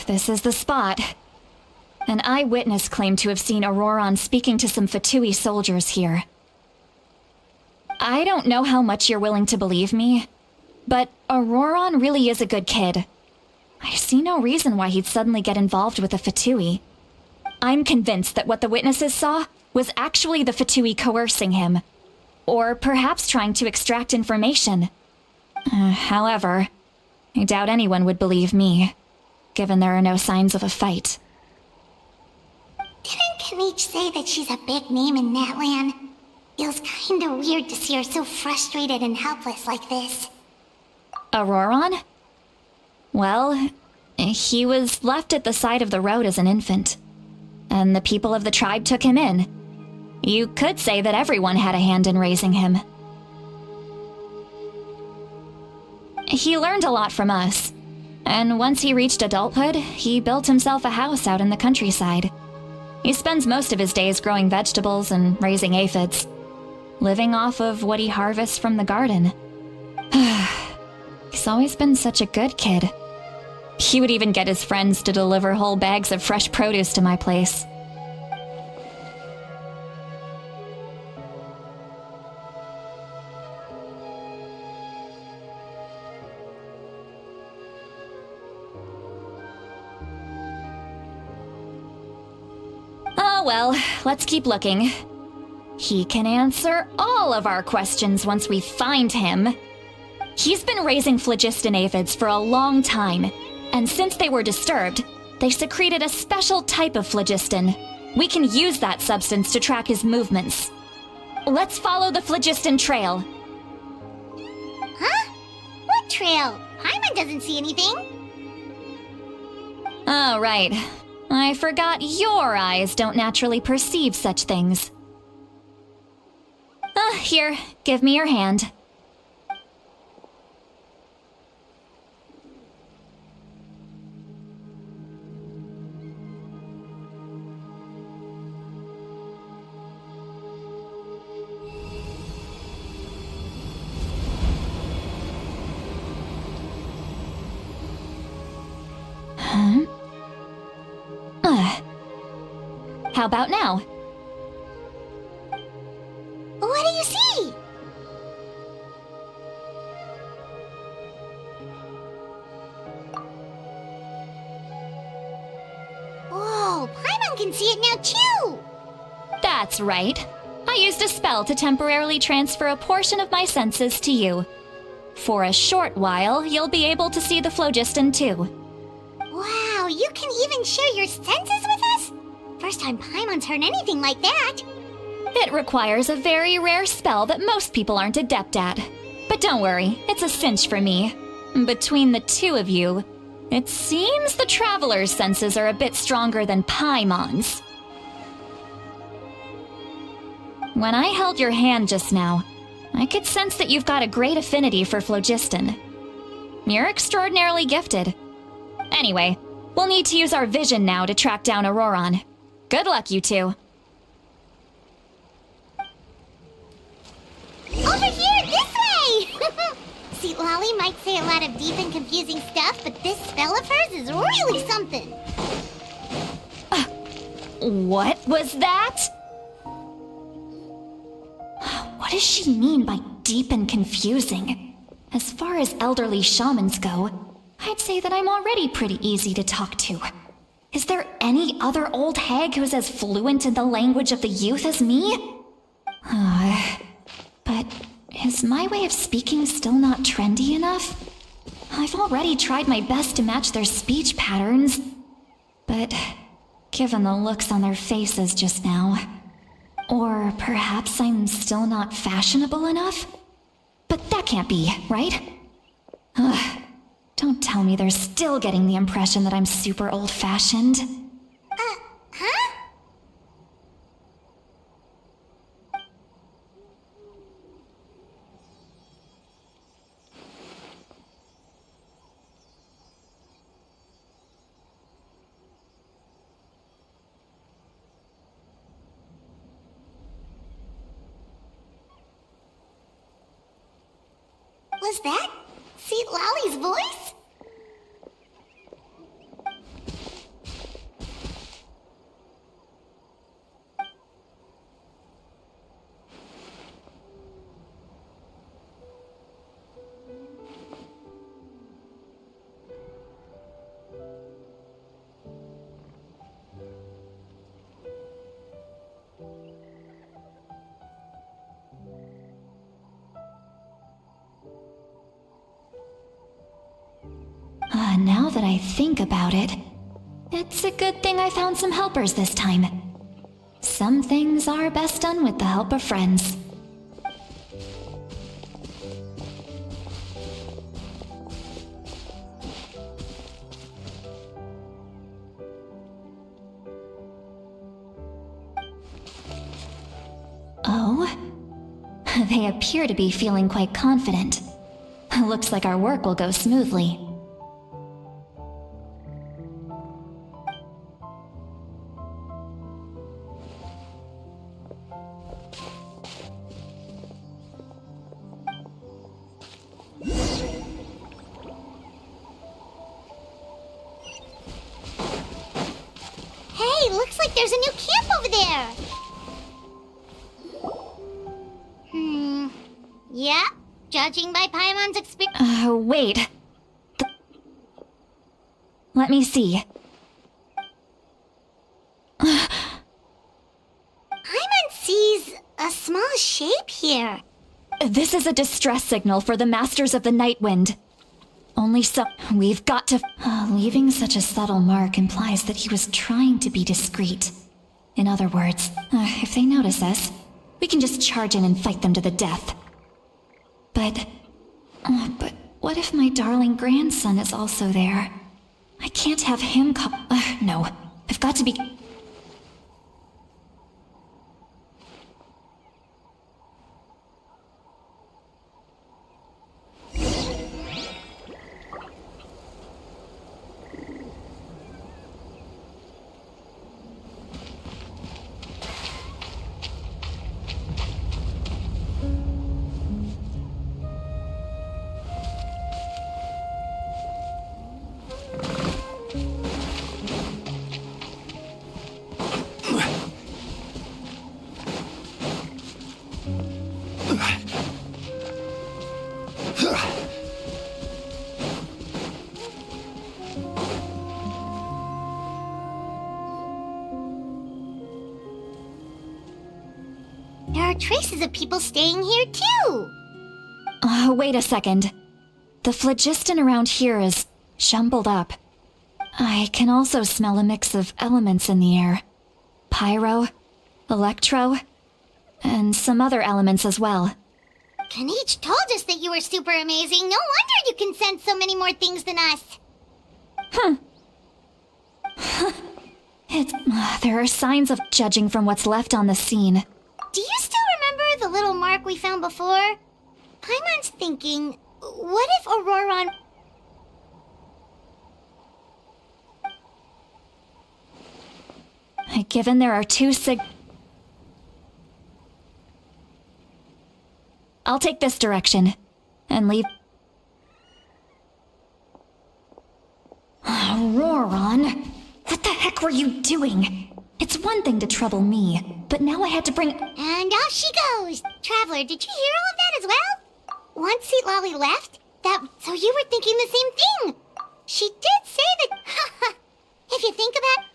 This is the spot. An eyewitness claimed to have seen Auroron speaking to some Fatui soldiers here. I don't know how much you're willing to believe me, but Auroron really is a good kid. I see no reason why he'd suddenly get involved with the Fatui. I'm convinced that what the witnesses saw was actually the Fatui coercing him, or perhaps trying to extract information. However, I doubt anyone would believe me, given there are no signs of a fight. Didn't Kanich say that she's a big name in Natlan? Feels kinda weird to see her so frustrated and helpless like this. Auroron? Well, he was left at the side of the road as an infant, and the people of the tribe took him in. You could say that everyone had a hand in raising him. He learned a lot from us, and once he reached adulthood, he built himself a house out in the countryside. He spends most of his days growing vegetables and raising aphids, living off of what he harvests from the garden. He's always been such a good kid. He would even get his friends to deliver whole bags of fresh produce to my place. Oh well, let's keep looking. He can answer all of our questions once we find him. He's been raising phlogiston aphids for a long time, and since they were disturbed, they secreted a special type of phlogiston. We can use that substance to track his movements. Let's follow the phlogiston trail. Huh? What trail? Paimon doesn't see anything. Oh, right. I forgot your eyes don't naturally perceive such things. Here, give me your hand. How about now? What do you see? Whoa, Paimon can see it now too! That's right. I used a spell to temporarily transfer a portion of my senses to you. For a short while, you'll be able to see the phlogiston too. Wow, you can even share your senses with us? First time Paimon's heard anything like that. It requires a very rare spell that most people aren't adept at. But don't worry, it's a cinch for me. Between the two of you, it seems the Traveler's senses are a bit stronger than Paimon's. When I held your hand just now, I could sense that you've got a great affinity for phlogiston. You're extraordinarily gifted. Anyway, we'll need to use our vision now to track down Auroron. Good luck, you two. Over here, this way! See, Lolly might say a lot of deep and confusing stuff, but this spell of hers is really something. What was that? What does she mean by deep and confusing? As far as elderly shamans go, I'd say that I'm already pretty easy to talk to. Is there any other old hag who's as fluent in the language of the youth as me? But is my way of speaking still not trendy enough? I've already tried my best to match their speech patterns. But given the looks on their faces just now, or perhaps I'm still not fashionable enough? But that can't be, right? Don't tell me they're still getting the impression that I'm super old-fashioned. Huh? Was that Seat Lolly's voice? Now that I think about it, it's a good thing I found some helpers this time. Some things are best done with the help of friends. Oh? They appear to be feeling quite confident. Looks like our work will go smoothly. Hey, looks like there's a new camp over there. Yeah, judging by Paimon's experience. Wait. Let me see. Paimon sees a small shape here. This is a distress signal for the Masters of the Night Wind. Only so. We've got to. Leaving such a subtle mark implies that he was trying to be discreet. In other words, if they notice us, we can just charge in and fight them to the death. But what if my darling grandson is also there? I can't have him no, I've got to be. There are traces of people staying here too. Wait a second. The phlogiston around here is jumbled up. I can also smell a mix of elements in the air. Pyro, electro, and some other elements as well. Kanich told us that you were super amazing. No wonder you can sense so many more things than us. There are signs of judging from what's left on the scene. Do you still remember the little mark we found before? Paimon's thinking, what if Auroron... Given there are two I'll take this direction, and leave... Auroron! What the heck were you doing? It's one thing to trouble me, but now I had to bring... And off she goes! Traveler, did you hear all of that as well? Once Seat Lolly left, so you were thinking the same thing! She did say that... if you think about...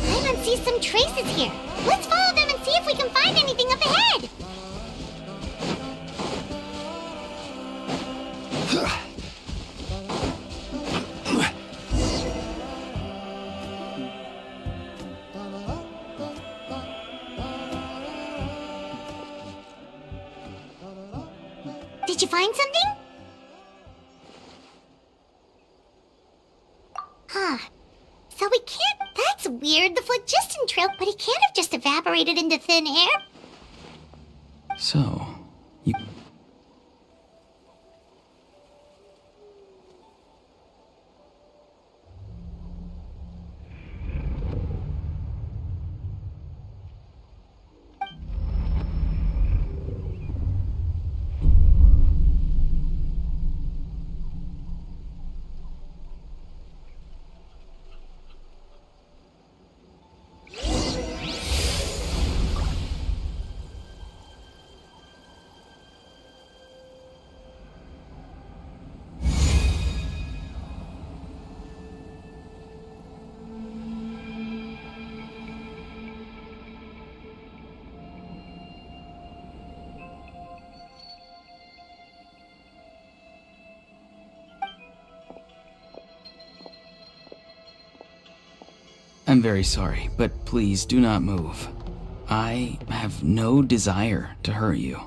Paimon sees some traces here. Let's follow them and see if we can find anything up ahead. Did you find something? Huh. So we can't... That's weird. The phlogiston trail, but it can't have just evaporated into thin air. So, you... I'm very sorry, but please do not move. I have no desire to hurt you.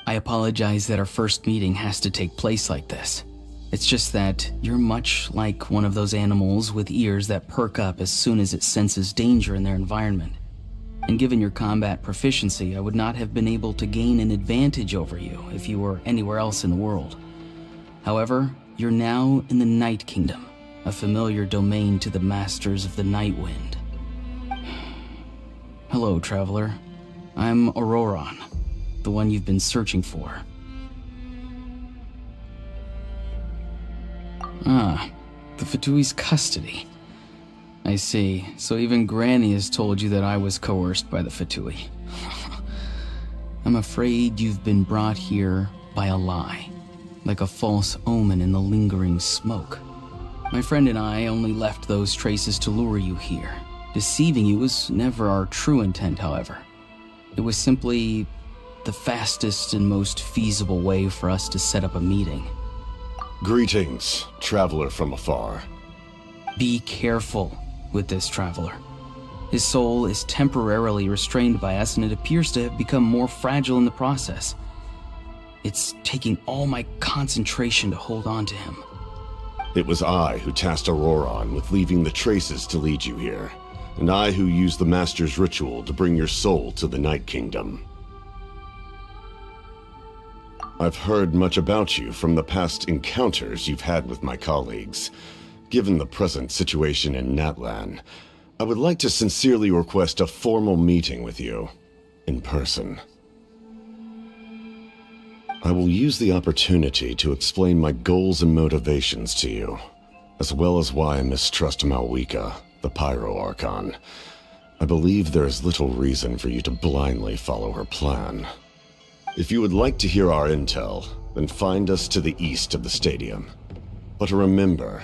I apologize that our first meeting has to take place like this. It's just that you're much like one of those animals with ears that perk up as soon as it senses danger in their environment. And given your combat proficiency, I would not have been able to gain an advantage over you if you were anywhere else in the world. However, you're now in the Night Kingdom, a familiar domain to the masters of the Night Wind. Hello, traveler. I'm Auroron, the one you've been searching for. Ah, the Fatui's custody. I see. So even Granny has told you that I was coerced by the Fatui. I'm afraid you've been brought here by a lie, like a false omen in the lingering smoke. My friend and I only left those traces to lure you here. Deceiving you was never our true intent, however. It was simply the fastest and most feasible way for us to set up a meeting. Greetings, traveler from afar. Be careful with this traveler. His soul is temporarily restrained by us, and it appears to have become more fragile in the process. It's taking all my concentration to hold on to him. It was I who tasked Auroron with leaving the traces to lead you here, and I who used the Master's ritual to bring your soul to the Night Kingdom. I've heard much about you from the past encounters you've had with my colleagues. Given the present situation in Natlan, I would like to sincerely request a formal meeting with you, in person. I will use the opportunity to explain my goals and motivations to you, as well as why I mistrust Malwika, the Pyro Archon. I believe there is little reason for you to blindly follow her plan. If you would like to hear our intel, then find us to the east of the stadium. But remember,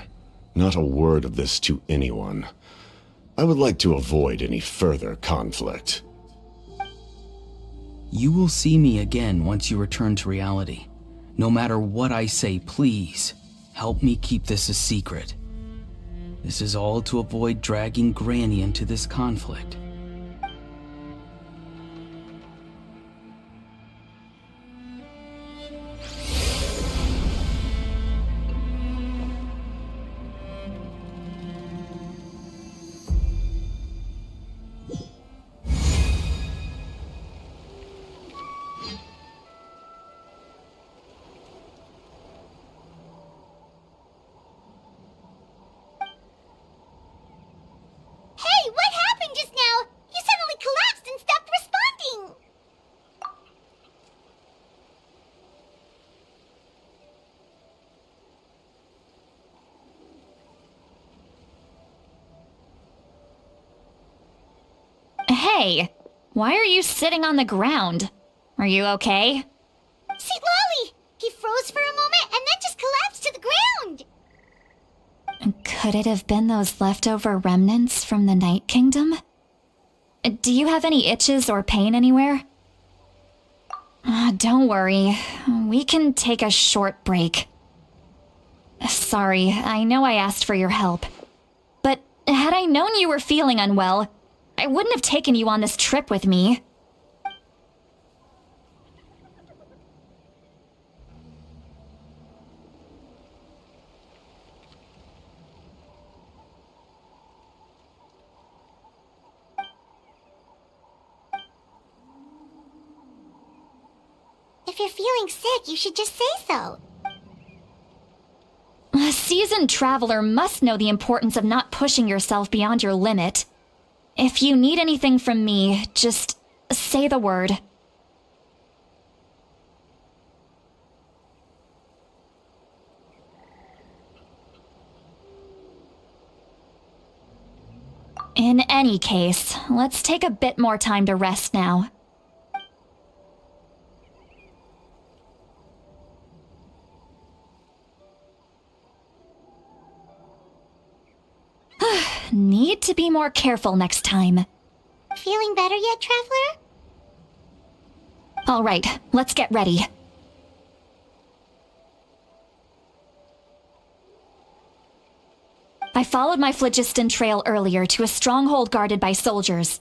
not a word of this to anyone. I would like to avoid any further conflict. You will see me again once you return to reality. No matter what I say, please, help me keep this a secret. This is all to avoid dragging Granny into this conflict. Hey, what happened just now? You suddenly collapsed and stopped responding! Hey, why are you sitting on the ground? Are you okay? See, Lolly! He froze for a moment and then just collapsed to the ground! Could it have been those leftover remnants from the Night Kingdom? Do you have any itches or pain anywhere? Don't worry. We can take a short break. Sorry, I know I asked for your help. But had I known you were feeling unwell, I wouldn't have taken you on this trip with me. If you're feeling sick, you should just say so. A seasoned traveler must know the importance of not pushing yourself beyond your limit. If you need anything from me, just say the word. In any case, let's take a bit more time to rest now. Need to be more careful next time. Feeling better yet, Traveler? All right, let's get ready. I followed my phlogiston trail earlier to a stronghold guarded by soldiers.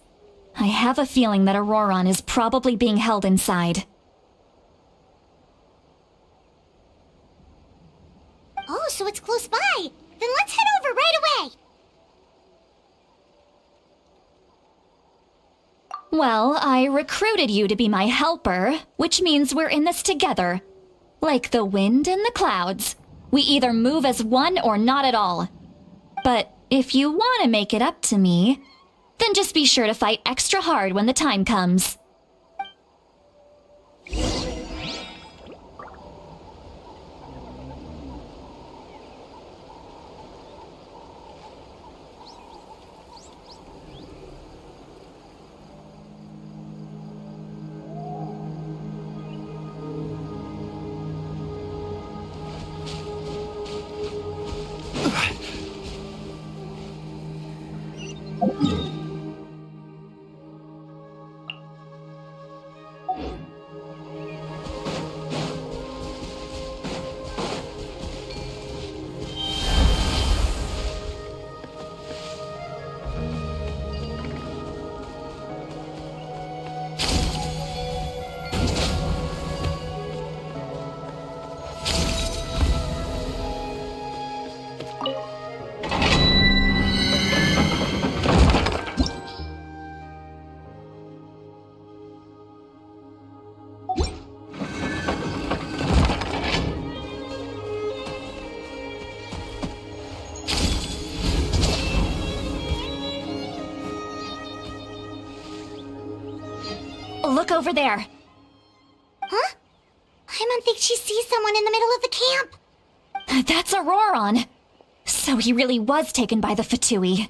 I have a feeling that Auroron is probably being held inside. Oh, so it's close by. Then let's head over right away. Well, I recruited you to be my helper, which means we're in this together. Like the wind and the clouds. We either move as one or not at all. But if you want to make it up to me, then just be sure to fight extra hard when the time comes. Look over there. Huh? I don't think she sees someone in the middle of the camp. That's Auroron. So he really was taken by the Fatui.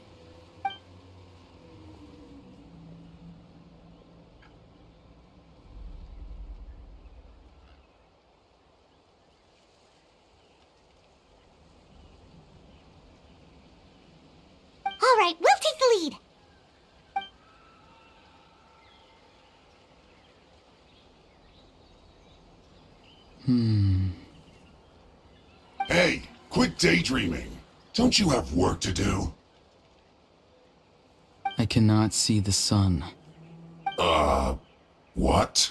All right, we'll take the lead. Hey, quit daydreaming. Don't you have work to do? I cannot see the sun. What?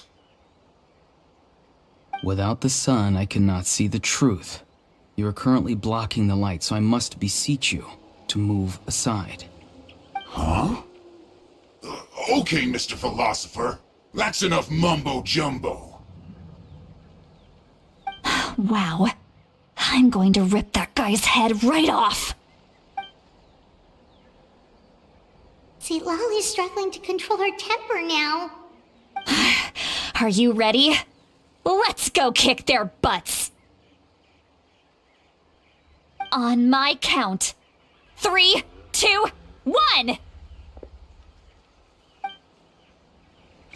Without the sun, I cannot see the truth. You are currently blocking the light, so I must beseech you to move aside. Huh? Okay, Mr. Philosopher. That's enough mumbo-jumbo. Wow. I'm going to rip that guy's head right off. See, Lolly's struggling to control her temper now. Are you ready? Let's go kick their butts. On my count. 3, 2, 1!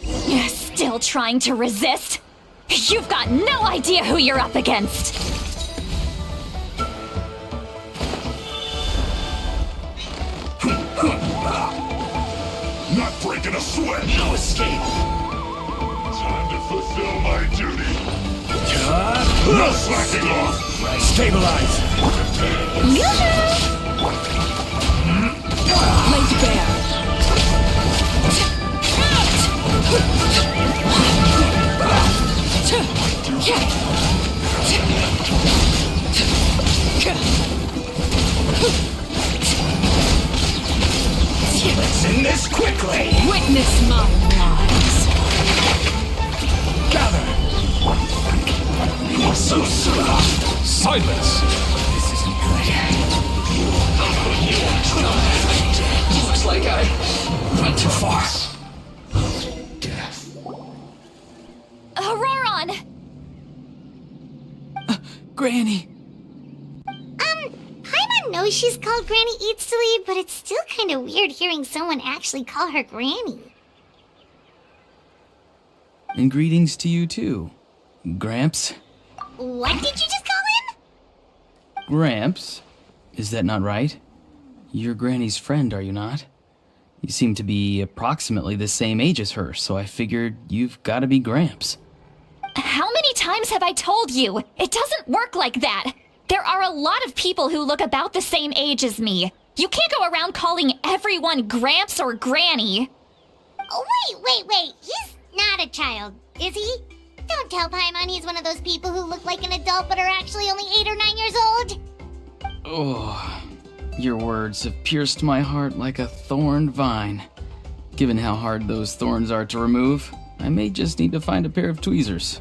You're still trying to resist? You've got no idea who you're up against! Not breaking a sweat! No escape! Time to fulfill my duty! No slacking off! Stabilize! Laid bare! Let's end this quickly! Witness my lies. Gather! So silence! This isn't good. Looks like I went too far. Death. Auroron! Granny! Paimon knows she's called Granny Eats to Lead, but it's still kind of weird hearing someone actually call her Granny. And greetings to you too, Gramps. What did you just call him? Gramps? Is that not right? You're Granny's friend, are you not? You seem to be approximately the same age as her, so I figured you've got to be Gramps. How many times have I told you? It doesn't work like that. There are a lot of people who look about the same age as me. You can't go around calling everyone Gramps or Granny. Oh, wait. He's not a child, is he? Don't tell Paimon he's one of those people who look like an adult but are actually only 8 or 9 years old. Oh, your words have pierced my heart like a thorned vine. Given how hard those thorns are to remove, I may just need to find a pair of tweezers.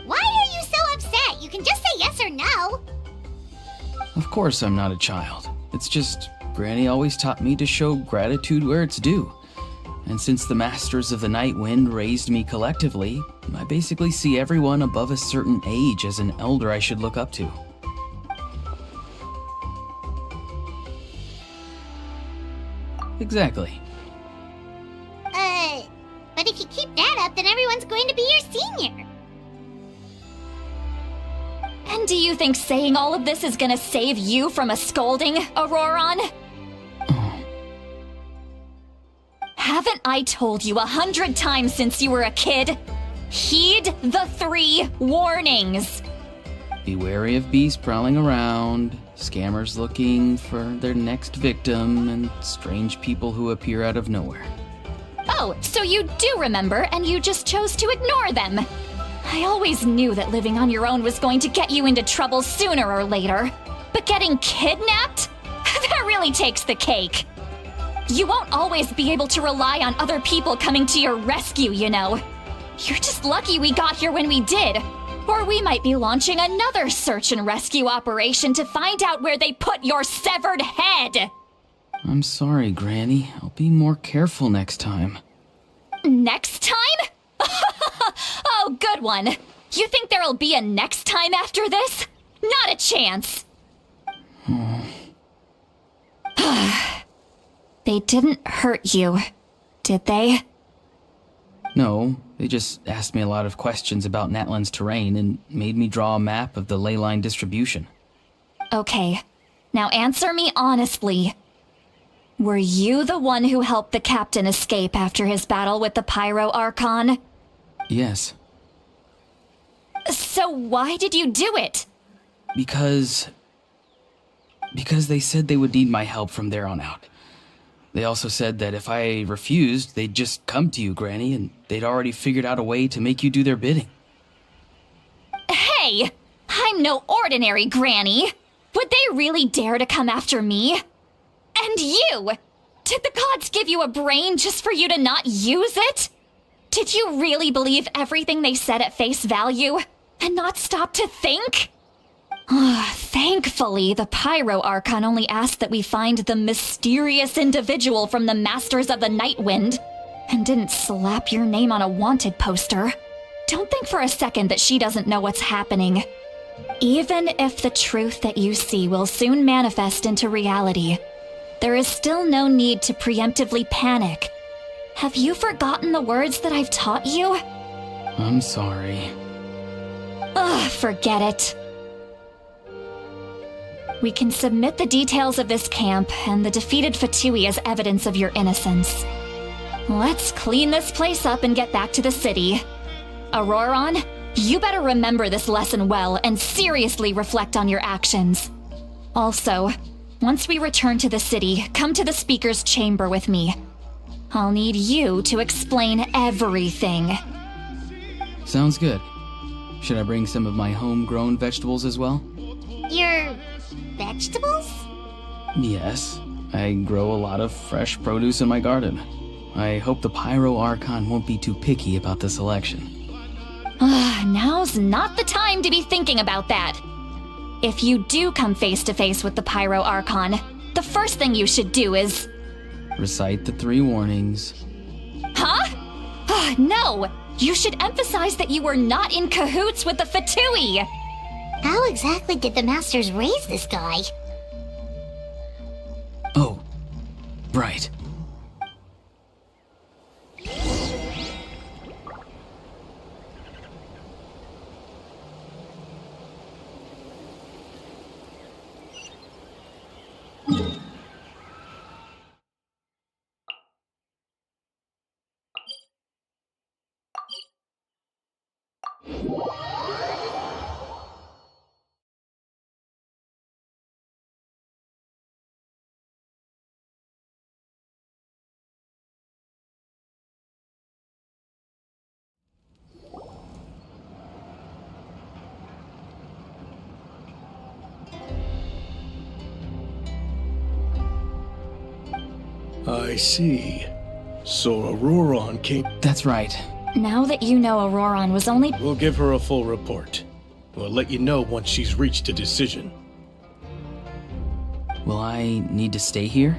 Why are you so upset? You can just say yes or no. Of course I'm not a child. It's just, Granny always taught me to show gratitude where it's due. And since the Masters of the Night Wind raised me collectively, I basically see everyone above a certain age as an elder I should look up to. Exactly. But if you keep that up, then everyone's going to be your senior. And do you think saying all of this is gonna save you from a scolding, Auroron? Haven't I told you 100 times since you were a kid? Heed the 3 warnings. Be wary of beasts prowling around, scammers looking for their next victim, and strange people who appear out of nowhere. Oh, so you do remember, and you just chose to ignore them. I always knew that living on your own was going to get you into trouble sooner or later. But getting kidnapped? That really takes the cake. You won't always be able to rely on other people coming to your rescue, you know. You're just lucky we got here when we did. Or we might be launching another search and rescue operation to find out where they put your severed head. I'm sorry, Granny. I'll be more careful next time. Next time? Oh, good one. You think there'll be a next time after this? Not a chance. They didn't hurt you, did they? No, they just asked me a lot of questions about Natlan's terrain and made me draw a map of the ley line distribution. Okay, now answer me honestly. Were you the one who helped the captain escape after his battle with the Pyro Archon? Yes. So why did you do it? Because they said they would need my help from there on out. They also said that if I refused, they'd just come to you, Granny, and they'd already figured out a way to make you do their bidding. Hey! I'm no ordinary Granny! Would they really dare to come after me? And you! Did the gods give you a brain just for you to not use it? Did you really believe everything they said at face value, and not stop to think? Thankfully, the Pyro Archon only asked that we find the mysterious individual from the Masters of the Night Wind, and didn't slap your name on a wanted poster. Don't think for a second that she doesn't know what's happening. Even if the truth that you see will soon manifest into reality, there is still no need to preemptively panic. Have you forgotten the words that I've taught you? I'm sorry. Forget it. We can submit the details of this camp and the defeated Fatui as evidence of your innocence. Let's clean this place up and get back to the city. Auroron, you better remember this lesson well and seriously reflect on your actions. Also, once we return to the city, come to the speaker's chamber with me. I'll need you to explain everything. Sounds good. Should I bring some of my homegrown vegetables as well? Your vegetables? Yes. I grow a lot of fresh produce in my garden. I hope the Pyro Archon won't be too picky about the selection. Now's not the time to be thinking about that. If you do come face to face with the Pyro Archon, the first thing you should do is... recite the 3 warnings. Huh? No! You should emphasize that you were not in cahoots with the Fatui! How exactly did the Masters raise this guy? Oh, right. I see. So Auroron came... That's right. Now that you know Auroron was only... We'll give her a full report. We'll let you know once she's reached a decision. Will I need to stay here?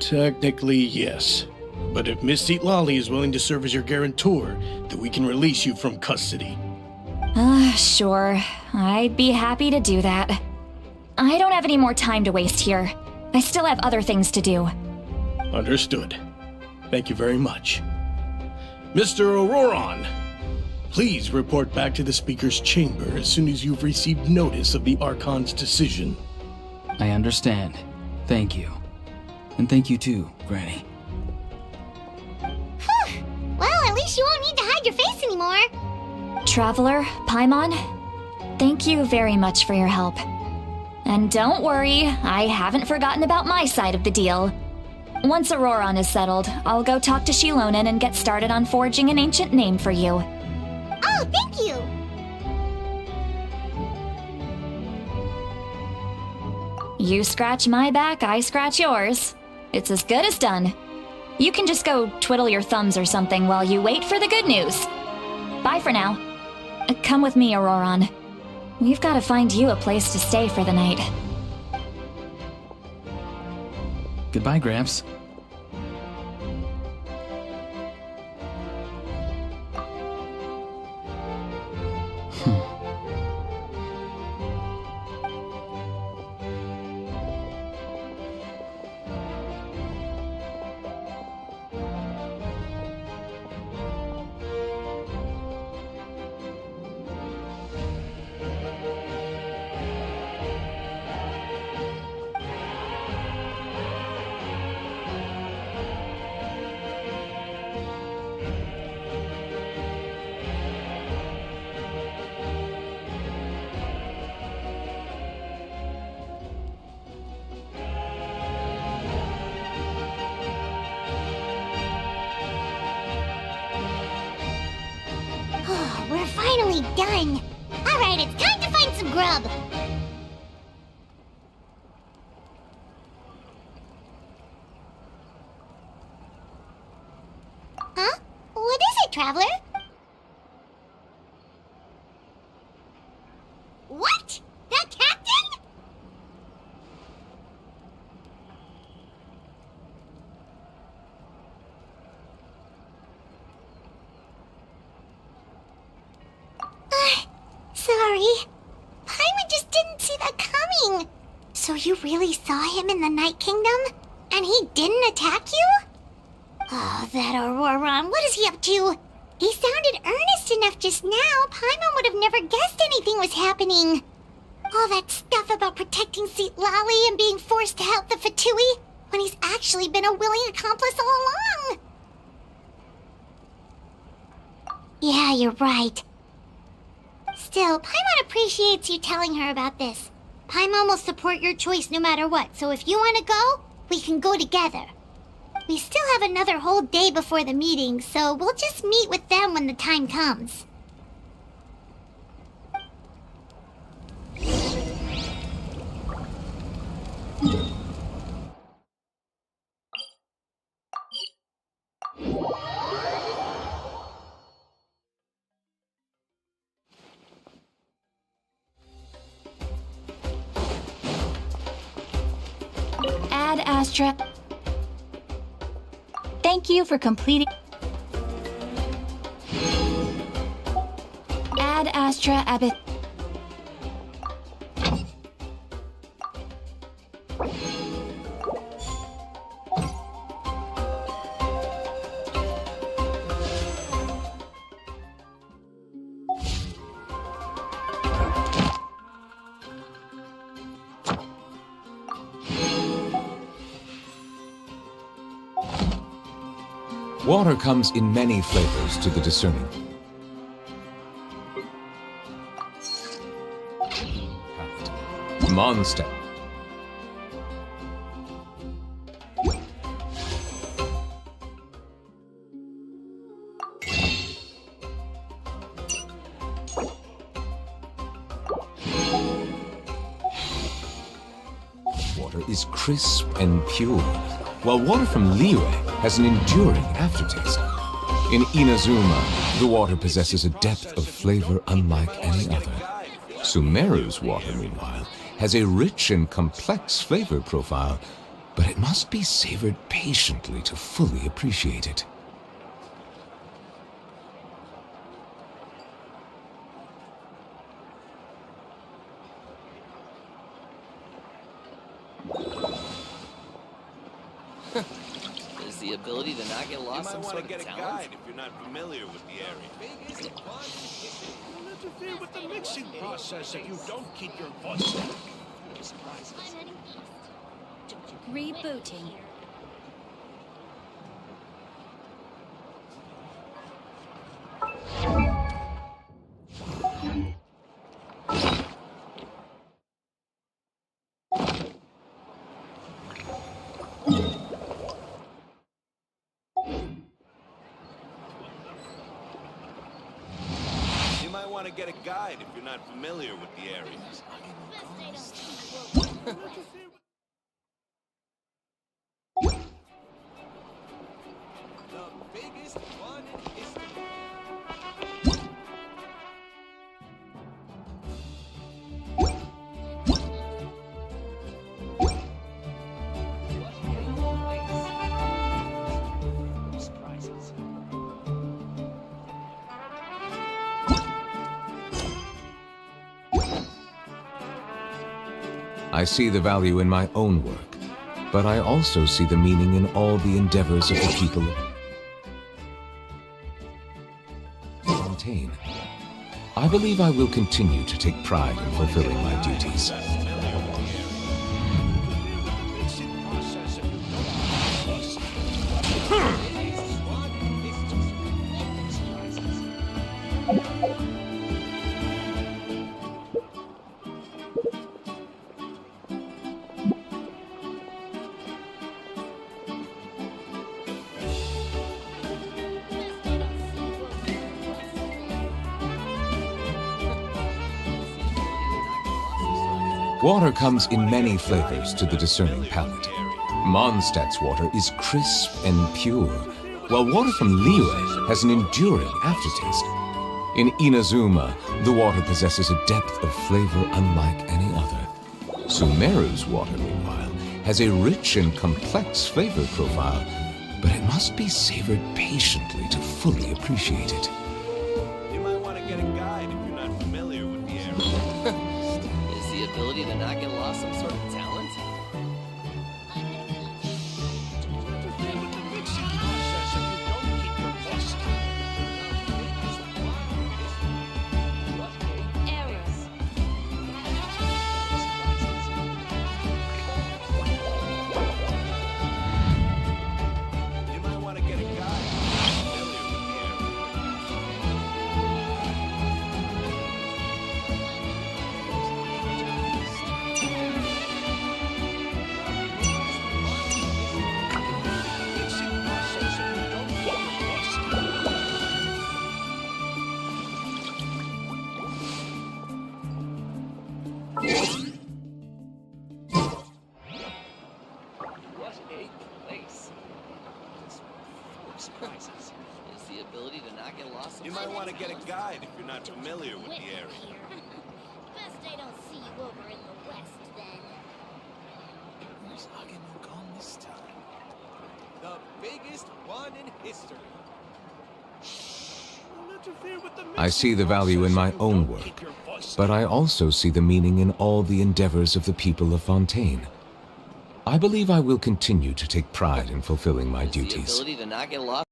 Technically, yes. But if Miss Lally is willing to serve as your guarantor, then we can release you from custody. Sure. I'd be happy to do that. I don't have any more time to waste here. I still have other things to do. Understood. Thank you very much. Mr. Auroron, please report back to the Speaker's chamber as soon as you've received notice of the Archon's decision. I understand. Thank you. And thank you too, Granny. Whew. Well, at least you won't need to hide your face anymore. Traveler, Paimon, thank you very much for your help. And don't worry, I haven't forgotten about my side of the deal. Once Auroron is settled, I'll go talk to Shilonen and get started on forging an ancient name for you. Oh, thank you! You scratch my back, I scratch yours. It's as good as done. You can just go twiddle your thumbs or something while you wait for the good news. Bye for now. Come with me, Auroron. We've got to find you a place to stay for the night. Goodbye, Gramps. We're finally done. Alright, it's time to find some grub. Huh? What is it, Traveler? What? The captain? Sorry. Paimon just didn't see that coming. So you really saw him in the Night Kingdom? And he didn't attack you? Oh, that Auroron, what is he up to? He sounded earnest enough just now. Paimon would have never guessed anything was happening. All that stuff about protecting Seat Lally and being forced to help the Fatui, when he's actually been a willing accomplice all along. Yeah, you're right. Still, Paimon appreciates you telling her about this. Paimon will support your choice no matter what, so if you want to go, we can go together. We still have another whole day before the meeting, so we'll just meet with them when the time comes. Ad Astra. Thank you for completing. Ad Astra Abbott. Water comes in many flavors to the discerning. Monster. Water is crisp and pure. while water from Liyue has an enduring aftertaste. In Inazuma, the water possesses a depth of flavor unlike any other. Sumeru's water, meanwhile, has a rich and complex flavor profile, but it must be savored patiently to fully appreciate it. Is the ability to not get lost some sort of get a talent? guide if you're not familiar with the area. You'll interfere with the mixing process if you don't keep your voice down. Rebooting. You might want to get a guide if you're not familiar with the area. The biggest one in history. I see the value in my own work, but I also see the meaning in all the endeavors of the people of Fontaine. I believe I will continue to take pride in fulfilling my duties. Water comes in many flavors to the discerning palate. Mondstadt's water is crisp and pure, while water from Liyue has an enduring aftertaste. In Inazuma, the water possesses a depth of flavor unlike any other. Sumeru's water, meanwhile, has a rich and complex flavor profile, but it must be savored patiently to fully appreciate it. You might want to get a guide if you're not familiar with the area. Is the ability to not get lost some sort of talent? You might want to get a guide if you're not familiar with the area. Best I don't see you over in the west, then. Where's Agemo gone this time? The biggest one in history. Don't interfere with the I see the value in my own work, but I also see the meaning in all the endeavors of the people of Fontaine. I believe I will continue to take pride in fulfilling my duties. The ability to not get lost.